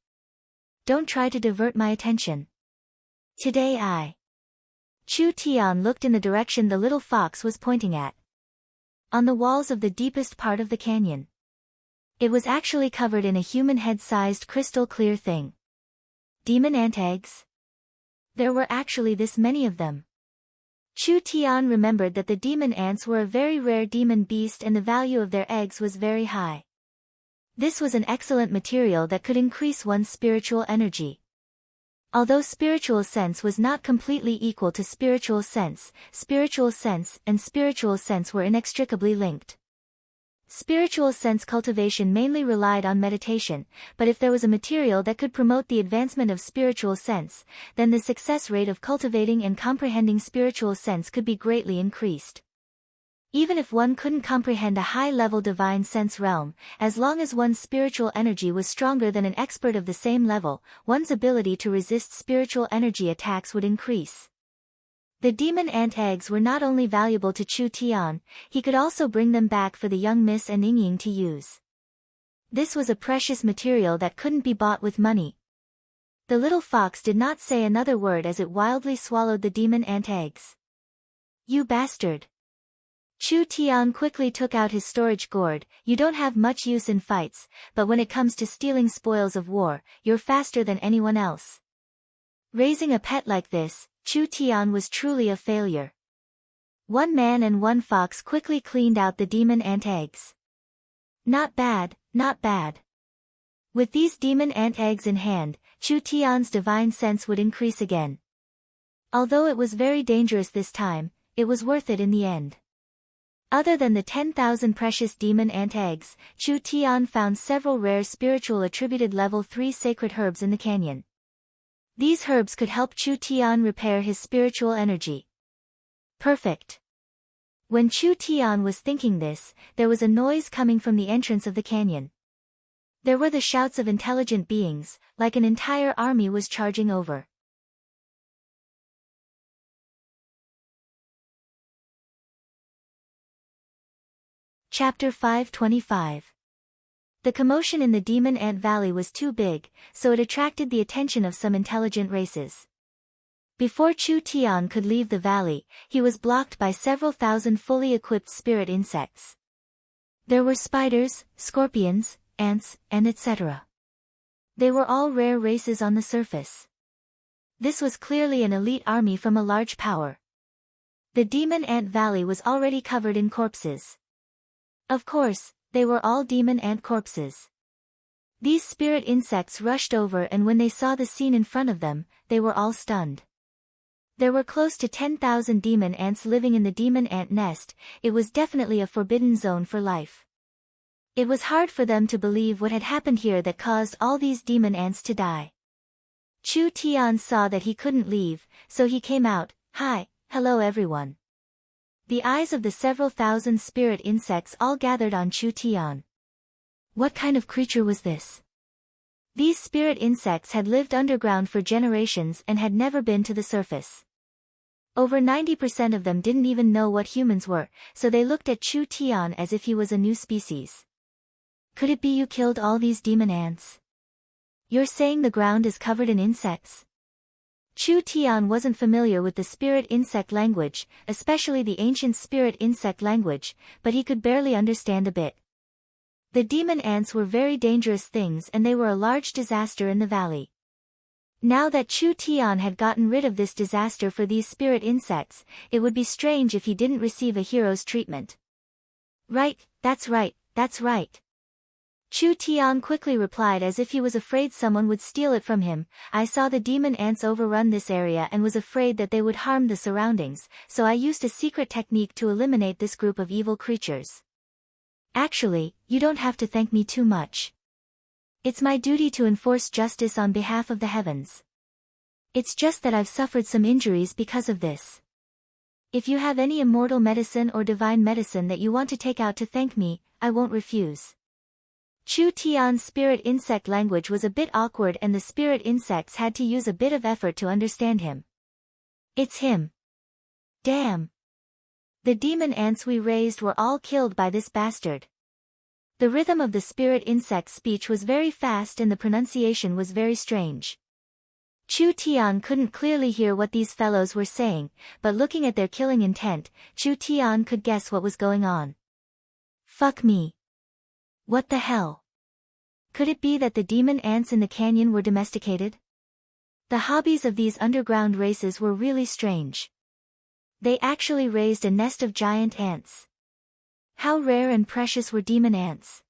Don't try to divert my attention. Today Chu Tian looked in the direction the little fox was pointing at. On the walls of the deepest part of the canyon. It was actually covered in a human head-sized crystal clear thing. Demon ant eggs? There were actually this many of them. Chu Tian remembered that the demon ants were a very rare demon beast and the value of their eggs was very high. This was an excellent material that could increase one's spiritual energy. Although spiritual sense was not completely equal to spiritual sense and spiritual sense were inextricably linked. Spiritual sense cultivation mainly relied on meditation, but if there was a material that could promote the advancement of spiritual sense, then the success rate of cultivating and comprehending spiritual sense could be greatly increased. Even if one couldn't comprehend a high-level divine sense realm, as long as one's spiritual energy was stronger than an expert of the same level, one's ability to resist spiritual energy attacks would increase. The demon ant eggs were not only valuable to Chu Tian, he could also bring them back for the young Miss and Ying to use. This was a precious material that couldn't be bought with money. The little fox did not say another word as it wildly swallowed the demon ant eggs. You bastard! Chu Tian quickly took out his storage gourd. You don't have much use in fights, but when it comes to stealing spoils of war, you're faster than anyone else. Raising a pet like this, Chu Tian was truly a failure. One man and one fox quickly cleaned out the demon ant eggs. Not bad, not bad. With these demon ant eggs in hand, Chu Tian's divine sense would increase again. Although it was very dangerous this time, it was worth it in the end. Other than the 10,000 precious demon ant eggs, Chu Tian found several rare spiritual attributed level 3 sacred herbs in the canyon. These herbs could help Chu Tian repair his spiritual energy. Perfect. When Chu Tian was thinking this, there was a noise coming from the entrance of the canyon. There were the shouts of intelligent beings, like an entire army was charging over. Chapter 525. The commotion in the Demon Ant Valley was too big, so it attracted the attention of some intelligent races. Before Chu Tian could leave the valley, he was blocked by several thousand fully equipped spirit insects. There were spiders, scorpions, ants, and etc. They were all rare races on the surface. This was clearly an elite army from a large power. The Demon Ant Valley was already covered in corpses. Of course, they were all demon ant corpses. These spirit insects rushed over and when they saw the scene in front of them, they were all stunned. There were close to 10,000 demon ants living in the demon ant nest. It was definitely a forbidden zone for life. It was hard for them to believe what had happened here that caused all these demon ants to die. Chu Tian saw that he couldn't leave, so he came out. Hi, hello everyone. The eyes of the several thousand spirit insects all gathered on Chu Tian. What kind of creature was this? These spirit insects had lived underground for generations and had never been to the surface. Over 90% of them didn't even know what humans were, so they looked at Chu Tian as if he was a new species. Could it be you killed all these demon ants? You're saying the ground is covered in insects? Chu Tian wasn't familiar with the spirit insect language, especially the ancient spirit insect language, but he could barely understand a bit. The demon ants were very dangerous things and they were a large disaster in the valley. Now that Chu Tian had gotten rid of this disaster for these spirit insects, it would be strange if he didn't receive a hero's treatment. Right, that's right, that's right. Chu Tian quickly replied as if he was afraid someone would steal it from him. I saw the demon ants overrun this area and was afraid that they would harm the surroundings, so I used a secret technique to eliminate this group of evil creatures. Actually, you don't have to thank me too much. It's my duty to enforce justice on behalf of the heavens. It's just that I've suffered some injuries because of this. If you have any immortal medicine or divine medicine that you want to take out to thank me, I won't refuse. Chu Tian's spirit insect language was a bit awkward and the spirit insects had to use a bit of effort to understand him. It's him. Damn. The demon ants we raised were all killed by this bastard. The rhythm of the spirit insect's speech was very fast and the pronunciation was very strange. Chu Tian couldn't clearly hear what these fellows were saying, but looking at their killing intent, Chu Tian could guess what was going on. Fuck me. What the hell? Could it be that the demon ants in the canyon were domesticated? The hobbies of these underground races were really strange. They actually raised a nest of giant ants. How rare and precious were demon ants.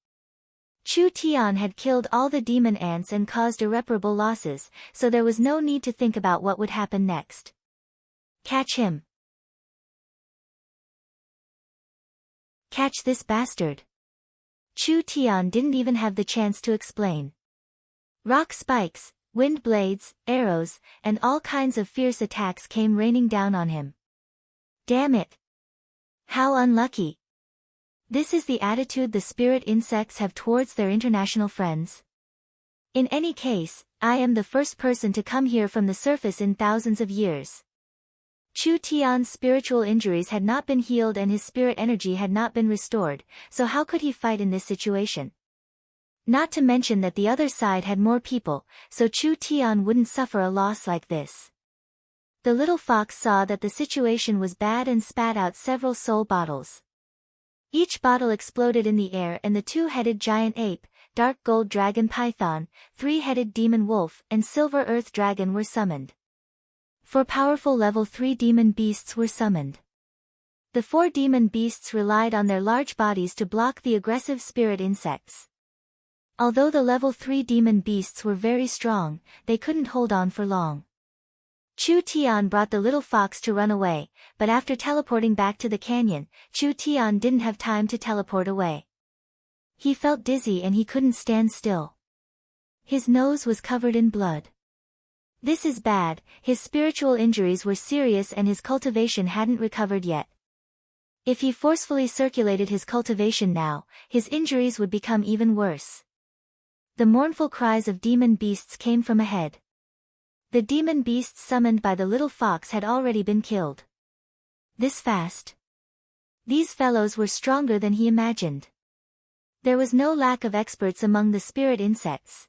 Chu Tian had killed all the demon ants and caused irreparable losses, so there was no need to think about what would happen next. Catch him. Catch this bastard. Chu Tian didn't even have the chance to explain. Rock spikes, wind blades, arrows, and all kinds of fierce attacks came raining down on him. Damn it. How unlucky. This is the attitude the spirit insects have towards their international friends. In any case, I am the first person to come here from the surface in thousands of years. Chu Tian's spiritual injuries had not been healed and his spirit energy had not been restored, so how could he fight in this situation? Not to mention that the other side had more people, so Chu Tian wouldn't suffer a loss like this. The little fox saw that the situation was bad and spat out several soul bottles. Each bottle exploded in the air and the two-headed giant ape, dark gold dragon python, three-headed demon wolf, and silver earth dragon were summoned. 4 powerful level 3 demon beasts were summoned. The 4 demon beasts relied on their large bodies to block the aggressive spirit insects. Although the level 3 demon beasts were very strong, they couldn't hold on for long. Chu Tian brought the little fox to run away, but after teleporting back to the canyon, Chu Tian didn't have time to teleport away. He felt dizzy and he couldn't stand still. His nose was covered in blood. This is bad, his spiritual injuries were serious and his cultivation hadn't recovered yet. If he forcefully circulated his cultivation now, his injuries would become even worse. The mournful cries of demon beasts came from ahead. The demon beasts summoned by the little fox had already been killed. This fast. These fellows were stronger than he imagined. There was no lack of experts among the spirit insects.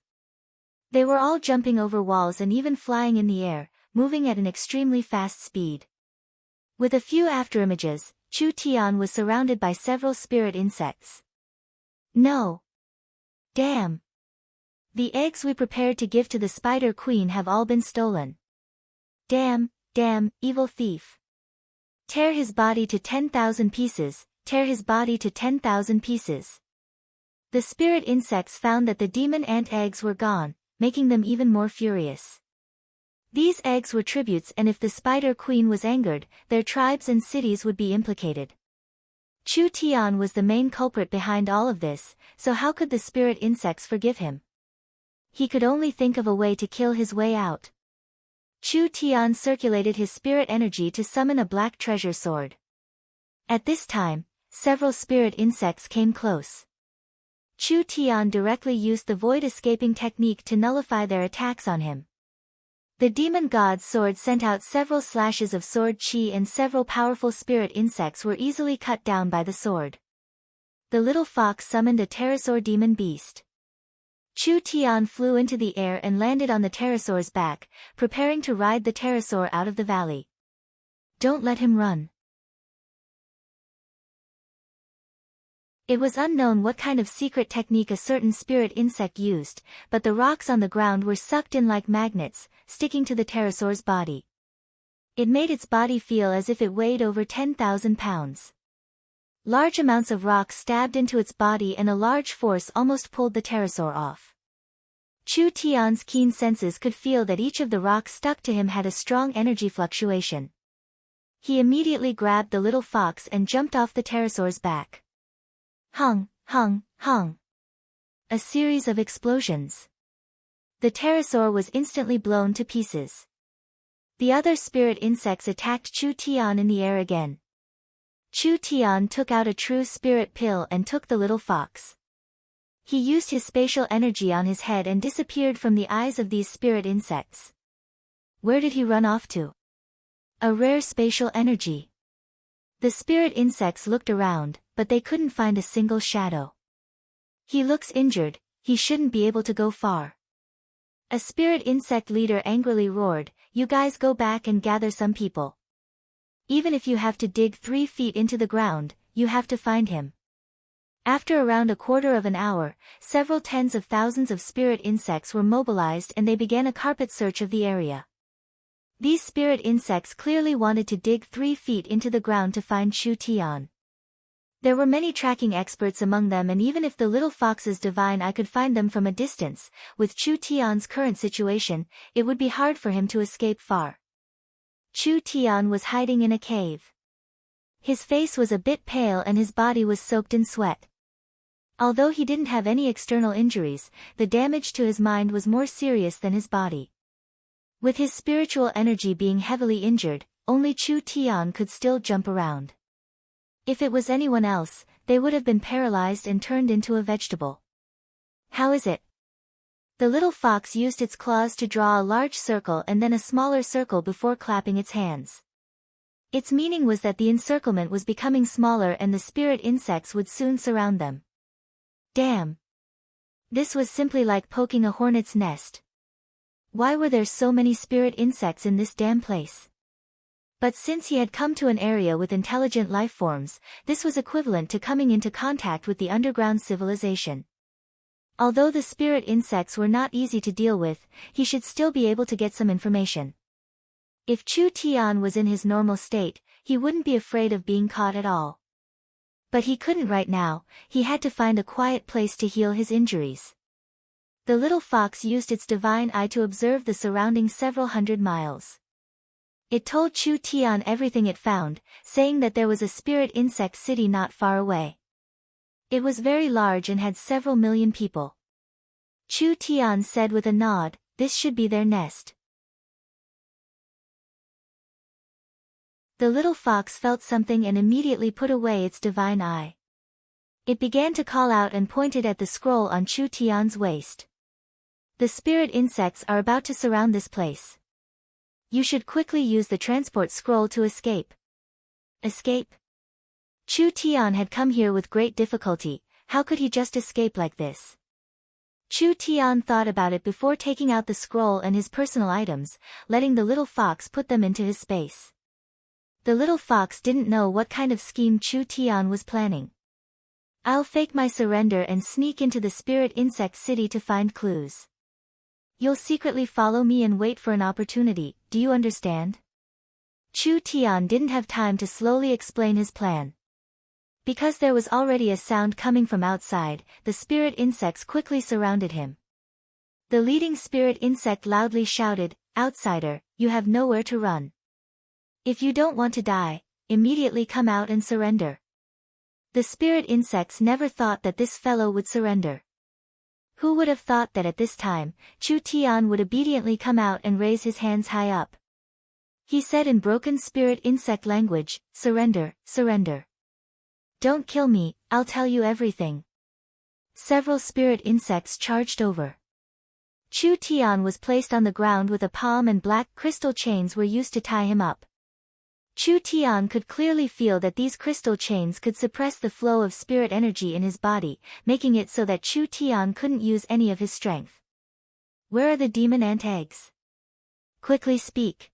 They were all jumping over walls and even flying in the air, moving at an extremely fast speed. With a few afterimages, Chu Tian was surrounded by several spirit insects. No. Damn. The eggs we prepared to give to the Spider Queen have all been stolen. Damn, evil thief. Tear his body to 10,000 pieces, tear his body to 10,000 pieces. The spirit insects found that the demon ant eggs were gone, making them even more furious. These eggs were tributes and if the Spider Queen was angered, their tribes and cities would be implicated. Chu Tian was the main culprit behind all of this, so how could the spirit insects forgive him? He could only think of a way to kill his way out. Chu Tian circulated his spirit energy to summon a black treasure sword. At this time, several spirit insects came close. Chu Tian directly used the void escaping technique to nullify their attacks on him. The demon god's sword sent out several slashes of sword chi, and several powerful spirit insects were easily cut down by the sword. The little fox summoned a pterosaur demon beast. Chu Tian flew into the air and landed on the pterosaur's back, preparing to ride the pterosaur out of the valley. Don't let him run. It was unknown what kind of secret technique a certain spirit insect used, but the rocks on the ground were sucked in like magnets, sticking to the pterosaur's body. It made its body feel as if it weighed over 10,000 pounds. Large amounts of rocks stabbed into its body and a large force almost pulled the pterosaur off. Chu Tian's keen senses could feel that each of the rocks stuck to him had a strong energy fluctuation. He immediately grabbed the little fox and jumped off the pterosaur's back. Hung, hung, hung. A series of explosions. The pterosaur was instantly blown to pieces. The other spirit insects attacked Chu Tian in the air again. Chu Tian took out a true spirit pill and took the little fox. He used his spatial energy on his head and disappeared from the eyes of these spirit insects. Where did he run off to? A rare spatial energy. The spirit insects looked around, but they couldn't find a single shadow. He looks injured, he shouldn't be able to go far. A spirit insect leader angrily roared, "You guys go back and gather some people. Even if you have to dig 3 feet into the ground, you have to find him." After around a quarter of an hour, several tens of thousands of spirit insects were mobilized and they began a carpet search of the area. These spirit insects clearly wanted to dig 3 feet into the ground to find Chu Tian. There were many tracking experts among them, and even if the little fox's divine eye could find them from a distance, with Chu Tian's current situation, it would be hard for him to escape far. Chu Tian was hiding in a cave. His face was a bit pale and his body was soaked in sweat. Although he didn't have any external injuries, the damage to his mind was more serious than his body. With his spiritual energy being heavily injured, only Chu Tian could still jump around. If it was anyone else, they would have been paralyzed and turned into a vegetable. How is it? The little fox used its claws to draw a large circle and then a smaller circle before clapping its hands. Its meaning was that the encirclement was becoming smaller and the spirit insects would soon surround them. Damn! This was simply like poking a hornet's nest. Why were there so many spirit insects in this damn place? But since he had come to an area with intelligent life forms, this was equivalent to coming into contact with the underground civilization. Although the spirit insects were not easy to deal with, he should still be able to get some information. If Chu Tian was in his normal state, he wouldn't be afraid of being caught at all. But he couldn't right now, he had to find a quiet place to heal his injuries. The little fox used its divine eye to observe the surrounding several hundred miles. It told Chu Tian everything it found, saying that there was a spirit insect city not far away. It was very large and had several million people. Chu Tian said with a nod, "This should be their nest." The little fox felt something and immediately put away its divine eye. It began to call out and pointed at the scroll on Chu Tian's waist. "The spirit insects are about to surround this place. You should quickly use the transport scroll to escape." Escape? Chu Tian had come here with great difficulty, how could he just escape like this? Chu Tian thought about it before taking out the scroll and his personal items, letting the little fox put them into his space. The little fox didn't know what kind of scheme Chu Tian was planning. "I'll fake my surrender and sneak into the spirit insect city to find clues. You'll secretly follow me and wait for an opportunity, do you understand?" Chu Tian didn't have time to slowly explain his plan. Because there was already a sound coming from outside, the spirit insects quickly surrounded him. The leading spirit insect loudly shouted, "Outsider, you have nowhere to run. If you don't want to die, immediately come out and surrender." The spirit insects never thought that this fellow would surrender. Who would have thought that at this time, Chu Tian would obediently come out and raise his hands high up. He said in broken spirit insect language, "Surrender, surrender. Don't kill me, I'll tell you everything." Several spirit insects charged over. Chu Tian was placed on the ground with a palm and black crystal chains were used to tie him up. Chu Tian could clearly feel that these crystal chains could suppress the flow of spirit energy in his body, making it so that Chu Tian couldn't use any of his strength. "Where are the demon ant eggs? Quickly speak."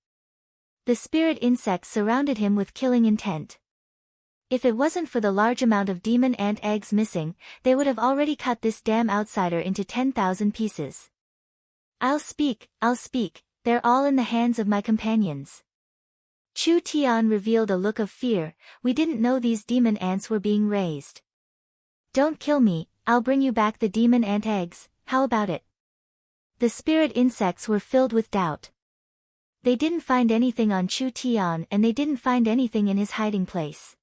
The spirit insects surrounded him with killing intent. If it wasn't for the large amount of demon ant eggs missing, they would have already cut this damn outsider into 10,000 pieces. I'll speak, they're all in the hands of my companions." Chu Tian revealed a look of fear. "We didn't know these demon ants were being raised." "Don't kill me, I'll bring you back the demon ant eggs, how about it?" The spirit insects were filled with doubt. They didn't find anything on Chu Tian and they didn't find anything in his hiding place.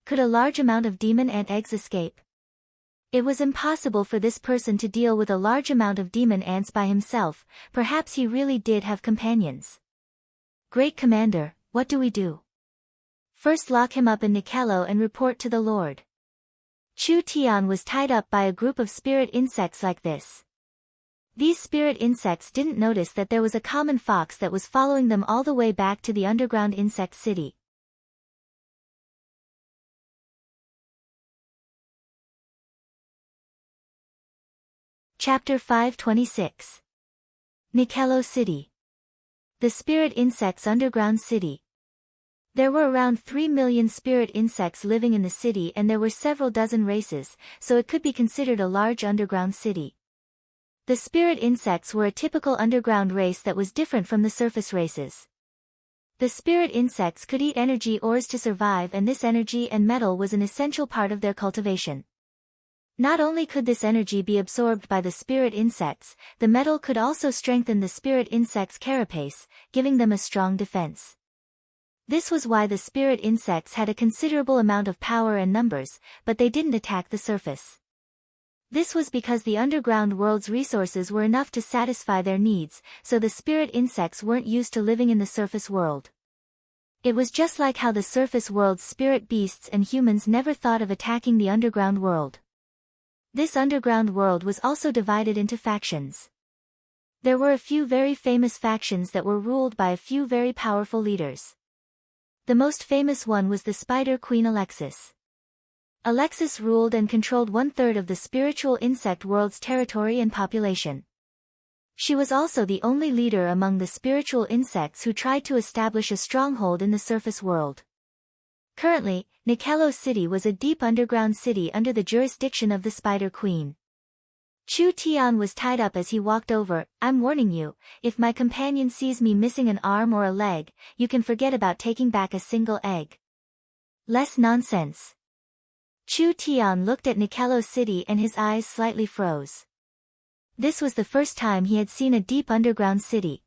Could a large amount of demon ant eggs escape? It was impossible for this person to deal with a large amount of demon ants by himself. Perhaps he really did have companions. "Great Commander, what do we do?" "First lock him up in Nikello and report to the Lord." Chu Tian was tied up by a group of spirit insects like this. These spirit insects didn't notice that there was a common fox that was following them all the way back to the underground insect city. Chapter 526. Nikello City. The Spirit Insects Underground City. There were around 3 million spirit insects living in the city and there were several dozen races, so it could be considered a large underground city. The spirit insects were a typical underground race that was different from the surface races. The spirit insects could eat energy ores to survive, and this energy and metal was an essential part of their cultivation. Not only could this energy be absorbed by the spirit insects, the metal could also strengthen the spirit insects' carapace, giving them a strong defense. This was why the spirit insects had a considerable amount of power and numbers, but they didn't attack the surface. This was because the underground world's resources were enough to satisfy their needs, so the spirit insects weren't used to living in the surface world. It was just like how the surface world's spirit beasts and humans never thought of attacking the underground world. This underground world was also divided into factions. There were a few very famous factions that were ruled by a few very powerful leaders. The most famous one was the Spider Queen Alexis. Alexis ruled and controlled 1/3 of the spiritual insect world's territory and population. She was also the only leader among the spiritual insects who tried to establish a stronghold in the surface world. Currently, Nikello City was a deep underground city under the jurisdiction of the Spider Queen. Chu Tian was tied up as he walked over. "I'm warning you, if my companion sees me missing an arm or a leg, you can forget about taking back a single egg." "Less nonsense." Chu Tian looked at Nikello City and his eyes slightly froze. This was the first time he had seen a deep underground city.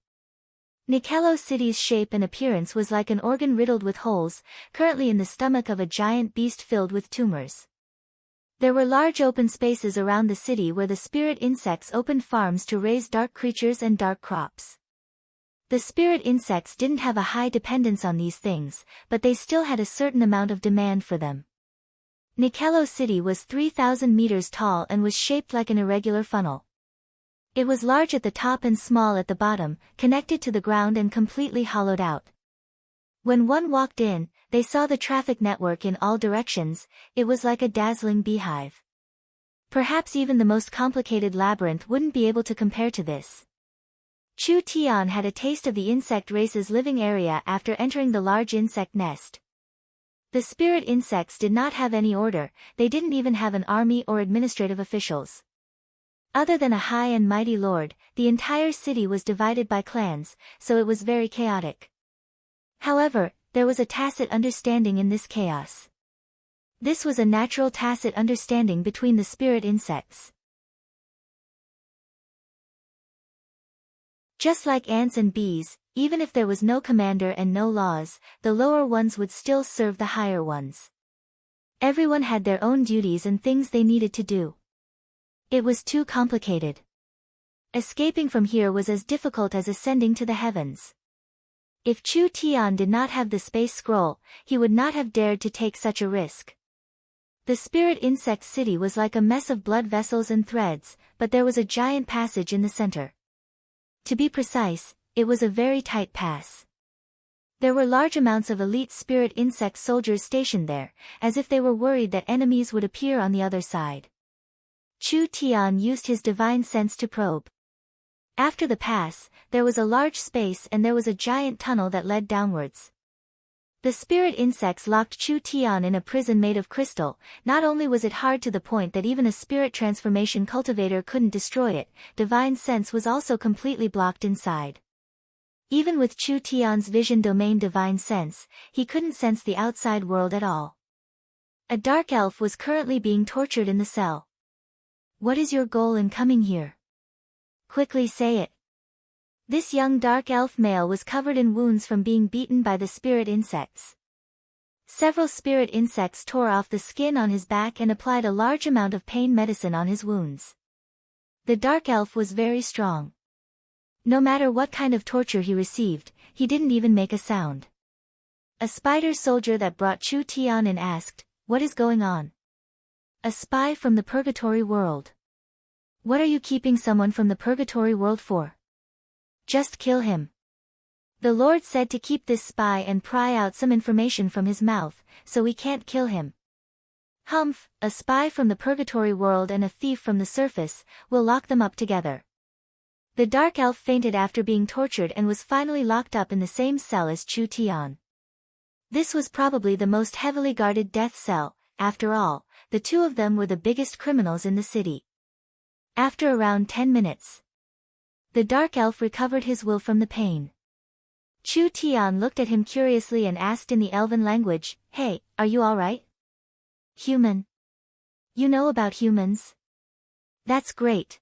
Nikello City's shape and appearance was like an organ riddled with holes, currently in the stomach of a giant beast filled with tumors. There were large open spaces around the city where the spirit insects opened farms to raise dark creatures and dark crops. The spirit insects didn't have a high dependence on these things, but they still had a certain amount of demand for them. Nikello City was 3,000 meters tall and was shaped like an irregular funnel. It was large at the top and small at the bottom, connected to the ground and completely hollowed out. When one walked in, they saw the traffic network in all directions. It was like a dazzling beehive. Perhaps even the most complicated labyrinth wouldn't be able to compare to this. Chu Tian had a taste of the insect race's living area after entering the large insect nest. The spirit insects did not have any order, they didn't even have an army or administrative officials. Other than a high and mighty lord, the entire city was divided by clans, so it was very chaotic. However, there was a tacit understanding in this chaos. This was a natural tacit understanding between the spirit insects. Just like ants and bees, even if there was no commander and no laws, the lower ones would still serve the higher ones. Everyone had their own duties and things they needed to do. It was too complicated. Escaping from here was as difficult as ascending to the heavens. If Chu Tian did not have the space scroll, he would not have dared to take such a risk. The spirit insect city was like a mess of blood vessels and threads, but there was a giant passage in the center. To be precise, it was a very tight pass. There were large amounts of elite spirit insect soldiers stationed there, as if they were worried that enemies would appear on the other side. Chu Tian used his divine sense to probe. After the pass, there was a large space and there was a giant tunnel that led downwards. The spirit insects locked Chu Tian in a prison made of crystal. Not only was it hard to the point that even a spirit transformation cultivator couldn't destroy it, divine sense was also completely blocked inside. Even with Chu Tian's vision domain divine sense, he couldn't sense the outside world at all. A dark elf was currently being tortured in the cell. What is your goal in coming here? Quickly say it. This young dark elf male was covered in wounds from being beaten by the spirit insects. Several spirit insects tore off the skin on his back and applied a large amount of pain medicine on his wounds. The dark elf was very strong. No matter what kind of torture he received, he didn't even make a sound. A spider soldier that brought Chu Tian in asked, "What is going on?" "A spy from the purgatory world." "What are you keeping someone from the purgatory world for?" "Just kill him. The Lord said to keep this spy and pry out some information from his mouth, so we can't kill him." "Humph, a spy from the purgatory world and a thief from the surface, we'll lock them up together." The dark elf fainted after being tortured and was finally locked up in the same cell as Chu Tian. This was probably the most heavily guarded death cell. After all, the two of them were the biggest criminals in the city. After around 10 minutes, the dark elf recovered his will from the pain. Chu Tian looked at him curiously and asked in the elven language, "Hey, are you alright?" "Human. You know about humans? That's great."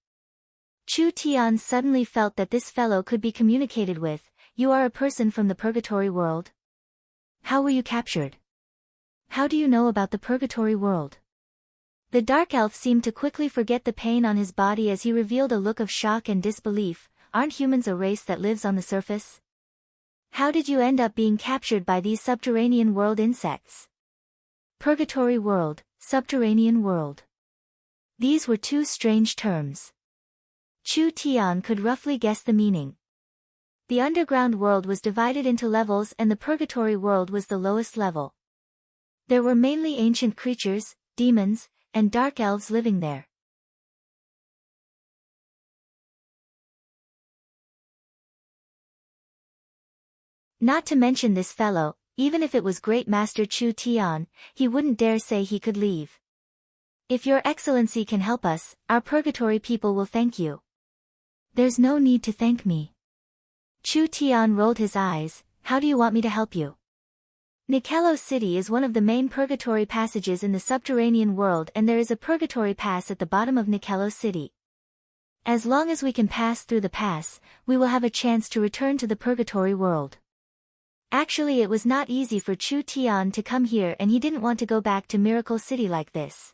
Chu Tian suddenly felt that this fellow could be communicated with. "You are a person from the purgatory world? How were you captured? How do you know about the purgatory world?" The dark elf seemed to quickly forget the pain on his body as he revealed a look of shock and disbelief. "Aren't humans a race that lives on the surface? How did you end up being captured by these subterranean world insects?" Purgatory world, subterranean world. These were two strange terms. Chu Tian could roughly guess the meaning. The underground world was divided into levels and the purgatory world was the lowest level. There were mainly ancient creatures, demons, and dark elves living there. Not to mention this fellow, even if it was Great Master Chu Tian, he wouldn't dare say he could leave. "If your excellency can help us, our purgatory people will thank you." "There's no need to thank me." Chu Tian rolled his eyes. "How do you want me to help you?" Miraculous City is one of the main purgatory passages in the subterranean world and there is a purgatory pass at the bottom of Miraculous City. As long as we can pass through the pass, we will have a chance to return to the purgatory world. Actually, it was not easy for Chu Tian to come here and he didn't want to go back to Miracle City like this.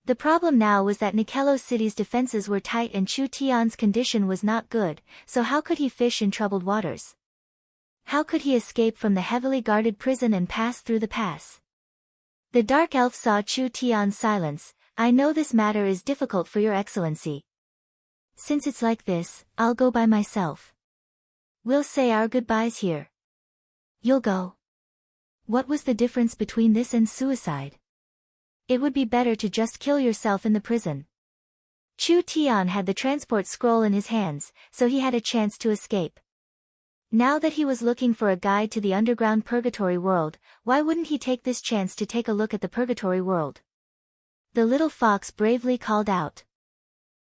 The problem now was that Miraculous City's defenses were tight and Chu Tian's condition was not good, so how could he fish in troubled waters? How could he escape from the heavily guarded prison and pass through the pass? The dark elf saw Chu Tian's silence. "I know this matter is difficult for your excellency. Since it's like this, I'll go by myself. We'll say our goodbyes here." "You'll go?" What was the difference between this and suicide? It would be better to just kill yourself in the prison. Chu Tian had the transport scroll in his hands, so he had a chance to escape. Now that he was looking for a guide to the underground purgatory world, why wouldn't he take this chance to take a look at the purgatory world? The little fox bravely called out.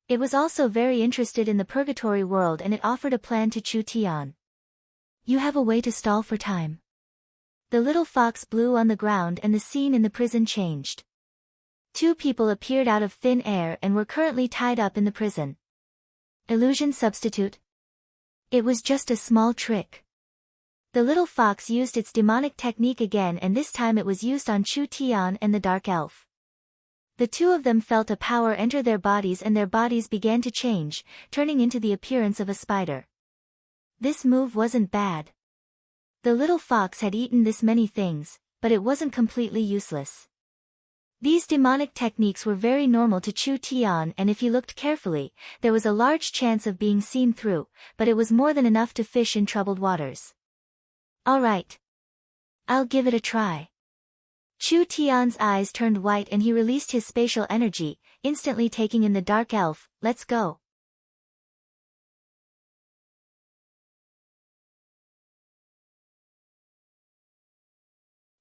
It was also very interested in the purgatory world and it offered a plan to Chu Tian. "You have a way to stall for time." The little fox blew on the ground and the scene in the prison changed. Two people appeared out of thin air and were currently tied up in the prison. Illusion substitute? It was just a small trick. The little fox used its demonic technique again, and this time it was used on Chu Tian and the dark elf. The two of them felt a power enter their bodies and their bodies began to change, turning into the appearance of a spider. This move wasn't bad. The little fox had eaten this many things, but it wasn't completely useless. These demonic techniques were very normal to Chu Tian, and if he looked carefully, there was a large chance of being seen through, but it was more than enough to fish in troubled waters. All right. I'll give it a try. Chu Tian's eyes turned white and he released his spatial energy, instantly taking in the dark elf. Let's go.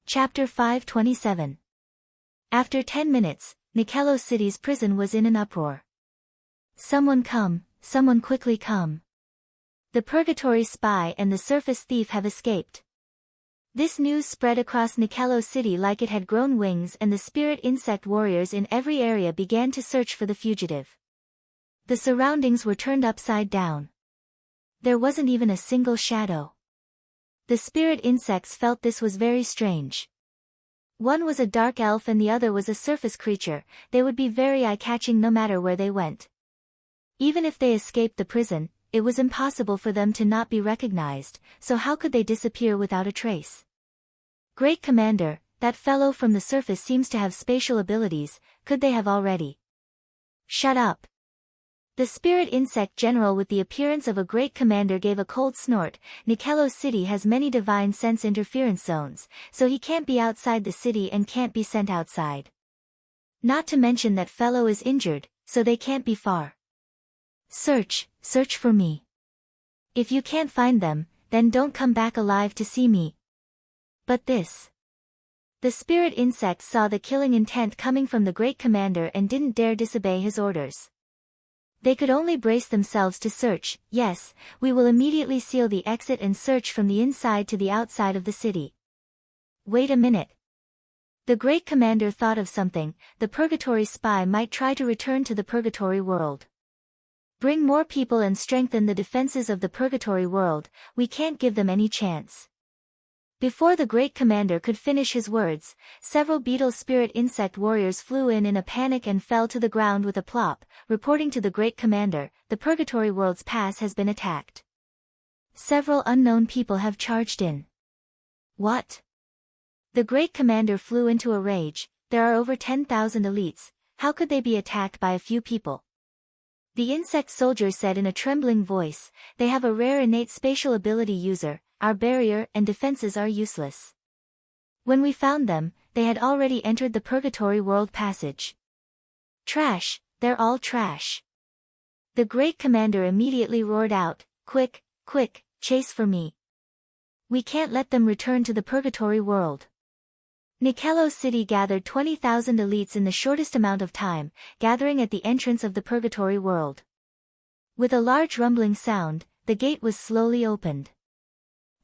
Chapter 527. After 10 minutes, Miraculous City's prison was in an uproar. Someone quickly come. The purgatory spy and the surface thief have escaped. This news spread across Miraculous City like it had grown wings, and the spirit insect warriors in every area began to search for the fugitive. The surroundings were turned upside down. There wasn't even a single shadow. The spirit insects felt this was very strange. One was a dark elf and the other was a surface creature. They would be very eye-catching no matter where they went. Even if they escaped the prison, it was impossible for them to not be recognized, so how could they disappear without a trace? Great Commander, that fellow from the surface seems to have spatial abilities. Could they have already? Shut up. The spirit insect general with the appearance of a great commander gave a cold snort. Miraculous City has many divine sense interference zones, so he can't be outside the city and can't be sent outside. Not to mention that fellow is injured, so they can't be far. Search for me. If you can't find them, then don't come back alive to see me. But this. The spirit insects saw the killing intent coming from the great commander and didn't dare disobey his orders. They could only brace themselves to search. Yes, we will immediately seal the exit and search from the inside to the outside of the city. Wait a minute. The great commander thought of something. The purgatory spy might try to return to the purgatory world. Bring more people and strengthen the defenses of the purgatory world. We can't give them any chance. Before the great commander could finish his words, several beetle spirit insect warriors flew in a panic and fell to the ground with a plop, reporting to the great commander, the purgatory world's pass has been attacked. Several unknown people have charged in. What? The great commander flew into a rage. There are over 10,000 elites, how could they be attacked by a few people? The insect soldier said in a trembling voice, they have a rare innate spatial ability user. Our barrier and defenses are useless. When we found them, they had already entered the purgatory world passage. Trash, they're all trash. The great commander immediately roared out, quick, chase for me. We can't let them return to the purgatory world. Miraculous City gathered 20,000 elites in the shortest amount of time, gathering at the entrance of the purgatory world. With a large rumbling sound, the gate was slowly opened.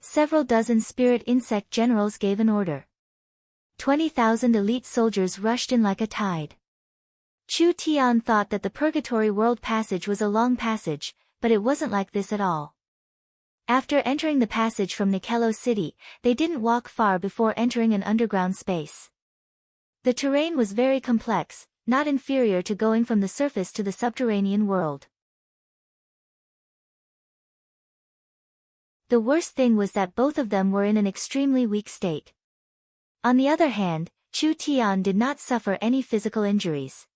Several dozen spirit insect generals gave an order. 20,000 elite soldiers rushed in like a tide. Chu Tian thought that the purgatory world passage was a long passage, but it wasn't like this at all. After entering the passage from Miraculous City, they didn't walk far before entering an underground space. The terrain was very complex, not inferior to going from the surface to the subterranean world. The worst thing was that both of them were in an extremely weak state. On the other hand, Chu Tian did not suffer any physical injuries.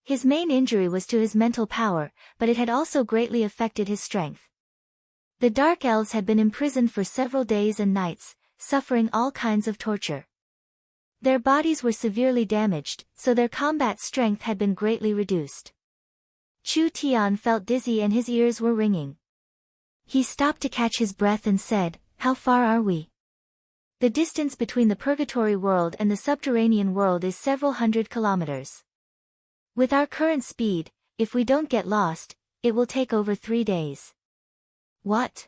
His main injury was to his mental power, but it had also greatly affected his strength. The Dark Elves had been imprisoned for several days and nights, suffering all kinds of torture. Their bodies were severely damaged, so their combat strength had been greatly reduced. Chu Tian felt dizzy and his ears were ringing. He stopped to catch his breath and said, "How far are we?" The distance between the purgatory world and the subterranean world is several hundred kilometers. With our current speed, if we don't get lost, it will take over 3 days. What?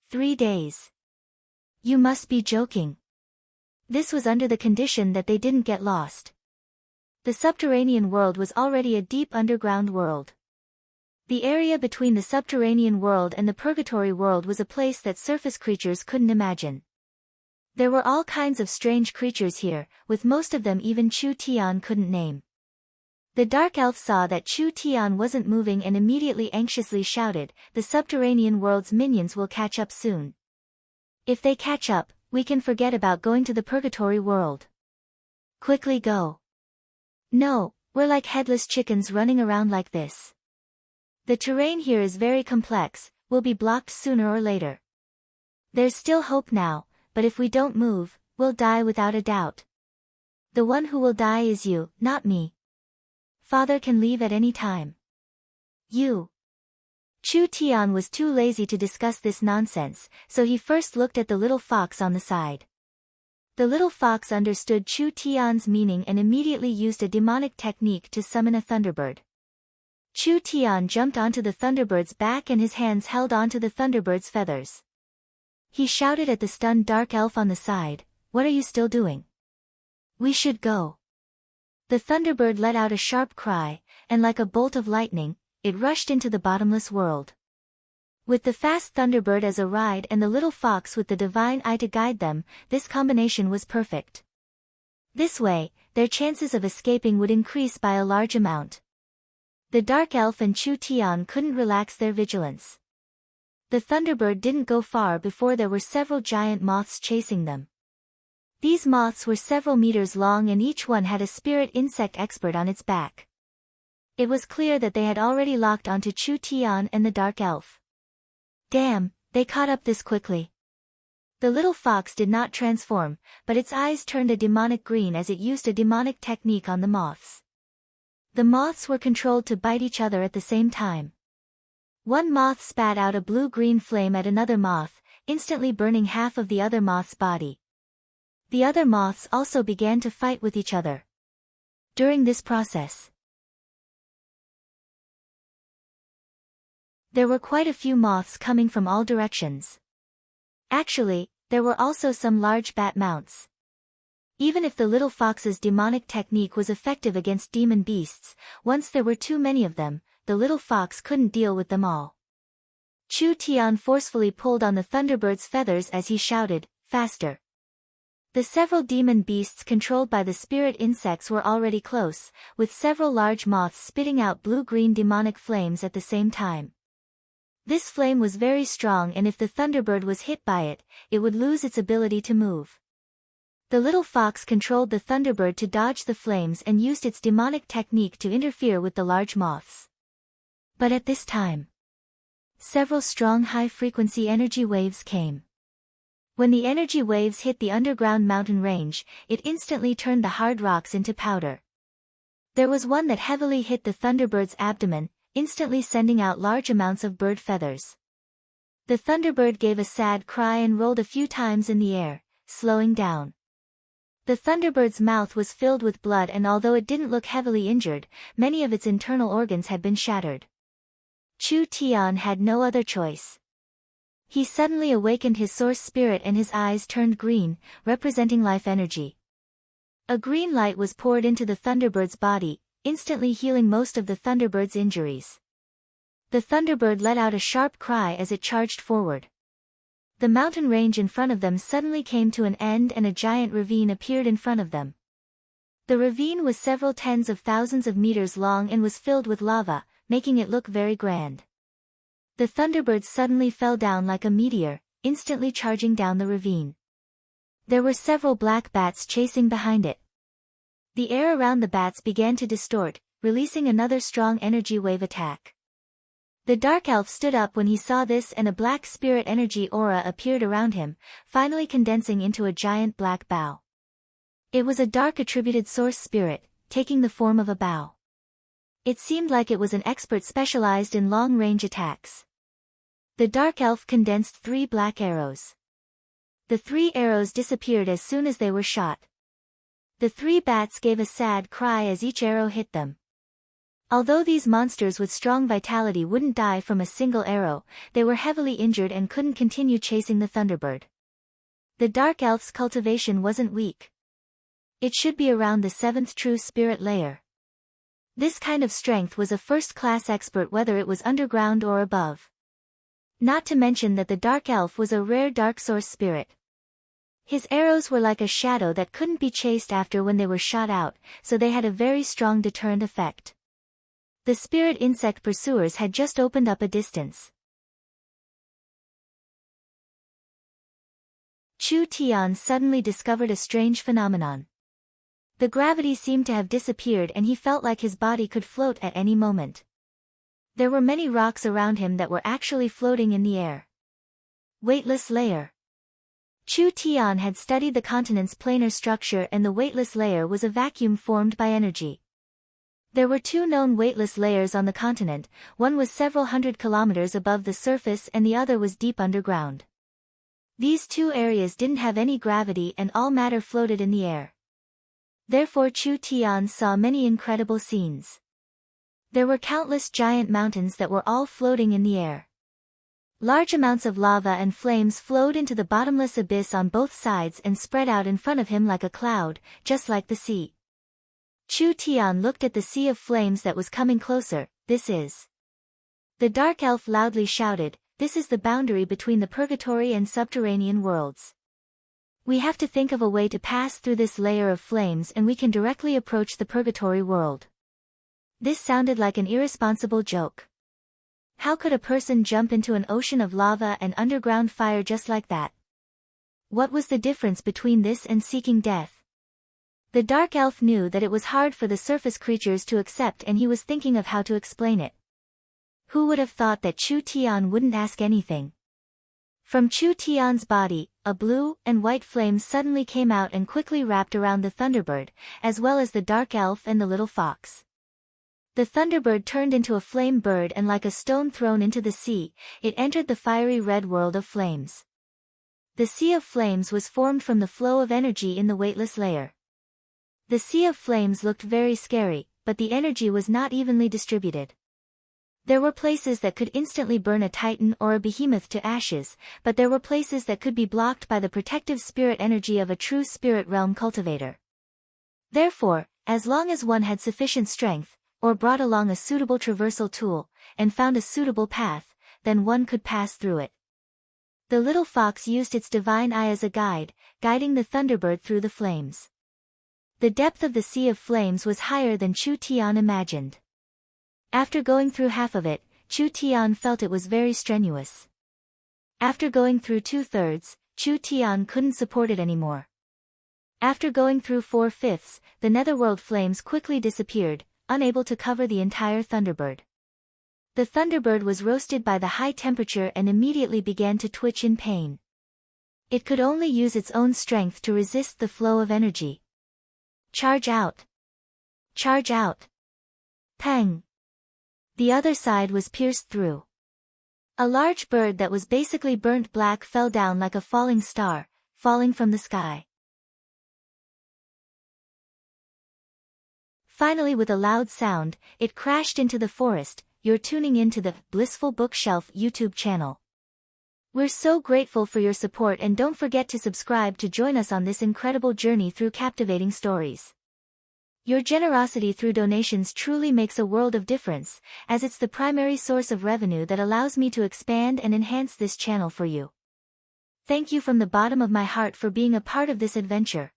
3 days? You must be joking. This was under the condition that they didn't get lost. The subterranean world was already a deep underground world. The area between the subterranean world and the purgatory world was a place that surface creatures couldn't imagine. There were all kinds of strange creatures here, with most of them even Chu Tian couldn't name. The dark elf saw that Chu Tian wasn't moving and immediately anxiously shouted, "The subterranean world's minions will catch up soon. If they catch up, we can forget about going to the purgatory world. Quickly go." "No, we're like headless chickens running around like this. The terrain here is very complex, we'll be blocked sooner or later. There's still hope now, but if we don't move, we'll die without a doubt. The one who will die is you, not me. Father can leave at any time." "You." Chu Tian was too lazy to discuss this nonsense, so he first looked at the little fox on the side. The little fox understood Chu Tian's meaning and immediately used a demonic technique to summon a thunderbird. Chu Tian jumped onto the thunderbird's back and his hands held onto the thunderbird's feathers. He shouted at the stunned dark elf on the side, "What are you still doing? We should go." The thunderbird let out a sharp cry, and like a bolt of lightning, it rushed into the bottomless world. With the fast thunderbird as a ride and the little fox with the divine eye to guide them, this combination was perfect. This way, their chances of escaping would increase by a large amount. The dark elf and Chu Tian couldn't relax their vigilance. The thunderbird didn't go far before there were several giant moths chasing them. These moths were several meters long and each one had a spirit insect expert on its back. It was clear that they had already locked onto Chu Tian and the dark elf. Damn, they caught up this quickly. The little fox did not transform, but its eyes turned a demonic green as it used a demonic technique on the moths. The moths were controlled to bite each other at the same time. One moth spat out a blue-green flame at another moth, instantly burning half of the other moth's body. The other moths also began to fight with each other. During this process, there were quite a few moths coming from all directions. Actually, there were also some large bat mounts. Even if the little fox's demonic technique was effective against demon beasts, once there were too many of them, the little fox couldn't deal with them all. Chu Tian forcefully pulled on the thunderbird's feathers as he shouted, "Faster!" The several demon beasts controlled by the spirit insects were already close, with several large moths spitting out blue-green demonic flames at the same time. This flame was very strong and if the thunderbird was hit by it, it would lose its ability to move. The little fox controlled the thunderbird to dodge the flames and used its demonic technique to interfere with the large moths. But at this time, several strong high-frequency energy waves came. When the energy waves hit the underground mountain range, it instantly turned the hard rocks into powder. There was one that heavily hit the thunderbird's abdomen, instantly sending out large amounts of bird feathers. The thunderbird gave a sad cry and rolled a few times in the air, slowing down. The thunderbird's mouth was filled with blood and although it didn't look heavily injured, many of its internal organs had been shattered. Chu Tian had no other choice. He suddenly awakened his source spirit and his eyes turned green, representing life energy. A green light was poured into the thunderbird's body, instantly healing most of the thunderbird's injuries. The thunderbird let out a sharp cry as it charged forward. The mountain range in front of them suddenly came to an end and a giant ravine appeared in front of them. The ravine was several tens of thousands of meters long and was filled with lava, making it look very grand. The thunderbird suddenly fell down like a meteor, instantly charging down the ravine. There were several black bats chasing behind it. The air around the bats began to distort, releasing another strong energy wave attack. The dark elf stood up when he saw this and a black spirit energy aura appeared around him, finally condensing into a giant black bow. It was a dark attributed source spirit, taking the form of a bow. It seemed like it was an expert specialized in long-range attacks. The dark elf condensed 3 black arrows. The 3 arrows disappeared as soon as they were shot. The 3 bats gave a sad cry as each arrow hit them. Although these monsters with strong vitality wouldn't die from a single arrow, they were heavily injured and couldn't continue chasing the thunderbird. The dark elf's cultivation wasn't weak. It should be around the 7th true spirit layer. This kind of strength was a first-class expert whether it was underground or above. Not to mention that the dark elf was a rare dark source spirit. His arrows were like a shadow that couldn't be chased after when they were shot out, so they had a very strong deterrent effect. The spirit insect pursuers had just opened up a distance. Chu Tian suddenly discovered a strange phenomenon. The gravity seemed to have disappeared and he felt like his body could float at any moment. There were many rocks around him that were actually floating in the air. Weightless layer. Chu Tian had studied the continent's planar structure, and the weightless layer was a vacuum formed by energy. There were two known weightless layers on the continent, one was several hundred kilometers above the surface and the other was deep underground. These two areas didn't have any gravity and all matter floated in the air. Therefore Chu Tian saw many incredible scenes. There were countless giant mountains that were all floating in the air. Large amounts of lava and flames flowed into the bottomless abyss on both sides and spread out in front of him like a cloud, just like the sea. Chu Tian looked at the sea of flames that was coming closer. This is. The dark elf loudly shouted, "This is the boundary between the purgatory and subterranean worlds. We have to think of a way to pass through this layer of flames and we can directly approach the purgatory world." This sounded like an irresponsible joke. How could a person jump into an ocean of lava and underground fire just like that? What was the difference between this and seeking death? The dark elf knew that it was hard for the surface creatures to accept, and he was thinking of how to explain it. Who would have thought that Chu Tian wouldn't ask anything? From Chu Tian's body, a blue and white flame suddenly came out and quickly wrapped around the Thunderbird, as well as the dark elf and the little fox. The Thunderbird turned into a flame bird, and like a stone thrown into the sea, it entered the fiery red world of flames. The sea of flames was formed from the flow of energy in the weightless layer. The sea of flames looked very scary, but the energy was not evenly distributed. There were places that could instantly burn a titan or a behemoth to ashes, but there were places that could be blocked by the protective spirit energy of a true spirit realm cultivator. Therefore, as long as one had sufficient strength, or brought along a suitable traversal tool, and found a suitable path, then one could pass through it. The little fox used its divine eye as a guide, guiding the Thunderbird through the flames. The depth of the sea of flames was higher than Chu Tian imagined. After going through half of it, Chu Tian felt it was very strenuous. After going through 2/3, Chu Tian couldn't support it anymore. After going through 4/5, the netherworld flames quickly disappeared, unable to cover the entire Thunderbird. The Thunderbird was roasted by the high temperature and immediately began to twitch in pain. It could only use its own strength to resist the flow of energy. Charge out! Charge out! Pang! The other side was pierced through. A large bird that was basically burnt black fell down like a falling star, falling from the sky. Finally, with a loud sound, it crashed into the forest. You're tuning into the Blissful Bookshelf YouTube channel. We're so grateful for your support, and don't forget to subscribe to join us on this incredible journey through captivating stories. Your generosity through donations truly makes a world of difference, as it's the primary source of revenue that allows me to expand and enhance this channel for you. Thank you from the bottom of my heart for being a part of this adventure.